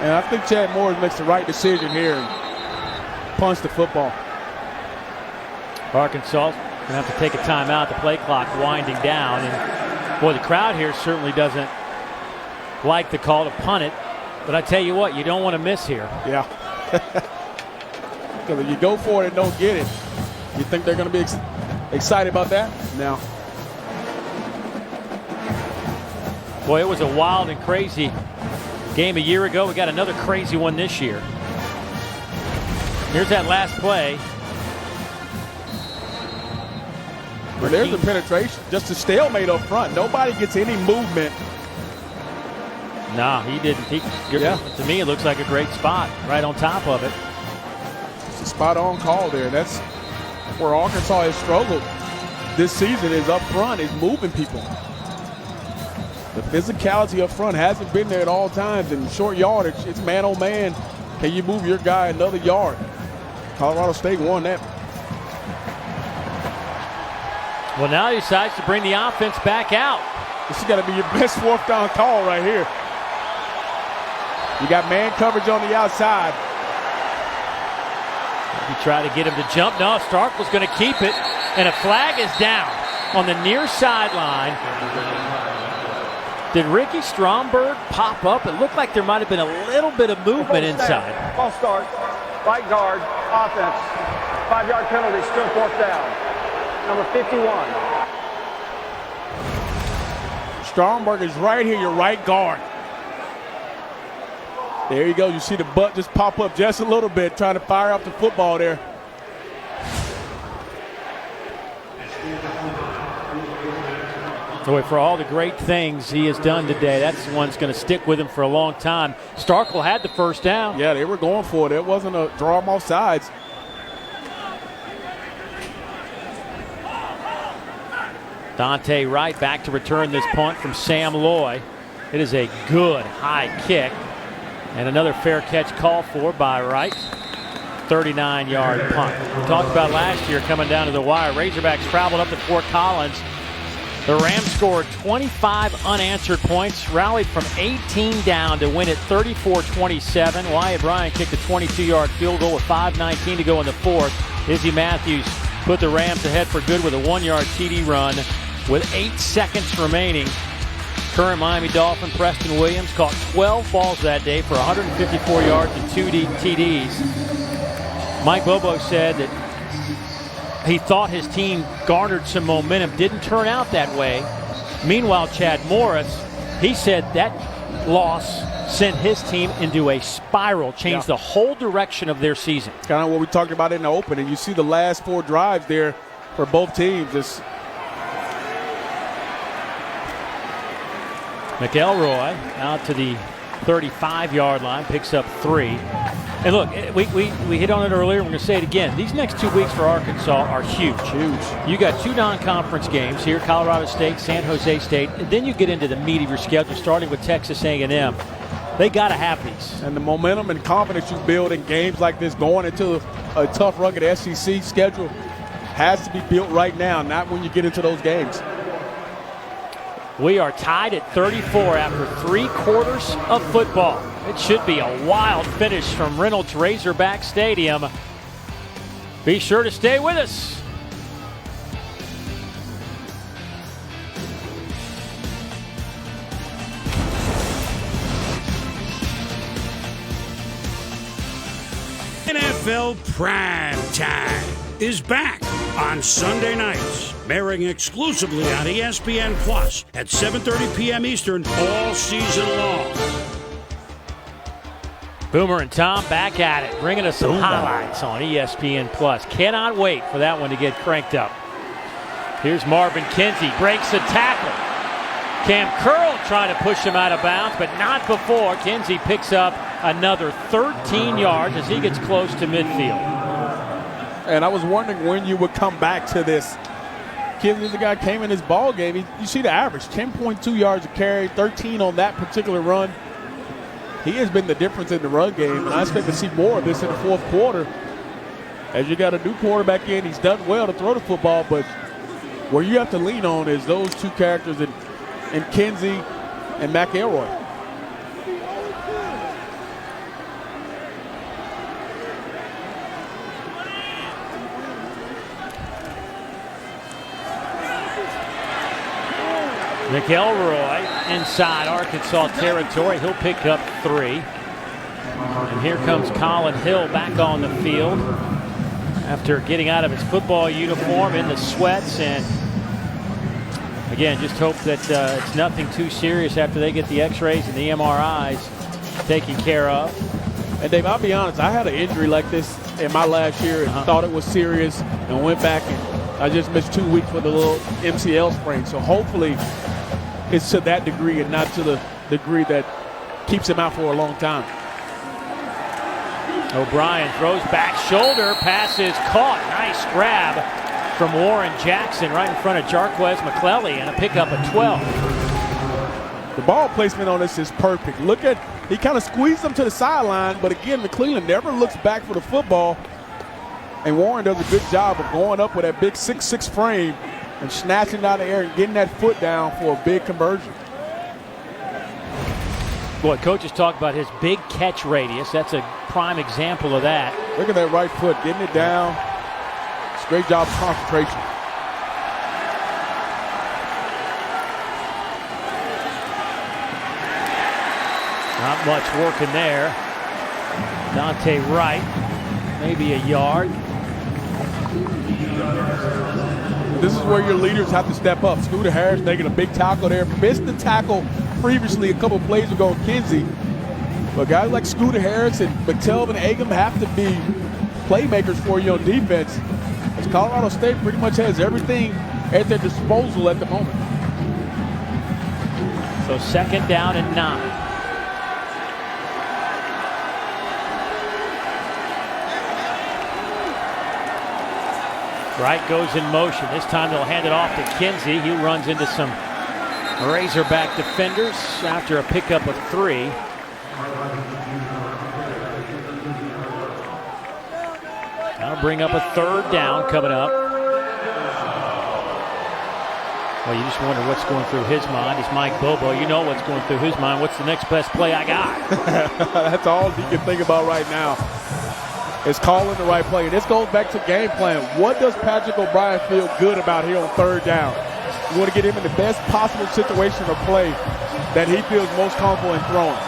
And I think Chad Morris makes the right decision here and punts the football. Arkansas going to have to take a timeout. The play clock winding down. And, boy, the crowd here certainly doesn't like the call to punt it. But I tell you what, you don't want to miss here. Yeah. Because if you go for it and don't get it, you think they're going to be excited about that? No. Boy, it was a wild and crazy game a year ago. We got another crazy one this year. Here's that last play. Well, there's the penetration. Just a stalemate up front. Nobody gets any movement. Nah, he didn't. To me, it looks like a great spot right on top of it. It's a spot-on call there. That's where Arkansas has struggled this season, is up front, is moving people. The physicality up front hasn't been there at all times. In short yardage, it's man on man. Can you move your guy another yard? Colorado State won that. Well, now he decides to bring the offense back out. This has got to be your best fourth down call right here. You got man coverage on the outside. He tried to get him to jump. No, Stark was going to keep it, and a flag is down on the near sideline. Did Ricky Stromberg pop up? It looked like there might have been a little bit of movement inside. False start, right guard, offense. 5-yard penalty, still fourth down. Number 51. Stromberg is right here, your right guard. There you go. You see the butt just pop up just a little bit, trying to fire up the football there. So for all the great things he has done today, that's the one's going to stick with him for a long time. Starkel had the first down. Yeah, they were going for it. It wasn't a draw them off sides. Dante Wright back to return this punt from Sam Loy. It is a good high kick. And another fair catch called for by Wright. 39-yard punt. We talked about last year coming down to the wire. Razorbacks traveled up to Fort Collins. The Rams scored 25 unanswered points, rallied from 18 down to win it 34-27. Wyatt Bryan kicked a 22-yard field goal with 5:19 to go in the fourth. Izzy Matthews put the Rams ahead for good with a 1-yard TD run with 8 seconds remaining. Current Miami Dolphin Preston Williams caught 12 balls that day for 154 yards and 2 TDs. Mike Bobo said that he thought his team garnered some momentum. Didn't turn out that way. Meanwhile, Chad Morris, he said that loss sent his team into a spiral, changed the whole direction of their season. Kind of what we talked about in the open, and you see the last 4 drives there for both teams. McElroy out to the 35-yard line, picks up 3. And look, we hit on it earlier. We're going to say it again. These next 2 weeks for Arkansas are huge. You got 2 non-conference games here, Colorado State, San Jose State. And then you get into the meat of your schedule, starting with Texas A&M. They got to have these. And the momentum and confidence you build in games like this, going into a tough, rugged SEC schedule, has to be built right now, not when you get into those games. We are tied at 34 after 3 quarters of football. It should be a wild finish from Reynolds Razorback Stadium. Be sure to stay with us. NFL Prime Time is back on Sunday nights, airing exclusively on ESPN Plus at 7:30 p.m. Eastern all season long. Boomer and Tom back at it, bringing us some highlights on ESPN Plus. Cannot wait for that one to get cranked up. Here's Marvin Kinsey, breaks a tackle. Cam Curl trying to push him out of bounds, but not before. Kinsey picks up another 13 yards as he gets close to midfield. And I was wondering when you would come back to this. Kinsey, the guy came in his ball game. You see the average, 10.2 yards a carry, 13 on that particular run. He has been the difference in the run game, and I expect to see more of this in the fourth quarter. As you got a new quarterback in, he's done well to throw the football, but where you have to lean on is those 2 characters in Kinsey and McElroy. McElroy inside Arkansas territory. He'll pick up 3. And here comes Collin Hill back on the field after getting out of his football uniform in the sweats. And again, just hope that it's nothing too serious after they get the x-rays and the MRIs taken care of. And Dave, I'll be honest, I had an injury like this in my last year and thought it was serious and went back, and I just missed 2 weeks with a little MCL sprain. So hopefully it's to that degree and not to the degree that keeps him out for a long time. O'Brien throws back shoulder, pass is caught. Nice grab from Warren Jackson right in front of Jarquez McClelly, and a pickup of 12. The ball placement on this is perfect. Look at, he kind of squeezed him to the sideline, but again, McClellan never looks back for the football. And Warren does a good job of going up with that big 6'6" frame and snatching out of the air and getting that foot down for a big conversion. Boy, coaches talk about his big catch radius. That's a prime example of that. Look at that right foot, getting it down. It's a great job of concentration. Not much working there. Dante Wright, maybe a yard. This is where your leaders have to step up. Scooter Harris taking a big tackle there. Missed the tackle previously a couple plays ago on Kinsey. But guys like Scooter Harris and McTelvin Agam have to be playmakers for you on defense, as Colorado State pretty much has everything at their disposal at the moment. So 2nd down and 9. Wright goes in motion. This time they'll hand it off to Kinsey. He runs into some Razorback defenders after a pickup of 3. That'll bring up a 3rd down coming up. Well, you just wonder what's going through his mind. It's Mike Bobo. You know what's going through his mind. What's the next best play I got? That's all he can think about right now. Is calling the right play. And this goes back to game plan. What does Patrick O'Brien feel good about here on 3rd down? You want to get him in the best possible situation or play that he feels most comfortable in throwing.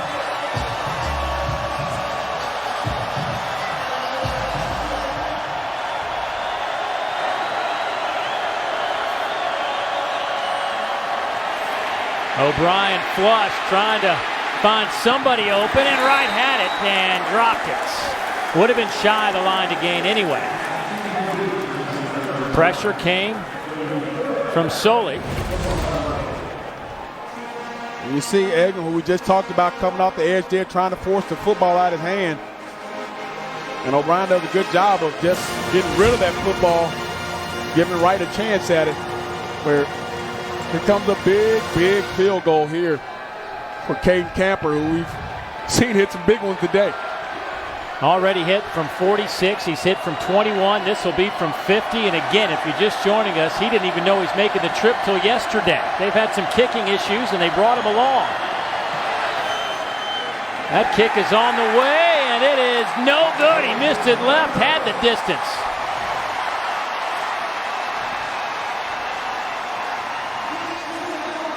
O'Brien flush, trying to find somebody open, and Wright had it and dropped it. Would have been shy of the line to gain anyway. Pressure came from Soley. You see Egan, who we just talked about, coming off the edge there, trying to force the football out of his hand. And O'Brien does a good job of just getting rid of that football, giving Wright a chance at it. Where here comes a big, big field goal here for Cayden Camper, who we've seen hit some big ones today. Already hit from 46. He's hit from 21. This will be from 50. And again, if you're just joining us, he didn't even know he's making the trip till yesterday. They've had some kicking issues, and they brought him along. That kick is on the way, and it is no good. He missed it left, had the distance.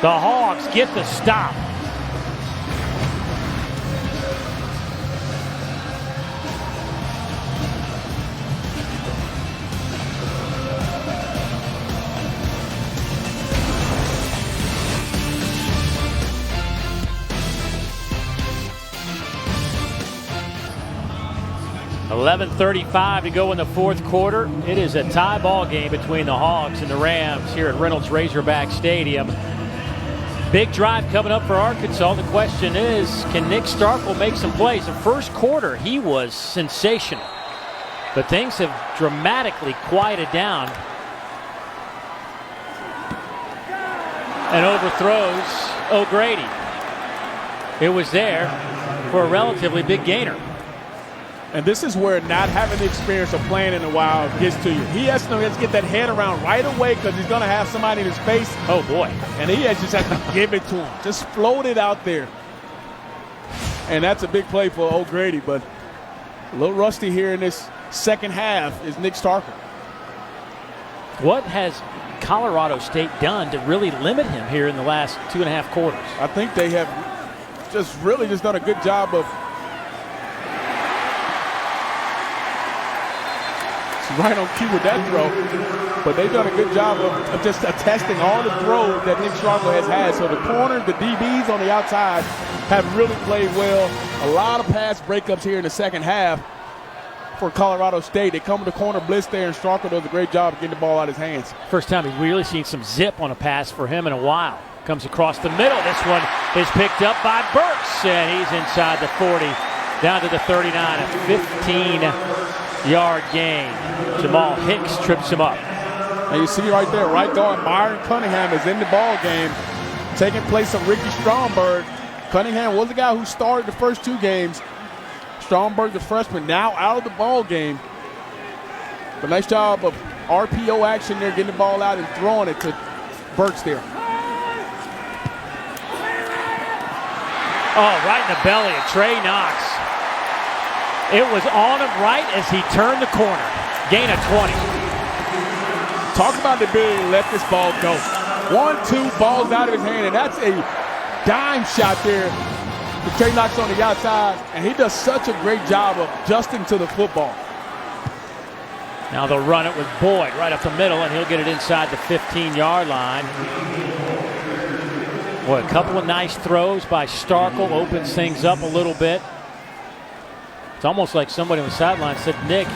The Hogs get the stop. .11:35 to go in the 4th quarter. It is a tie ball game between the Hogs and the Rams here at Reynolds Razorback Stadium. Big drive coming up for Arkansas. The question is, can Nick Starkel make some plays? The first quarter, he was sensational. But things have dramatically quieted down. And overthrows O'Grady. It was there for a relatively big gainer. And this is where not having the experience of playing in a while gets to you. He has to get that head around right away because he's going to have somebody in his face. Oh, boy. And he just has to give it to him. Just float it out there. And that's a big play for O'Grady. But a little rusty here in this second half is Nick Starkel. What has Colorado State done to really limit him here in the last 2.5 quarters? I think they have just really done a good job of right on cue with that throw, but they've done a good job of just testing all the throws that Nick Starkel has had. So the corners, the DBs on the outside have really played well. A lot of pass breakups here in the second half for Colorado State. They come to the corner blitz there, and Starkel does a great job of getting the ball out of his hands. First time we've really seen some zip on a pass for him in a while. Comes across the middle. This one is picked up by Burks, and he's inside the 40, down to the 39, a 15-yard gain. Jamal Hicks trips him up. And you see right there, right guard Myron Cunningham is in the ball game, taking place of Ricky Stromberg. Cunningham was the guy who started the first 2 games. Stromberg, the freshman, now out of the ball game. But nice job of RPO action there, getting the ball out and throwing it to Burks there. Oh, right in the belly of Trey Knox. It was on him right as he turned the corner. Gain of 20. Talk about the ability to let this ball go. 1-2, balls out of his hand, and that's a dime shot there with Trey Knox on the outside, and he does such a great job of adjusting to the football. Now they'll run it with Boyd right up the middle, and he'll get it inside the 15-yard line. Boy, a couple of nice throws by Starkel, opens things up a little bit. It's almost like somebody on the sideline said, Nick,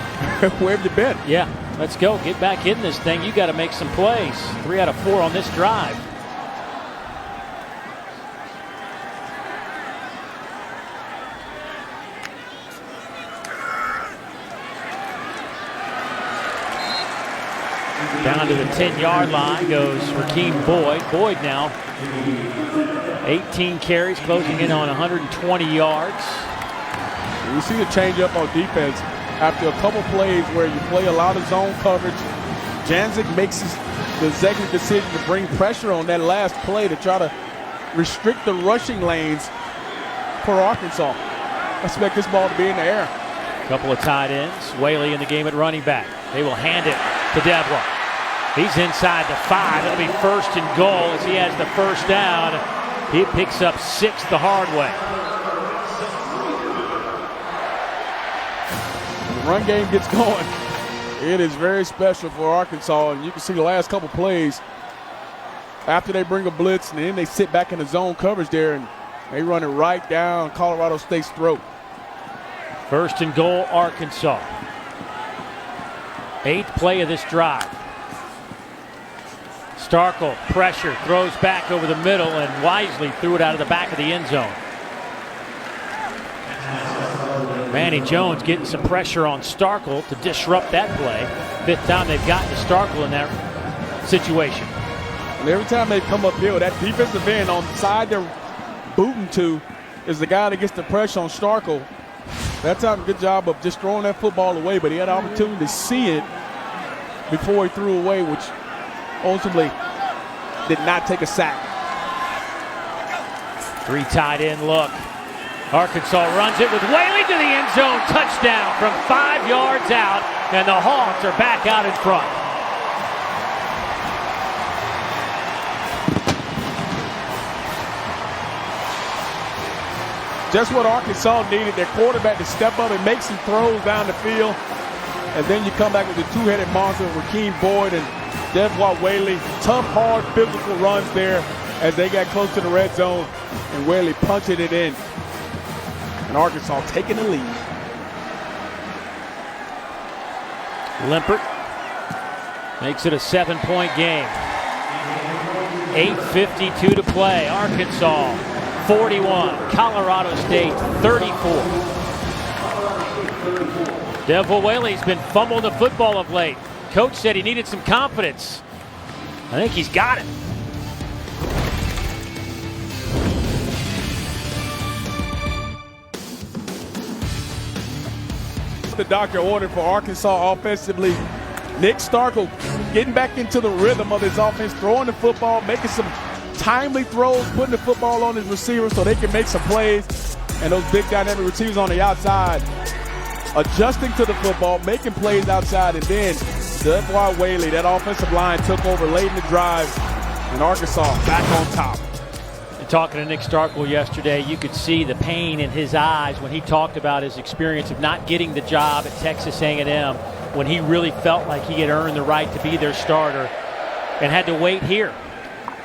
where have you been? Yeah, let's go. Get back in this thing. You got to make some plays. 3 out of 4 on this drive. Down to the 10-yard line goes Rakeem Boyd. Boyd now 18 carries, closing in on 120 yards. You see the change up on defense after a couple plays where you play a lot of zone coverage. Janzik makes the executive decision to bring pressure on that last play to try to restrict the rushing lanes for Arkansas. I expect this ball to be in the air. Couple of tight ends. Whaley in the game at running back. They will hand it to Devlin. He's inside the 5. It'll be 1st and goal as he has the first down. He picks up 6 the hard way. When the run game gets going, it is very special for Arkansas, and you can see the last couple plays after they bring a blitz and then they sit back in the zone coverage there and they run it right down Colorado State's throat. 1st and goal, Arkansas. 8th play of this drive. Starkel, pressure, throws back over the middle and wisely threw it out of the back of the end zone. Manny Jones getting some pressure on Starkel to disrupt that play. 5th time they've gotten to Starkel in that situation. And every time they come uphill, that defensive end on the side they're booting to is the guy that gets the pressure on Starkel. That time, good job of just throwing that football away, but he had an opportunity to see it before he threw away, which ultimately did not take a sack. 3 tight end look. Arkansas runs it with Whaley to the end zone. Touchdown from 5 yards out, and the Hawks are back out in front. Just what Arkansas needed, their quarterback to step up and make some throws down the field. And then you come back with the 2-headed monster, Rakeem Boyd and Devwah Whaley. Tough, hard, physical runs there as they got close to the red zone. And Whaley punching it in. And Arkansas taking the lead. Limpert makes it a 7-point game. 8:52 to play. Arkansas 41, Colorado State 34. Devwah Whaley's been fumbling the football of late. Coach said he needed some confidence. I think he's got it. The doctor ordered for Arkansas offensively. Nick Starkel getting back into the rhythm of his offense, throwing the football, making some timely throws, putting the football on his receivers so they can make some plays. And those big dynamic receivers on the outside adjusting to the football, making plays outside, and then Sedwar Whaley, that offensive line took over late in the drive, and Arkansas back on top. And talking to Nick Starkel yesterday, you could see the pain in his eyes when he talked about his experience of not getting the job at Texas A&M, when he really felt like he had earned the right to be their starter and had to wait here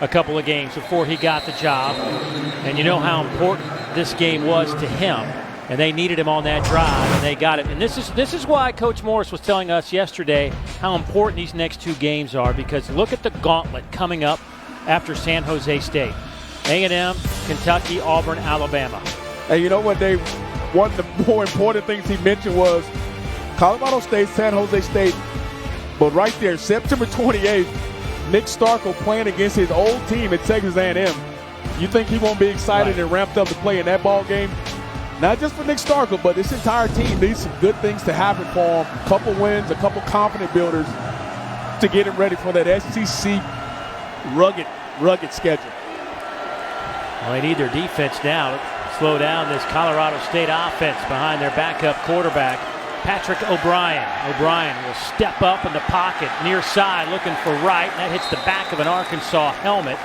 a couple of games before he got the job. And you know how important this game was to him, and they needed him on that drive, and they got it. And this is why Coach Morris was telling us yesterday how important these next two games are, because look at the gauntlet coming up after San Jose State. A&M, Kentucky, Auburn, Alabama. And you know what, Dave? One of the more important things he mentioned was Colorado State, San Jose State. But right there, September 28th, Nick Starkel playing against his old team at Texas A&M. You think he won't be excited and ramped up to play in that ball game? Not just for Nick Starkel, but this entire team needs some good things to happen for him. A couple wins, a couple confident builders to get him ready for that SEC rugged schedule. Well, they need their defense now to slow down this Colorado State offense behind their backup quarterback, Patrick O'Brien. O'Brien will step up in the pocket, near side, looking for right, and that hits the back of an Arkansas helmet.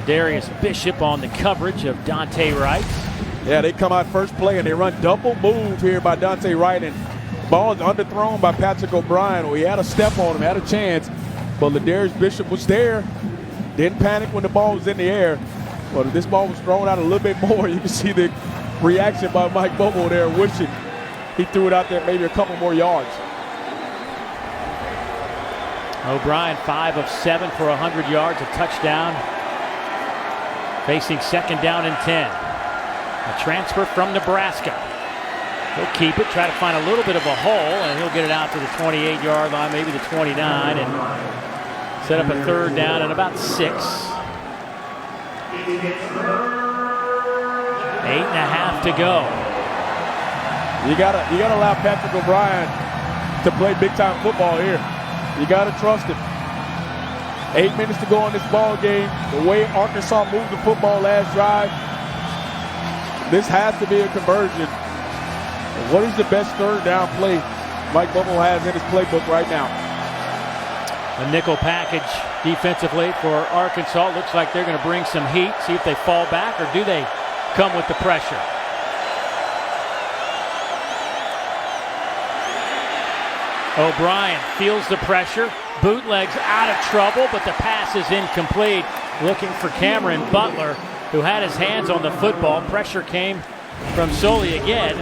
Darius Bishop on the coverage of Dante Wright. Yeah, they come out first play and they run double move here by Dante Wright, and the ball is underthrown by Patrick O'Brien. Well, he had a step on him, had a chance, but Darius Bishop was there. Didn't panic when the ball was in the air. But if this ball was thrown out a little bit more, you can see the reaction by Mike Bobo there, wishing he threw it out there maybe a couple more yards. O'Brien 5 of 7 for 100 yards, a touchdown. Facing second down and 10. A transfer from Nebraska. He'll keep it, try to find a little bit of a hole, and he'll get it out to the 28-yard line, maybe the 29, and set up a third down and about 6. 8.5 to go. You gotta allow Patrick O'Brien to play big-time football here. You gotta trust him. 8 minutes to go in this ball game. The way Arkansas moved the football last drive, this has to be a conversion. What is the best third down play Mike Bobo has in his playbook right now? A nickel package defensively for Arkansas. Looks like they're going to bring some heat. See if they fall back, or do they come with the pressure? O'Brien feels the pressure. Bootlegs out of trouble, but the pass is incomplete. Looking for Cameron Butler, who had his hands on the football. Pressure came from Soley again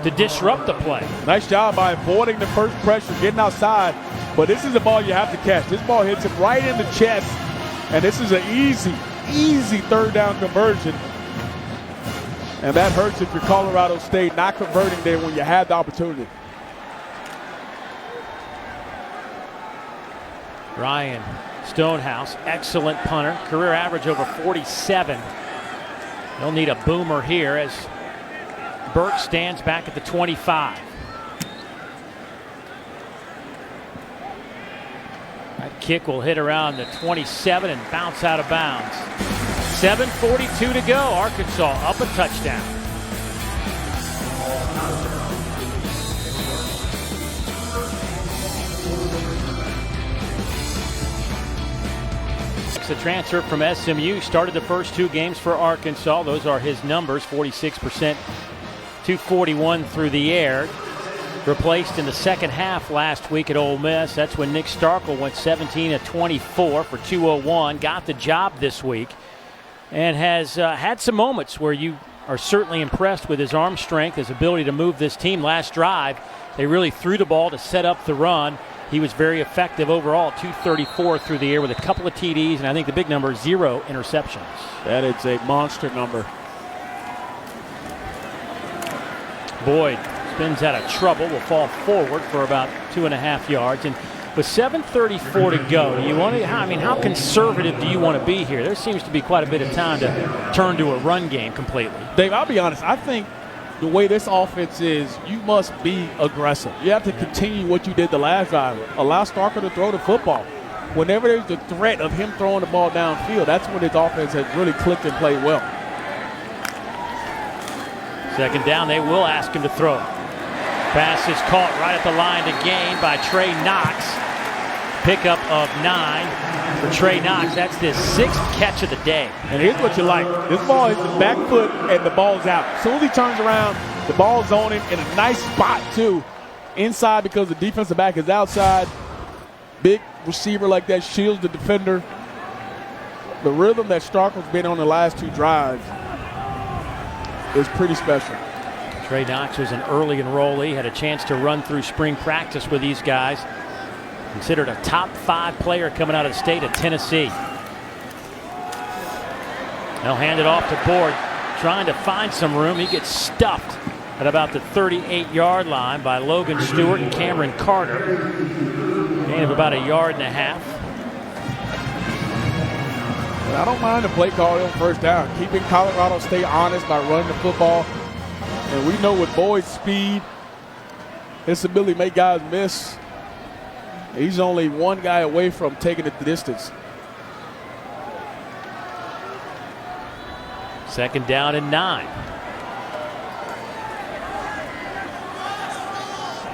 to disrupt the play. Nice job by avoiding the first pressure, getting outside. But this is a ball you have to catch. This ball hits him right in the chest, and this is an easy third down conversion. And that hurts if you're Colorado State, not converting there when you had the opportunity. Ryan Stonehouse, excellent punter. Career average over 47. They'll need a boomer here as Burke stands back at the 25. That kick will hit around the 27 and bounce out of bounds. 7:42 to go. Arkansas up a touchdown. The transfer from SMU started the first 2 games for Arkansas. Those are his numbers, 46%, 241 through the air. Replaced in the second half last week at Ole Miss. That's when Nick Starkel went 17 of 24 for 201. Got the job this week and has had some moments where you are certainly impressed with his arm strength, his ability to move this team. Last drive, they really threw the ball to set up the run. He was very effective overall, 234 through the air with a couple of TDs, and I think the big number is 0 interceptions. That is a monster number. Boyd spins out of trouble, will fall forward for about 2.5 yards. And with 7:34 to go, you want to, how conservative do you want to be here? There seems to be quite a bit of time to turn to a run game completely. Dave, I'll be honest. I think the way this offense is, you must be aggressive. You have to continue what you did the last drive. Allow Starkel to throw the football. Whenever there's the threat of him throwing the ball downfield, that's when his offense has really clicked and played well. Second down, they will ask him to throw. Pass is caught right at the line to gain by Trey Knox. Pickup of 9 for Trey Knox. That's his 6th catch of the day. And here's what you like. This ball is the back foot and the ball's out. As soon as he turns around, the ball's on him in a nice spot too. Inside because the defensive back is outside. Big receiver like that shields the defender. The rhythm that Starkel's been on the last 2 drives is pretty special. Trey Knox was an early enrollee, had a chance to run through spring practice with these guys. Considered a top 5 player coming out of the state of Tennessee. They'll hand it off to Boyd, trying to find some room. He gets stuffed at about the 38-yard line by Logan Stewart and Cameron Carter. Gain of about 1.5 yards. I don't mind the play call on first down, keeping Colorado State honest by running the football. And we know with Boyd's speed, his ability to make guys miss, he's only one guy away from taking it the distance. 2nd down and 9.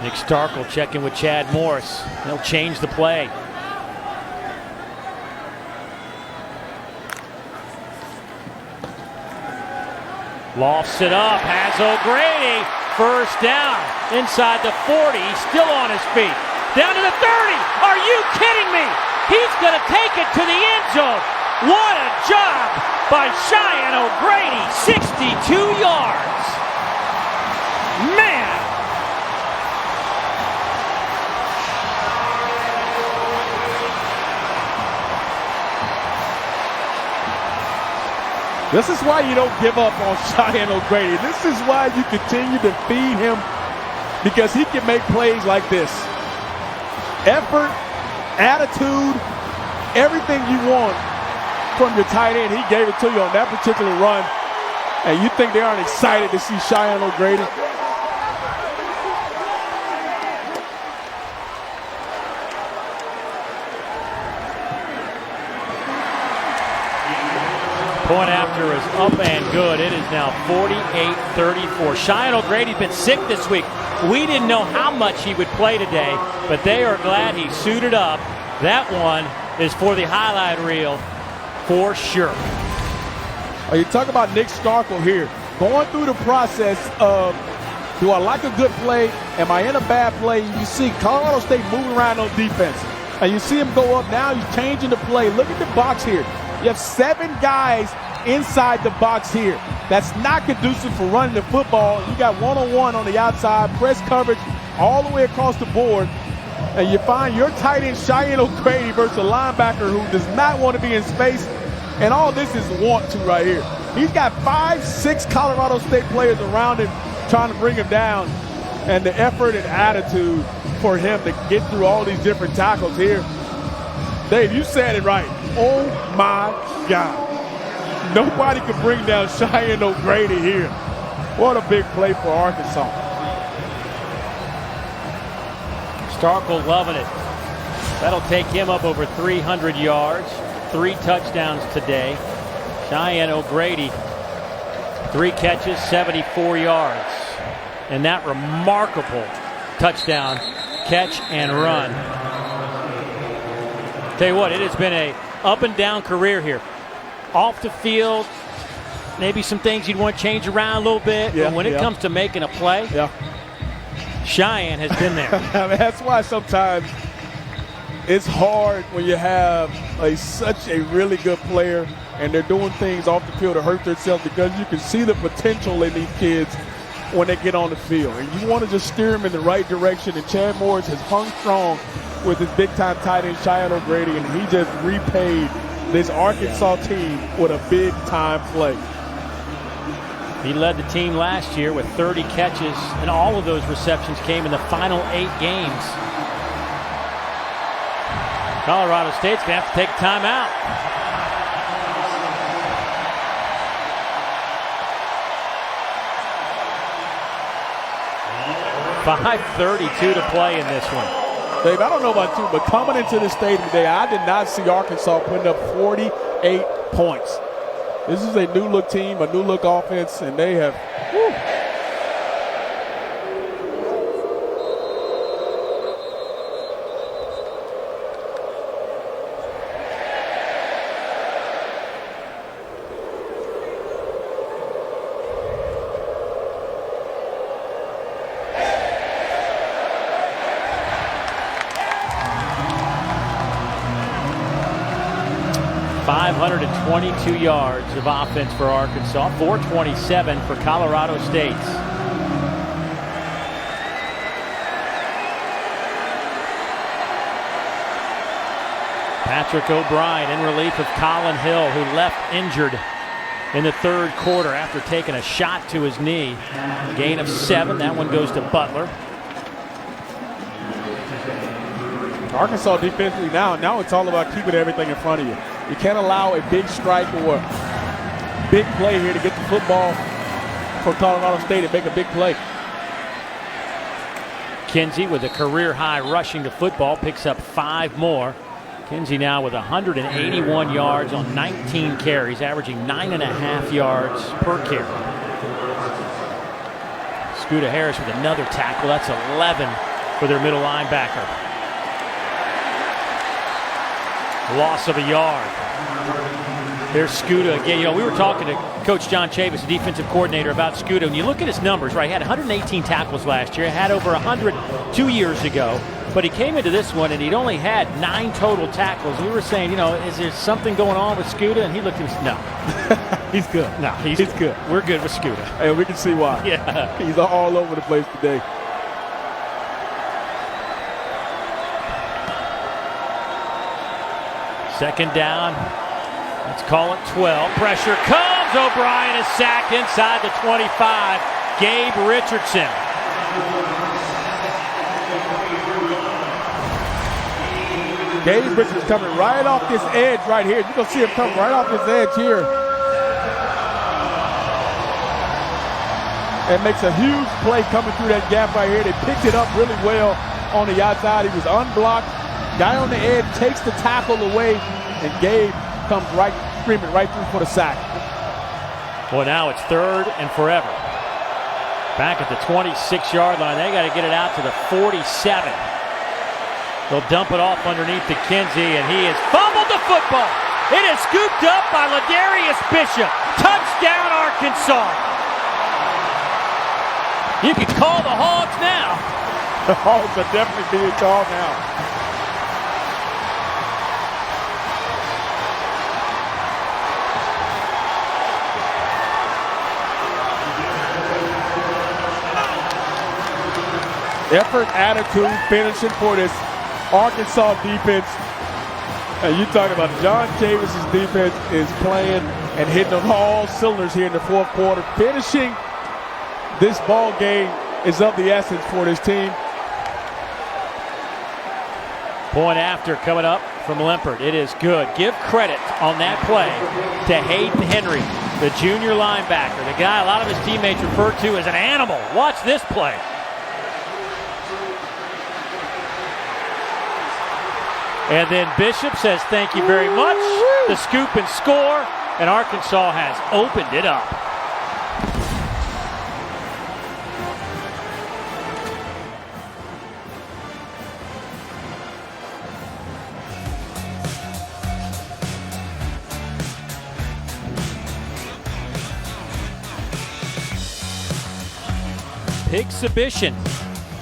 Nick Starkel checking with Chad Morris. They'll change the play. Lofts it up, has O'Grady. 1st down, inside the 40. He's still on his feet. Down to the 30. Are you kidding me? He's going to take it to the end zone. What a job by Cheyenne O'Grady. 62 yards. Man. This is why you don't give up on Cheyenne O'Grady. This is why you continue to feed him, because he can make plays like this. Effort, attitude, everything you want from your tight end, he gave it to you on that particular run. And you think they aren't excited to see Cheyenne O'Grady? Point after is up and good. It is now 48-34. Cheyenne O'Grady's been sick this week. We didn't know how much he would play today, but they are glad he suited up. That one is for the highlight reel for sure. You talk about Nick Starkel here, going through the process of, do I like a good play? Am I in a bad play? You see Colorado State moving around on defense, and you see him go up. Now he's changing the play. Look at the box here. You have 7 guys inside the box here. That's not conducive for running the football. You got one-on-one on the outside, press coverage all the way across the board, and you find your tight end Cheyenne O'Grady versus a linebacker who does not want to be in space. And all this is want to right here. He's got 5, 6 Colorado State players around him trying to bring him down, and the effort and attitude for him to get through all these different tackles here. Dave, you said it right. Oh my God. Nobody could bring down Cheyenne O'Grady here. What a big play for Arkansas. Starkel loving it. That'll take him up over 300 yards. 3 touchdowns today. Cheyenne O'Grady, 3 catches, 74 yards. And that remarkable touchdown, catch and run. Tell you what, it has been a up and down career here. Off the field, maybe some things you'd want to change around a little bit, but when it comes to making a play, Cheyenne has been there. I mean, that's why sometimes it's hard when you have such a really good player and they're doing things off the field to hurt themselves, because you can see the potential in these kids when they get on the field. And you want to just steer them in the right direction, and Chad Morris has hung strong with his big-time tight end, Cheyenne O'Grady, and he just repaid this Arkansas team with a big-time play. He led the team last year with 30 catches, and all of those receptions came in the final 8 games. Colorado State's going to have to take a timeout. .532 to play in this one. Dave, I don't know about you, but coming into this stadium today, I did not see Arkansas putting up 48 points. This is a new-look team, a new-look offense, and they have 222 yards of offense for Arkansas, 427 for Colorado State. Patrick O'Brien in relief of Collin Hill, who left injured in the third quarter after taking a shot to his knee. Gain of 7. That one goes to Butler. Arkansas defensively now it's all about keeping everything in front of you. You can't allow a big strike or big play here to get the football for Colorado State and make a big play. Kinsey with a career high rushing the football, picks up 5 more. Kinsey now with 181 yards on 19 carries, averaging 9.5 yards per carry. Scooter Harris with another tackle. That's 11 for their middle linebacker. Loss of a yard. There's Scooter again. You know, we were talking to Coach John Chavis, the defensive coordinator, about Scooter. When you look at his numbers, right, he had 118 tackles last year. He had over 100 2 years ago. But he came into this one and he'd only had 9 total tackles. We were saying, you know, is there something going on with Scooter? And he looked at us, no. He's good. No, he's good. We're good with Scooter. And we can see why. Yeah. He's all over the place today. Second down. Let's call it 12. Pressure comes. O'Brien is sacked inside the 25. Gabe Richardson. Gabe Richards coming right off this edge right here. You're going to see him come right off this edge here. And makes a huge play coming through that gap right here. They picked it up really well on the outside. He was unblocked. Guy on the edge takes the tackle away, and Gabe comes right, screaming right through for the sack. Well, now it's 3rd and forever. Back at the 26-yard line. They got to get it out to the 47. They'll dump it off underneath to Kinsey, and he has fumbled the football. It is scooped up by Ladarius Bishop. Touchdown, Arkansas. You can call the Hogs now. The Hogs are definitely being called now. Effort, attitude, finishing for this Arkansas defense. And you talking about John Chavis' defense is playing and hitting on all cylinders here in the fourth quarter. Finishing this ball game is of the essence for this team. Point after coming up from Limpert. It is good. Give credit on that play to Hayden Henry, the junior linebacker, the guy a lot of his teammates refer to as an animal. Watch this play. And then Bishop says thank you very much. The scoop and score, and Arkansas has opened it up. Exhibition.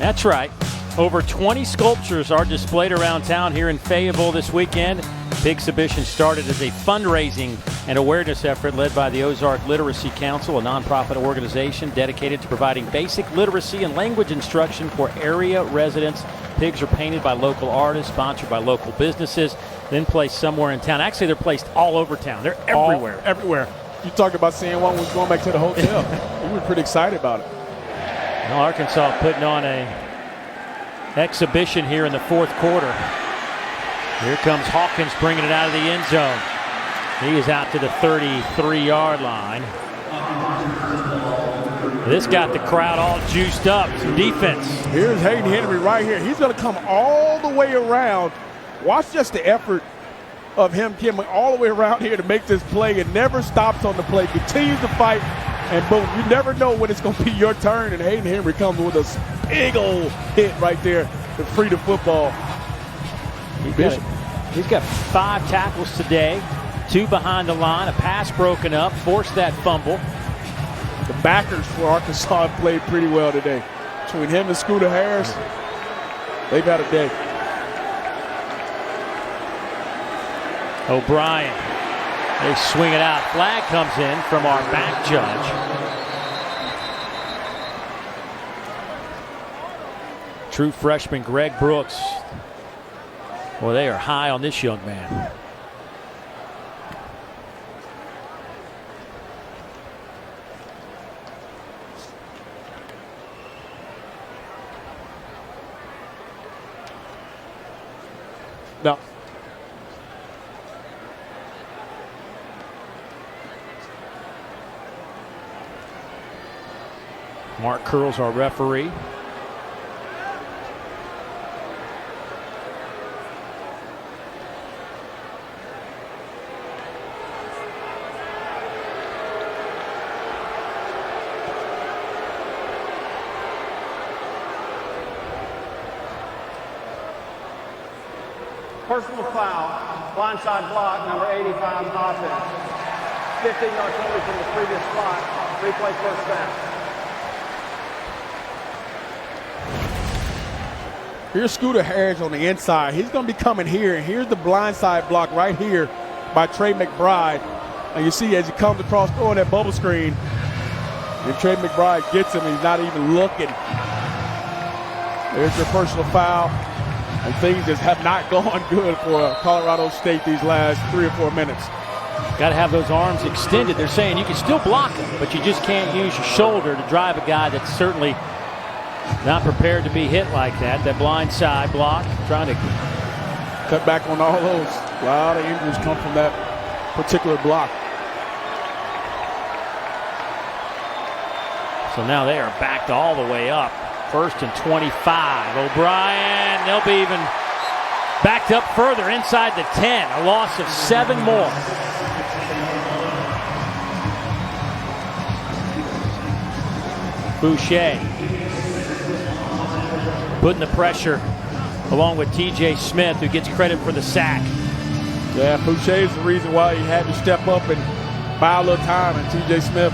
That's right. Over 20 sculptures are displayed around town here in Fayetteville this weekend. The exhibition started as a fundraising and awareness effort led by the Ozark Literacy Council, a nonprofit organization dedicated to providing basic literacy and language instruction for area residents. Pigs are painted by local artists, sponsored by local businesses, then placed somewhere in town. Actually, they're placed all over town. They're everywhere. Everywhere. You talked about seeing one was going back to the hotel. We were pretty excited about it. Well, Arkansas putting on a exhibition here in the fourth quarter. Here comes Hawkins bringing it out of the end zone. He is out to the 33-yard line. This got the crowd all juiced up. Some defense. Here's Hayden Henry right here. He's going to come all the way around. Watch just the effort of him coming all the way around here to make this play. It never stops on the play. Continues to fight. And boom, you never know when it's going to be your turn. And Hayden Henry comes with a big old hit right there to free the football. He's got 5 tackles today, 2 behind the line, a pass broken up, forced that fumble. The backers for Arkansas have played pretty well today. Between him and Scooter Harris, they've had a day. O'Brien They swing it out. Flag comes in from our back judge. True freshman Greg Brooks. Well, they are high on this young man. No. Mark Curl's our referee. Personal foul, blindside block, number 85 offense. 15-yard penalty from the previous spot. Replay first down. Here's Scooter Harris on the inside. He's going to be coming here, and here's the blindside block right here by Trey McBride. And you see as he comes across throwing that bubble screen, and Trey McBride gets him, and he's not even looking. There's your personal foul. And things just have not gone good for Colorado State these last 3 or 4 minutes. Got to have those arms extended. They're saying you can still block him, but you just can't use your shoulder to drive a guy that's certainly not prepared to be hit like that. That blind side block, trying to cut back on all those. A lot of injuries come from that particular block. So now they are backed all the way up. 1st and 25. O'Brien, they'll be even backed up further inside the 10. A loss of 7 more. Boucher putting the pressure along with TJ Smith, who gets credit for the sack. Yeah, Boucher is the reason why he had to step up and buy a little time, and TJ Smith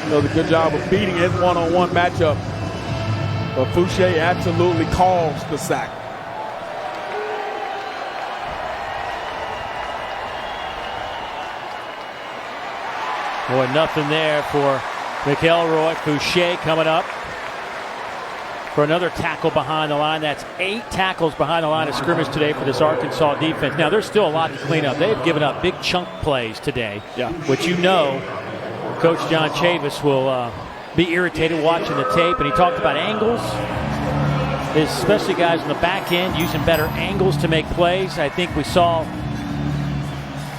does a good job of beating his one-on-one matchup. But Fouché absolutely calls the sack. Boy, nothing there for McElroy. Fouché coming up for another tackle behind the line. That's 8 tackles behind the line of scrimmage today for this Arkansas defense. Now, there's still a lot to clean up. They've given up big chunk plays today, which you know Coach John Chavis will be irritated watching the tape. And he talked about angles, especially guys on the back end using better angles to make plays. I think we saw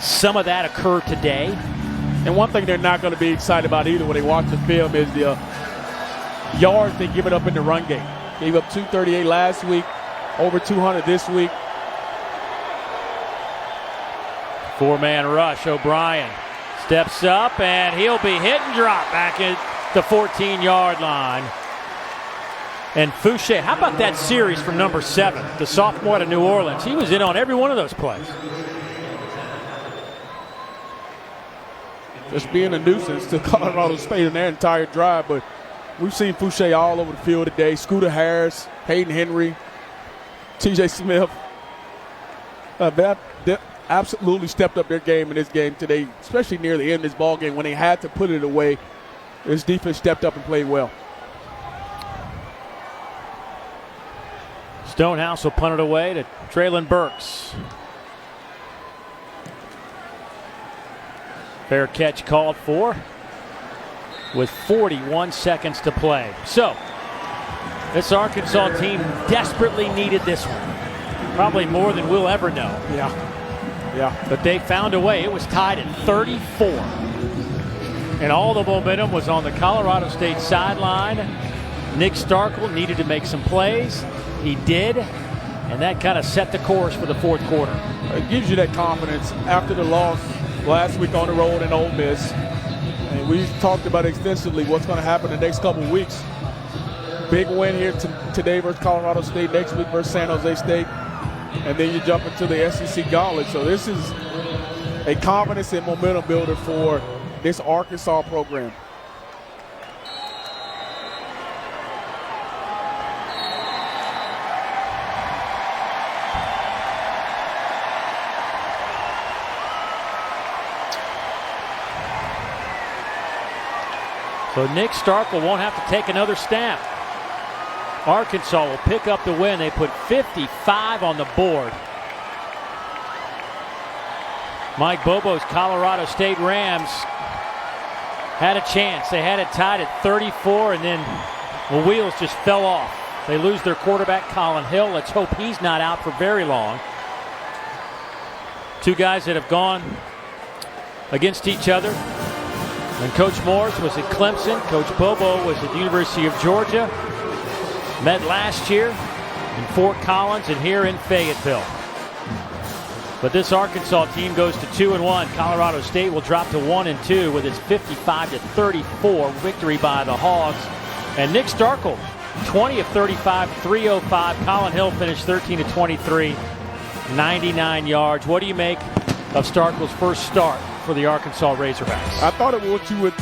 some of that occur today. And one thing they're not going to be excited about either when they watch the film is the yards they give it up in the run game. Gave up 238 last week, over 200 this week. 4-man rush. O'Brien steps up, and he'll be hit and drop back at the 14-yard line. And Fouché, how about that series from number 7, the sophomore out of New Orleans? He was in on every one of those plays. Just being a nuisance to Colorado State in their entire drive, but we've seen Fouché all over the field today. Scooter Harris, Hayden Henry, TJ Smith. They absolutely stepped up their game in this game today, especially near the end of this ball game when they had to put it away. This defense stepped up and played well. Stonehouse will punt it away to Traylon Burks. Fair catch called for with 41 seconds to play. So, this Arkansas team desperately needed this one. Probably more than we'll ever know. Yeah. But they found a way. It was tied at 34. And all the momentum was on the Colorado State sideline. Nick Starkel needed to make some plays. He did. And that kind of set the course for the fourth quarter. It gives you that confidence after the loss last week on the road in Ole Miss. And we've talked about extensively what's going to happen the next couple of weeks. Big win here today versus Colorado State, next week versus San Jose State. And then you jump into the SEC gauntlet. So this is a confidence and momentum builder for this Arkansas program. So Nick Starkel won't have to take another snap. Arkansas will pick up the win. They put 55 on the board. Mike Bobo's Colorado State Rams had a chance. They had it tied at 34, and then the wheels just fell off. They lose their quarterback, Collin Hill. Let's hope he's not out for very long. Two guys that have gone against each other. And Coach Morris was at Clemson. Coach Bobo was at the University of Georgia. Met last year in Fort Collins and here in Fayetteville. But this Arkansas team goes to 2-1. Colorado State will drop to 1-2 with its 55-34 victory by the Hogs. And Nick Starkel, 20 of 35, 305. Collin Hill finished 13 of 23, 99 yards. What do you make of Starkel's first start for the Arkansas Razorbacks? I thought it was what you would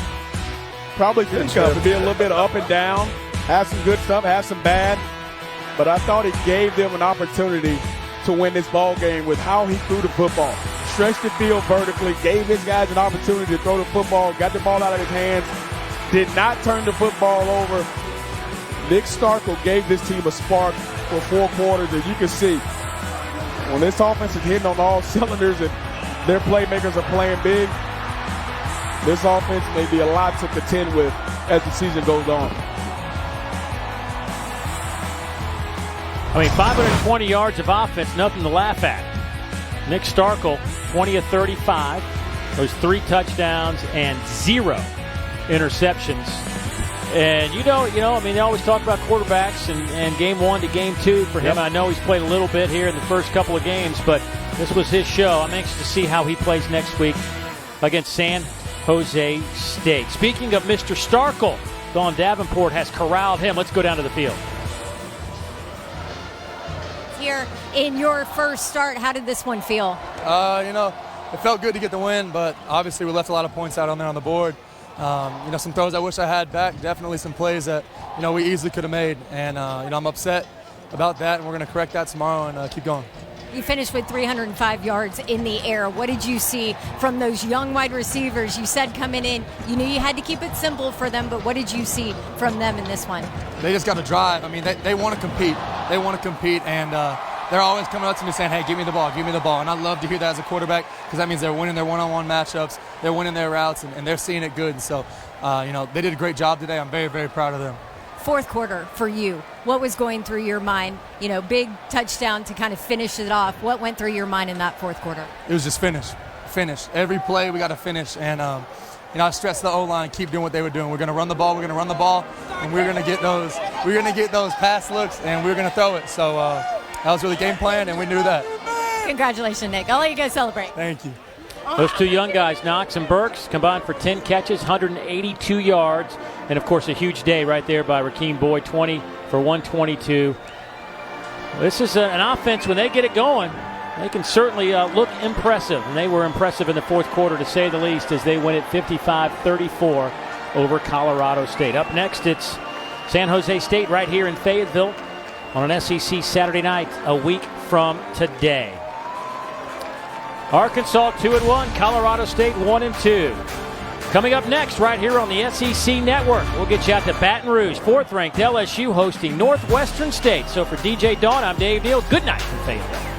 probably think of. To be a little bit up and down, have some good stuff, have some bad. But I thought it gave them an opportunity to win this ball game with how he threw the football. Stretched the field vertically, gave his guys an opportunity to throw the football, got the ball out of his hands, did not turn the football over. Nick Starkel gave this team a spark for 4 quarters, and you can see when this offense is hitting on all cylinders and their playmakers are playing big, this offense may be a lot to contend with as the season goes on. I mean, 520 yards of offense, nothing to laugh at. Nick Starkel, 20 of 35. Those 3 touchdowns and 0 interceptions. And I mean, they always talk about quarterbacks and game 1 to game 2 for him. Yep. I know he's played a little bit here in the first couple of games, but this was his show. I'm anxious to see how he plays next week against San Jose State. Speaking of Mr. Starkel, Don Davenport has corralled him. Let's go down to the field. Here in your first start, how did this one feel? It felt good to get the win, but obviously we left a lot of points out on there on the board. Some throws I wish I had back, definitely some plays that, we easily could have made. And, I'm upset about that, and we're going to correct that tomorrow and keep going. You finished with 305 yards in the air. What did you see from those young wide receivers? You said coming in, you knew you had to keep it simple for them, but what did you see from them in this one? They just got to drive. I mean, they want to compete. They want to compete, and they're always coming up to me saying, hey, give me the ball, give me the ball. And I love to hear that as a quarterback because that means they're winning their one-on-one matchups, they're winning their routes, and they're seeing it good. And so, they did a great job today. I'm very, very proud of them. Fourth quarter for you, what was going through your mind? Big touchdown to kind of finish it off. What went through your mind in that fourth quarter? It was just finish. Every play we got to finish. And, I stressed the O-line, keep doing what they were doing. We're going to run the ball, and we're going to get those pass looks, and we're going to throw it. So that was really game plan, and we knew that. Congratulations, Nick. I'll let you go celebrate. Thank you. Those 2 young guys, Knox and Burks, combined for 10 catches, 182 yards. And, of course, a huge day right there by Rakeem Boyd, 20 for 122. This is an offense, when they get it going, they can certainly look impressive. And they were impressive in the fourth quarter, to say the least, as they win it 55-34 over Colorado State. Up next, it's San Jose State right here in Fayetteville on an SEC Saturday night a week from today. Arkansas 2-1, Colorado State 1-2. Coming up next, right here on the SEC Network, we'll get you out to Baton Rouge. 4th-ranked LSU hosting Northwestern State. So for DJ Dawn, I'm Dave Neal. Good night from Fayetteville.